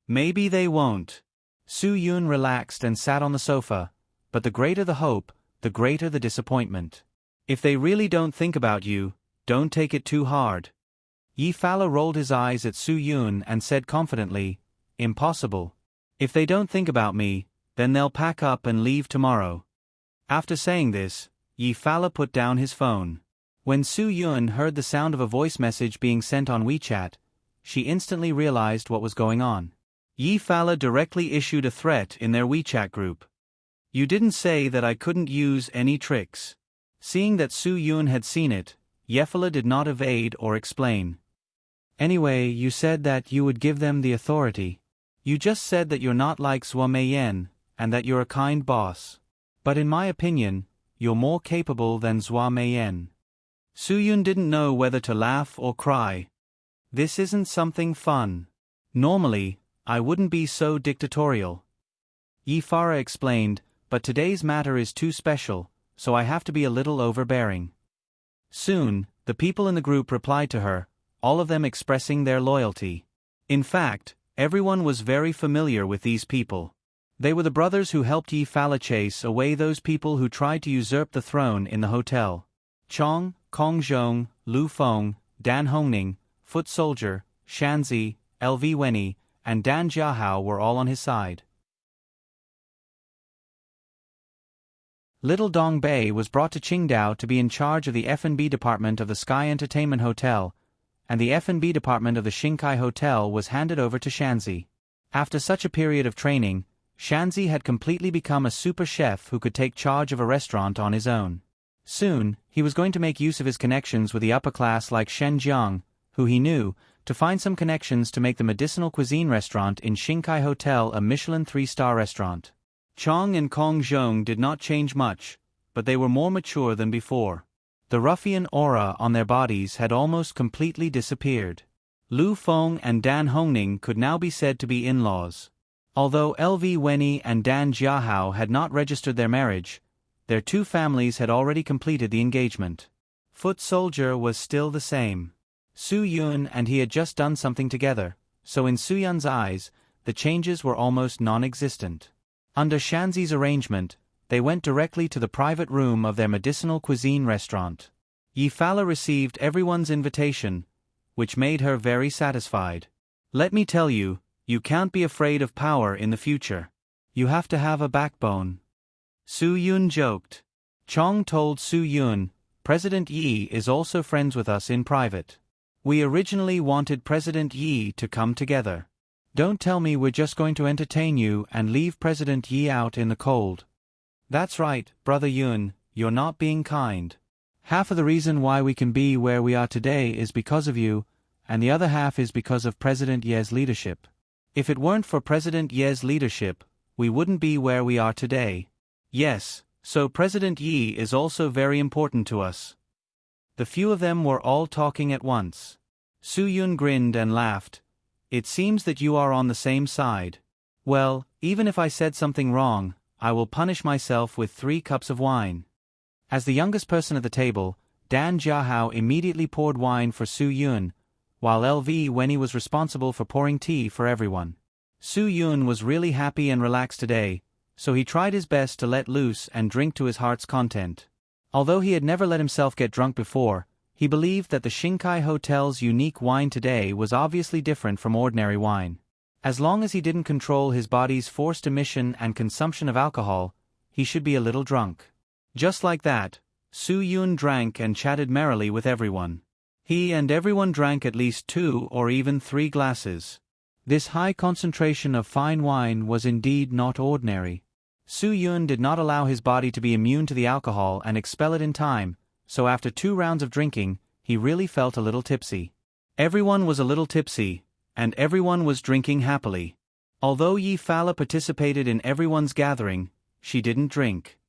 Maybe they won't. Su Yun relaxed and sat on the sofa, but the greater the hope, the greater the disappointment. If they really don't think about you, don't take it too hard. Yi Fala rolled his eyes at Su Yun and said confidently, Impossible. If they don't think about me, then they'll pack up and leave tomorrow. After saying this, Yi Fala put down his phone. When Su Yun heard the sound of a voice message being sent on WeChat, she instantly realized what was going on. Yi Fala directly issued a threat in their WeChat group. You didn't say that I couldn't use any tricks. Seeing that Su Yun had seen it, Yi Fala did not evade or explain. Anyway, you said that you would give them the authority. You just said that you're not like Zhua Meiyan, and that you're a kind boss. But in my opinion, you're more capable than Zhua Meiyan. Su Yun didn't know whether to laugh or cry. This isn't something fun. Normally, I wouldn't be so dictatorial. Yi Fala explained, but today's matter is too special, so I have to be a little overbearing. Soon, the people in the group replied to her, all of them expressing their loyalty. In fact, everyone was very familiar with these people. They were the brothers who helped Yi Fala chase away those people who tried to usurp the throne in the hotel. Chong, Kong Zhong, Lu Feng, Dan Hongning, Foot Soldier, Shanzi, LV Wenny, and Dan Jiahao were all on his side. Little Dong Bei was brought to Qingdao to be in charge of the F&B department of the Sky Entertainment Hotel, and the F&B department of the Xingkai Hotel was handed over to Shanzi. After such a period of training, Shanzi had completely become a super chef who could take charge of a restaurant on his own. Soon, he was going to make use of his connections with the upper class like Shen Jiang, who he knew, to find some connections to make the medicinal cuisine restaurant in Xingkai Hotel a Michelin 3-star restaurant. Chong and Kong Zhong did not change much, but they were more mature than before. The ruffian aura on their bodies had almost completely disappeared. Lu Feng and Dan Hongning could now be said to be in-laws. Although LV Wenny and Dan Jiahao had not registered their marriage, their two families had already completed the engagement. Foot Soldier was still the same. Su Yun and he had just done something together, so in Su Yun's eyes, the changes were almost non-existent. Under Shanzi's arrangement, they went directly to the private room of their medicinal cuisine restaurant. Yi Fala received everyone's invitation, which made her very satisfied. Let me tell you, you can't be afraid of power in the future. You have to have a backbone. Su Yun joked. Chong told Su Yun, President Yi is also friends with us in private. We originally wanted President Yi to come together. Don't tell me we're just going to entertain you and leave President Yi out in the cold. That's right, Brother Yun, you're not being kind. Half of the reason why we can be where we are today is because of you, and the other half is because of President Ye's leadership. If it weren't for President Ye's leadership, we wouldn't be where we are today. Yes, so President Yi is also very important to us. The few of them were all talking at once. Su Yun grinned and laughed. It seems that you are on the same side. Well, even if I said something wrong, I will punish myself with 3 cups of wine. As the youngest person at the table, Dan Jiahao immediately poured wine for Su Yun, while LV Wenny was responsible for pouring tea for everyone. Su Yun was really happy and relaxed today, so he tried his best to let loose and drink to his heart's content. Although he had never let himself get drunk before, he believed that the Xingkai Hotel's unique wine today was obviously different from ordinary wine. As long as he didn't control his body's forced emission and consumption of alcohol, he should be a little drunk. Just like that, Su Yun drank and chatted merrily with everyone. He and everyone drank at least 2 or even 3 glasses. This high concentration of fine wine was indeed not ordinary. Su Yun did not allow his body to be immune to the alcohol and expel it in time, so after 2 rounds of drinking, he really felt a little tipsy. Everyone was a little tipsy, and everyone was drinking happily. Although Yi Fala participated in everyone's gathering, she didn't drink.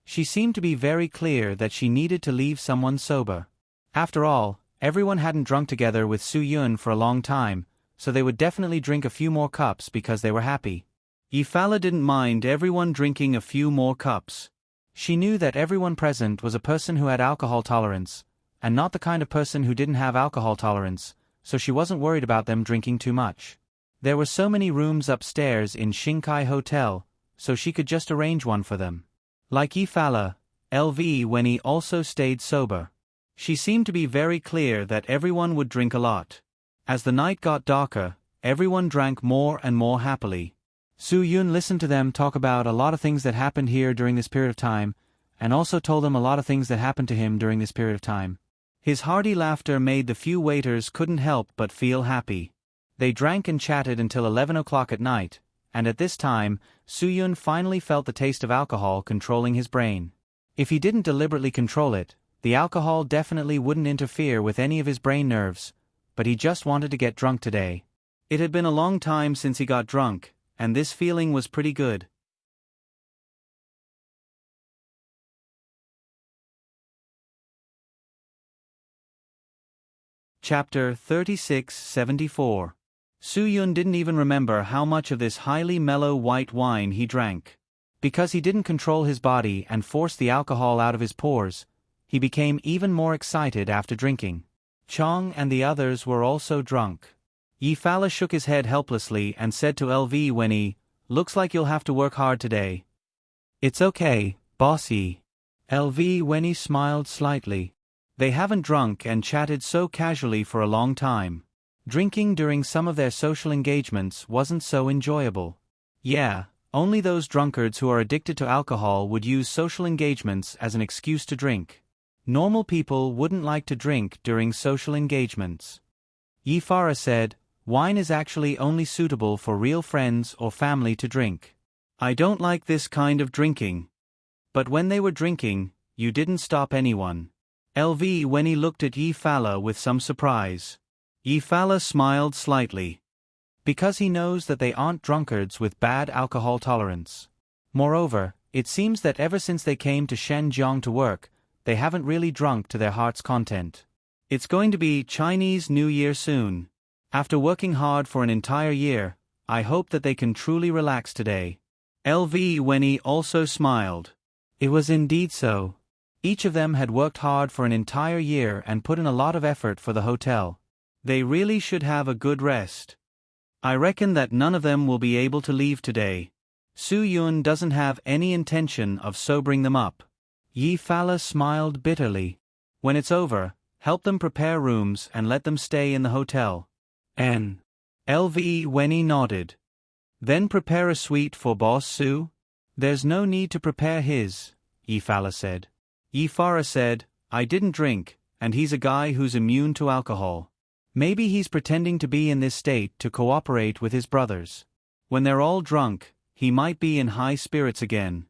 She seemed to be very clear that she needed to leave someone sober. After all, everyone hadn't drunk together with Su Yun for a long time, so they would definitely drink a few more cups because they were happy. Yi Fala didn't mind everyone drinking a few more cups. She knew that everyone present was a person who had alcohol tolerance, and not the kind of person who didn't have alcohol tolerance, so she wasn't worried about them drinking too much. There were so many rooms upstairs in Xingkai Hotel, so she could just arrange one for them. Like Yi Fala, LV Wenny also stayed sober. She seemed to be very clear that everyone would drink a lot. As the night got darker, everyone drank more and more happily. Su Yun listened to them talk about a lot of things that happened here during this period of time, and also told them a lot of things that happened to him during this period of time. His hearty laughter made the few waiters couldn't help but feel happy. They drank and chatted until 11 o'clock at night, and at this time, Su Yun finally felt the taste of alcohol controlling his brain. If he didn't deliberately control it, the alcohol definitely wouldn't interfere with any of his brain nerves, but he just wanted to get drunk today. It had been a long time since he got drunk, and this feeling was pretty good. Chapter 3674. Su Yun didn't even remember how much of this highly mellow white wine he drank. Because he didn't control his body and force the alcohol out of his pores, he became even more excited after drinking. Chong and the others were also drunk. Yi Fala shook his head helplessly and said to LV Weni, "Looks like you'll have to work hard today." "It's okay, boss Yi." LV Weni smiled slightly. They haven't drunk and chatted so casually for a long time. Drinking during some of their social engagements wasn't so enjoyable. Yeah, only those drunkards who are addicted to alcohol would use social engagements as an excuse to drink. Normal people wouldn't like to drink during social engagements. Yi Fara said, "Wine is actually only suitable for real friends or family to drink. I don't like this kind of drinking." But when they were drinking, you didn't stop anyone. LV Weni looked at Yi Fala with some surprise. Yi Fala smiled slightly. Because he knows that they aren't drunkards with bad alcohol tolerance. Moreover, it seems that ever since they came to Shenzhen to work, they haven't really drunk to their heart's content. It's going to be Chinese New Year soon. After working hard for an entire year, I hope that they can truly relax today. LV Weni also smiled. It was indeed so. Each of them had worked hard for an entire year and put in a lot of effort for the hotel. They really should have a good rest. I reckon that none of them will be able to leave today. Su Yun doesn't have any intention of sobering them up. Yi Fala smiled bitterly. When it's over, help them prepare rooms and let them stay in the hotel. LV Weni nodded. Then prepare a suite for Boss Su? There's no need to prepare his, Yi Fala said. Yi Fara said, "I didn't drink, and he's a guy who's immune to alcohol. Maybe he's pretending to be in this state to cooperate with his brothers. When they're all drunk, he might be in high spirits again."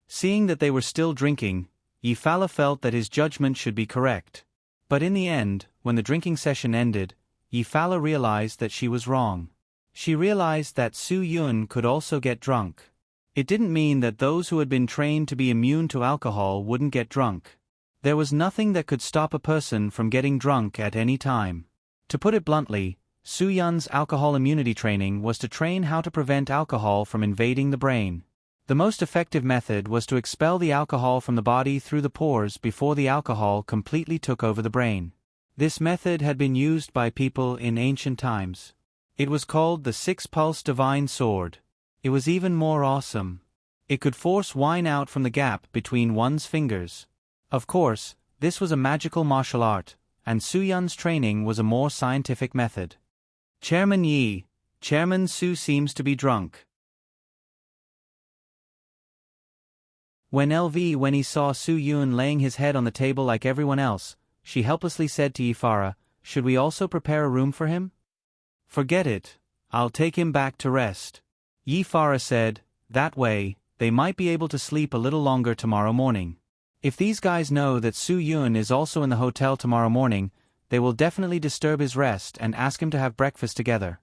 Seeing that they were still drinking, Yi Fala felt that his judgment should be correct. But in the end, when the drinking session ended, Yi Fala realized that she was wrong. She realized that Su Yun could also get drunk. It didn't mean that those who had been trained to be immune to alcohol wouldn't get drunk. There was nothing that could stop a person from getting drunk at any time. To put it bluntly, Su Yun's alcohol immunity training was to train how to prevent alcohol from invading the brain. The most effective method was to expel the alcohol from the body through the pores before the alcohol completely took over the brain. This method had been used by people in ancient times. It was called the Six-Pulse Divine Sword. It was even more awesome. It could force wine out from the gap between one's fingers. Of course, this was a magical martial art, and Su Yun's training was a more scientific method. Chairman Yi, Chairman Su seems to be drunk. When he saw Su Yun laying his head on the table like everyone else, she helplessly said to Yi Fara, "Should we also prepare a room for him?" "Forget it. I'll take him back to rest." Yi Fara said, "That way, they might be able to sleep a little longer tomorrow morning. If these guys know that Su Yun is also in the hotel tomorrow morning, they will definitely disturb his rest and ask him to have breakfast together."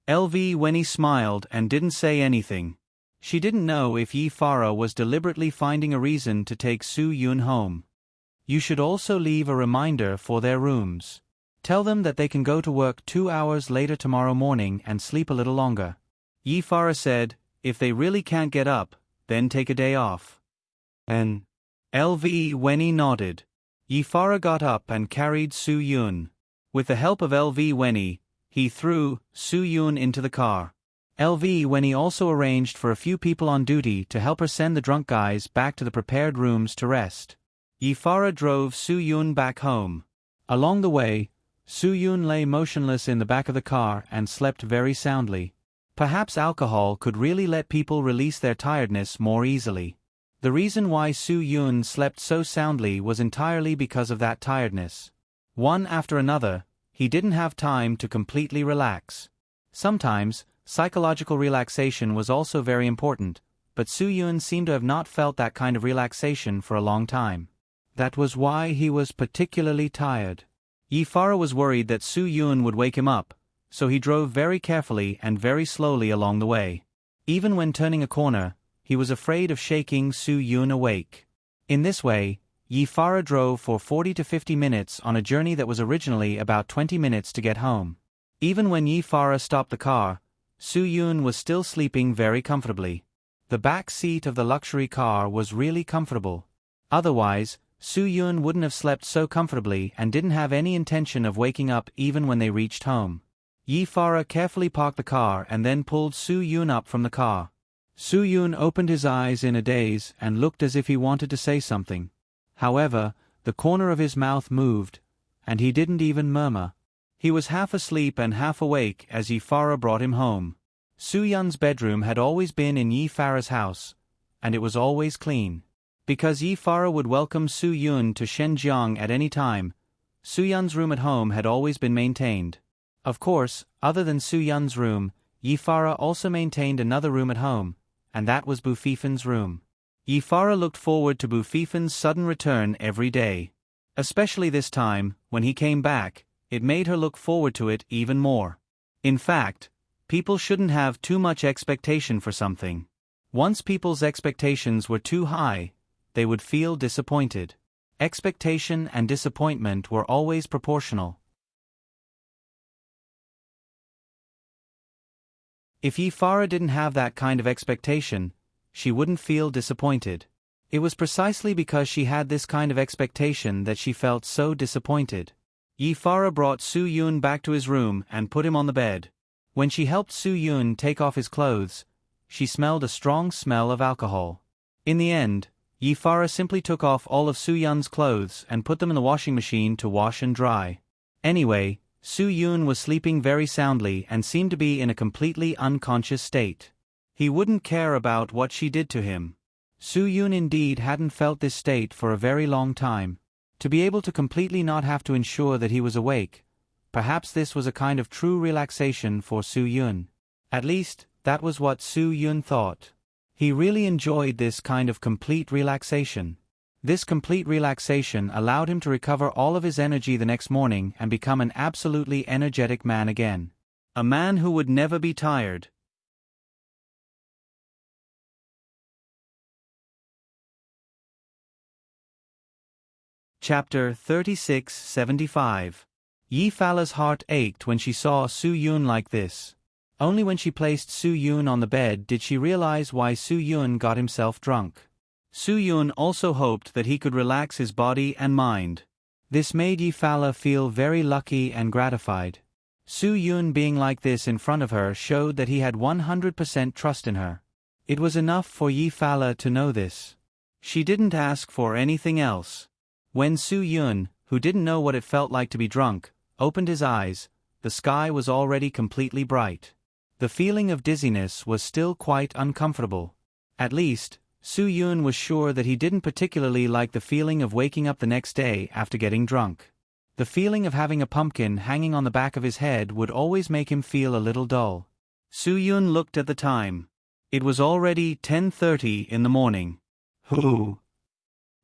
LV Weni smiled and didn't say anything. She didn't know if Yi Fara was deliberately finding a reason to take Su Yun home. You should also leave a reminder for their rooms. Tell them that they can go to work 2 hours later tomorrow morning and sleep a little longer. Yi Fara said, "If they really can't get up, then take a day off." And LV Weni nodded. Yi Fara got up and carried Su Yun. With the help of LV Weni, he threw Su Yun into the car. LV Weni also arranged for a few people on duty to help her send the drunk guys back to the prepared rooms to rest. Yi Fara drove Su Yun back home. Along the way, Su Yun lay motionless in the back of the car and slept very soundly. Perhaps alcohol could really let people release their tiredness more easily. The reason why Su Yun slept so soundly was entirely because of that tiredness. One after another, he didn't have time to completely relax. Sometimes, psychological relaxation was also very important, but Su Yun seemed to have not felt that kind of relaxation for a long time. That was why he was particularly tired. Yi Fara was worried that Su Yun would wake him up, so he drove very carefully and very slowly along the way. Even when turning a corner, he was afraid of shaking Su Yun awake. In this way, Yi Fara drove for 40 to 50 minutes on a journey that was originally about 20 minutes to get home. Even when Yi Fara stopped the car, Su Yun was still sleeping very comfortably. The back seat of the luxury car was really comfortable. Otherwise, Soo-yoon wouldn't have slept so comfortably and didn't have any intention of waking up even when they reached home. Yi-Farah carefully parked the car and then pulled Soo-yoon up from the car. Soo-yoon opened his eyes in a daze and looked as if he wanted to say something. However, the corner of his mouth moved, and he didn't even murmur. He was half asleep and half awake as Yi-Farah brought him home. Soo-yoon's bedroom had always been in Yi-Farah's house, and it was always clean. Because Yi-Farah would welcome Soo-yoon to Shenjiang at any time, Soo-yoon's room at home had always been maintained. Of course, other than Soo-yoon's room, Yi-Farah also maintained another room at home, and that was Bufifen's room. Yi-Farah looked forward to Bufifen's sudden return every day. Especially this time, when he came back, it made her look forward to it even more. In fact, people shouldn't have too much expectation for something. Once people's expectations were too high, they would feel disappointed. Expectation and disappointment were always proportional. If Yi-Farah didn't have that kind of expectation, she wouldn't feel disappointed. It was precisely because she had this kind of expectation that she felt so disappointed. Yi-Farah brought Soo-yoon back to his room and put him on the bed. When she helped Soo-yoon take off his clothes, she smelled a strong smell of alcohol. In the end, Yi-Farah simply took off all of Soo-yoon's clothes and put them in the washing machine to wash and dry. Anyway, Soo-yoon was sleeping very soundly and seemed to be in a completely unconscious state. He wouldn't care about what she did to him. Soo-yoon indeed hadn't felt this state for a very long time. To be able to completely not have to ensure that he was awake, perhaps this was a kind of true relaxation for Soo-yoon. At least, that was what Soo-yoon thought. He really enjoyed this kind of complete relaxation. This complete relaxation allowed him to recover all of his energy the next morning and become an absolutely energetic man again. A man who would never be tired. Chapter 36-75. Yi-Farah's heart ached when she saw Soo-yoon like this. Only when she placed Soo-yoon on the bed did she realize why Soo-yoon got himself drunk. Soo-yoon also hoped that he could relax his body and mind. This made Yi-Farah feel very lucky and gratified. Soo-yoon being like this in front of her showed that he had 100% trust in her. It was enough for Yi-Farah to know this. She didn't ask for anything else. When Soo-yoon, who didn't know what it felt like to be drunk, opened his eyes, the sky was already completely bright. The feeling of dizziness was still quite uncomfortable. At least, Soo-yoon was sure that he didn't particularly like the feeling of waking up the next day after getting drunk. The feeling of having a pumpkin hanging on the back of his head would always make him feel a little dull. Soo-yoon looked at the time. It was already 10:30 in the morning. Hoo!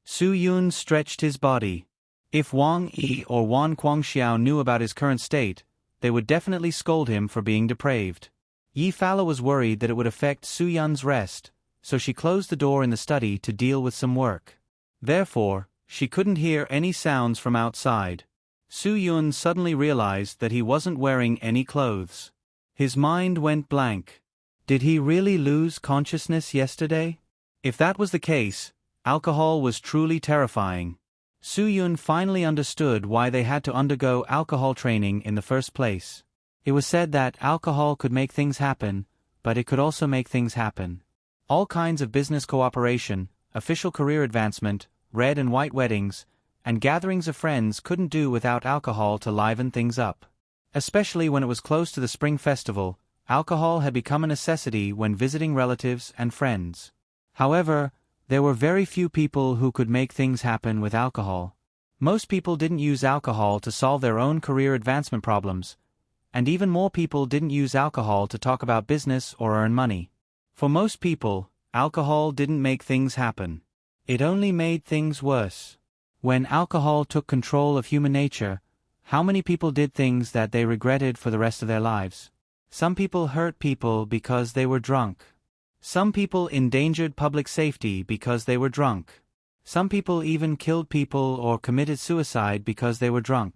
Soo-yoon stretched his body. If Wang Yi or Wan Guangxiao knew about his current state, they would definitely scold him for being depraved. Yi-Farah was worried that it would affect Soo-yoon's rest, so she closed the door in the study to deal with some work. Therefore, she couldn't hear any sounds from outside. Soo-yoon suddenly realized that he wasn't wearing any clothes. His mind went blank. Did he really lose consciousness yesterday? If that was the case, alcohol was truly terrifying. Soo-yoon finally understood why they had to undergo alcohol training in the first place. It was said that alcohol could make things happen, but it could also make things happen. All kinds of business cooperation, official career advancement, red and white weddings, and gatherings of friends couldn't do without alcohol to liven things up. Especially when it was close to the Spring Festival, alcohol had become a necessity when visiting relatives and friends. However, there were very few people who could make things happen with alcohol. Most people didn't use alcohol to solve their own career advancement problems, and even more people didn't use alcohol to talk about business or earn money. For most people, alcohol didn't make things happen. It only made things worse. When alcohol took control of human nature, how many people did things that they regretted for the rest of their lives? Some people hurt people because they were drunk. Some people endangered public safety because they were drunk. Some people even killed people or committed suicide because they were drunk.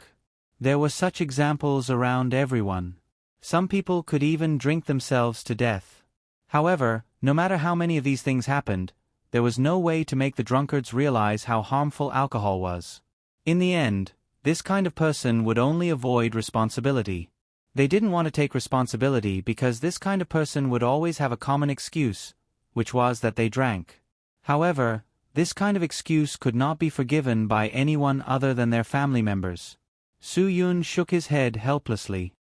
There were such examples around everyone. Some people could even drink themselves to death. However, No matter how many of these things happened, there was no way to make the drunkards realize how harmful alcohol was. In the end, this kind of person would only avoid responsibility. They didn't want to take responsibility because this kind of person would always have a common excuse, which was that they drank. However, this kind of excuse could not be forgiven by anyone other than their family members. Soo-yoon shook his head helplessly.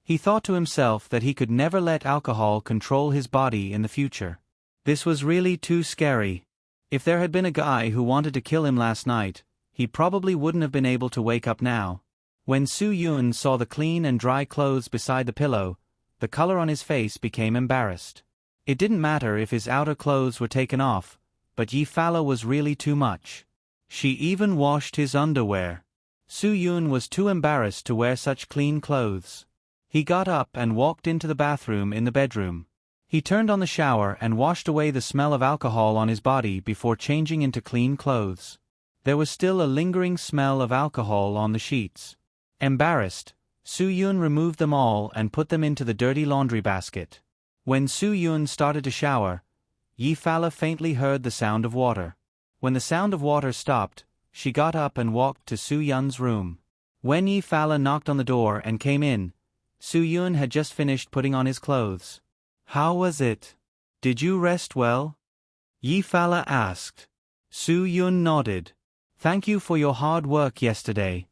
He thought to himself that he could never let alcohol control his body in the future. This was really too scary. If there had been a guy who wanted to kill him last night, he probably wouldn't have been able to wake up now. When Soo-yoon saw the clean and dry clothes beside the pillow, the color on his face became embarrassed. It didn't matter if his outer clothes were taken off, but Yi-fala was really too much. She even washed his underwear. Soo-yoon was too embarrassed to wear such clean clothes. He got up and walked into the bathroom in the bedroom. He turned on the shower and washed away the smell of alcohol on his body before changing into clean clothes. There was still a lingering smell of alcohol on the sheets. Embarrassed, Soo-yoon removed them all and put them into the dirty laundry basket. When Soo-yoon started to shower, Yi-fala faintly heard the sound of water. When the sound of water stopped, she got up and walked to Soo-yoon's room. When Yi-fala knocked on the door and came in, Soo-yoon had just finished putting on his clothes. "How was it? Did you rest well?" Yi-fala asked. Soo-yoon nodded. "Thank you for your hard work yesterday."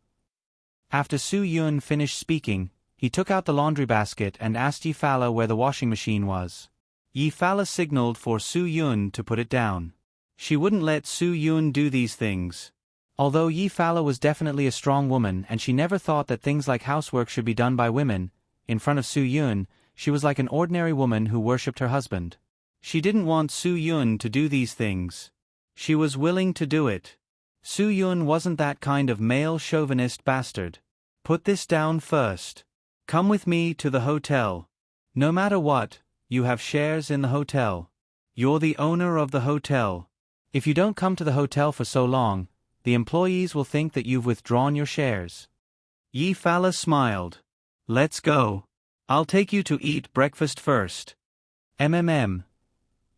After Soo-yoon finished speaking, he took out the laundry basket and asked Yi-fala where the washing machine was. Yi-fala signaled for Soo-yoon to put it down. She wouldn't let Soo-yoon do these things. Although Yi-fala was definitely a strong woman and she never thought that things like housework should be done by women, in front of Soo-yoon, she was like an ordinary woman who worshipped her husband. She didn't want Soo-yoon to do these things. She was willing to do it. Soo-yoon wasn't that kind of male chauvinist bastard. "Put this down first. Come with me to the hotel. No matter what, you have shares in the hotel. You're the owner of the hotel. If you don't come to the hotel for so long, the employees will think that you've withdrawn your shares." Yi-fala smiled. "Let's go. I'll take you to eat breakfast first."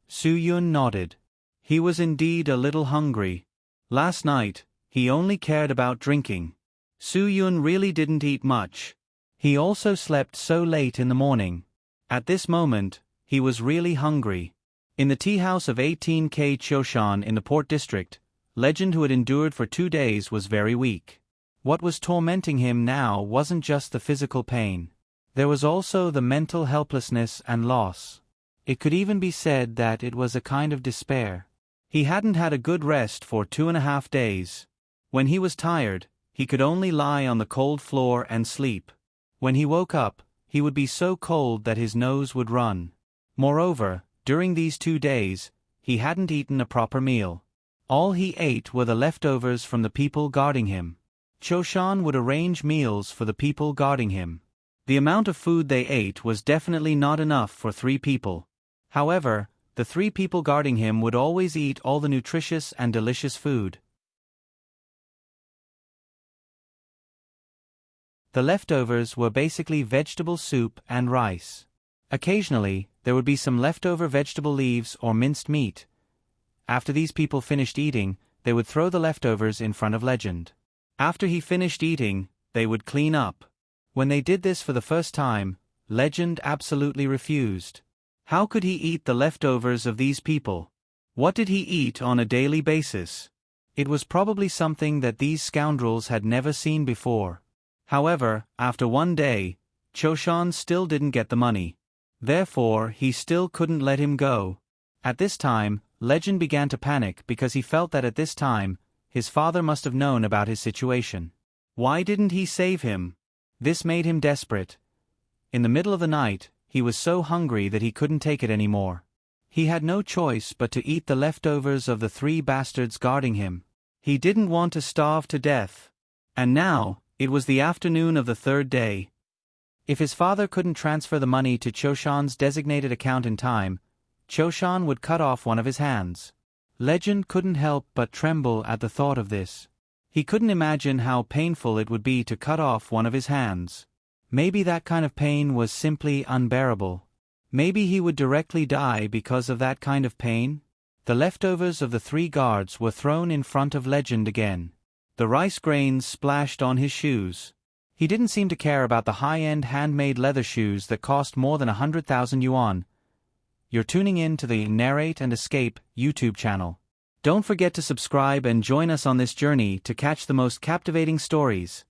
Soo-yoon nodded. He was indeed a little hungry. Last night, he only cared about drinking. Soo-yoon really didn't eat much. He also slept so late in the morning. At this moment, he was really hungry. In the tea house of 18K Choshan in the Port District, Legend, who had endured for 2 days, was very weak. What was tormenting him now wasn't just the physical pain. There was also the mental helplessness and loss. It could even be said that it was a kind of despair. He hadn't had a good rest for 2.5 days. When he was tired, he could only lie on the cold floor and sleep. When he woke up, he would be so cold that his nose would run. Moreover, during these 2 days, he hadn't eaten a proper meal. All he ate were the leftovers from the people guarding him. Choshan would arrange meals for the people guarding him. The amount of food they ate was definitely not enough for 3 people. However, the 3 people guarding him would always eat all the nutritious and delicious food. The leftovers were basically vegetable soup and rice. Occasionally, there would be some leftover vegetable leaves or minced meat. After these people finished eating, they would throw the leftovers in front of Legend. After he finished eating, they would clean up. When they did this for the first time, Legend absolutely refused. How could he eat the leftovers of these people? What did he eat on a daily basis? It was probably something that these scoundrels had never seen before. However, after 1 day, Choshan still didn't get the money. Therefore, he still couldn't let him go. At this time, Legend began to panic because he felt that at this time, his father must have known about his situation. Why didn't he save him? This made him desperate. In the middle of the night, he was so hungry that he couldn't take it anymore. He had no choice but to eat the leftovers of the 3 bastards guarding him. He didn't want to starve to death. And now, it was the afternoon of the 3rd day. If his father couldn't transfer the money to Choshan's designated account in time, Choshan would cut off one of his hands. Legend couldn't help but tremble at the thought of this. He couldn't imagine how painful it would be to cut off one of his hands. Maybe that kind of pain was simply unbearable. Maybe he would directly die because of that kind of pain? The leftovers of the 3 guards were thrown in front of Legend again. The rice grains splashed on his shoes. He didn't seem to care about the high-end handmade leather shoes that cost more than 100,000 yuan. You're tuning in to the Narrate and Escape YouTube channel. Don't forget to subscribe and join us on this journey to catch the most captivating stories.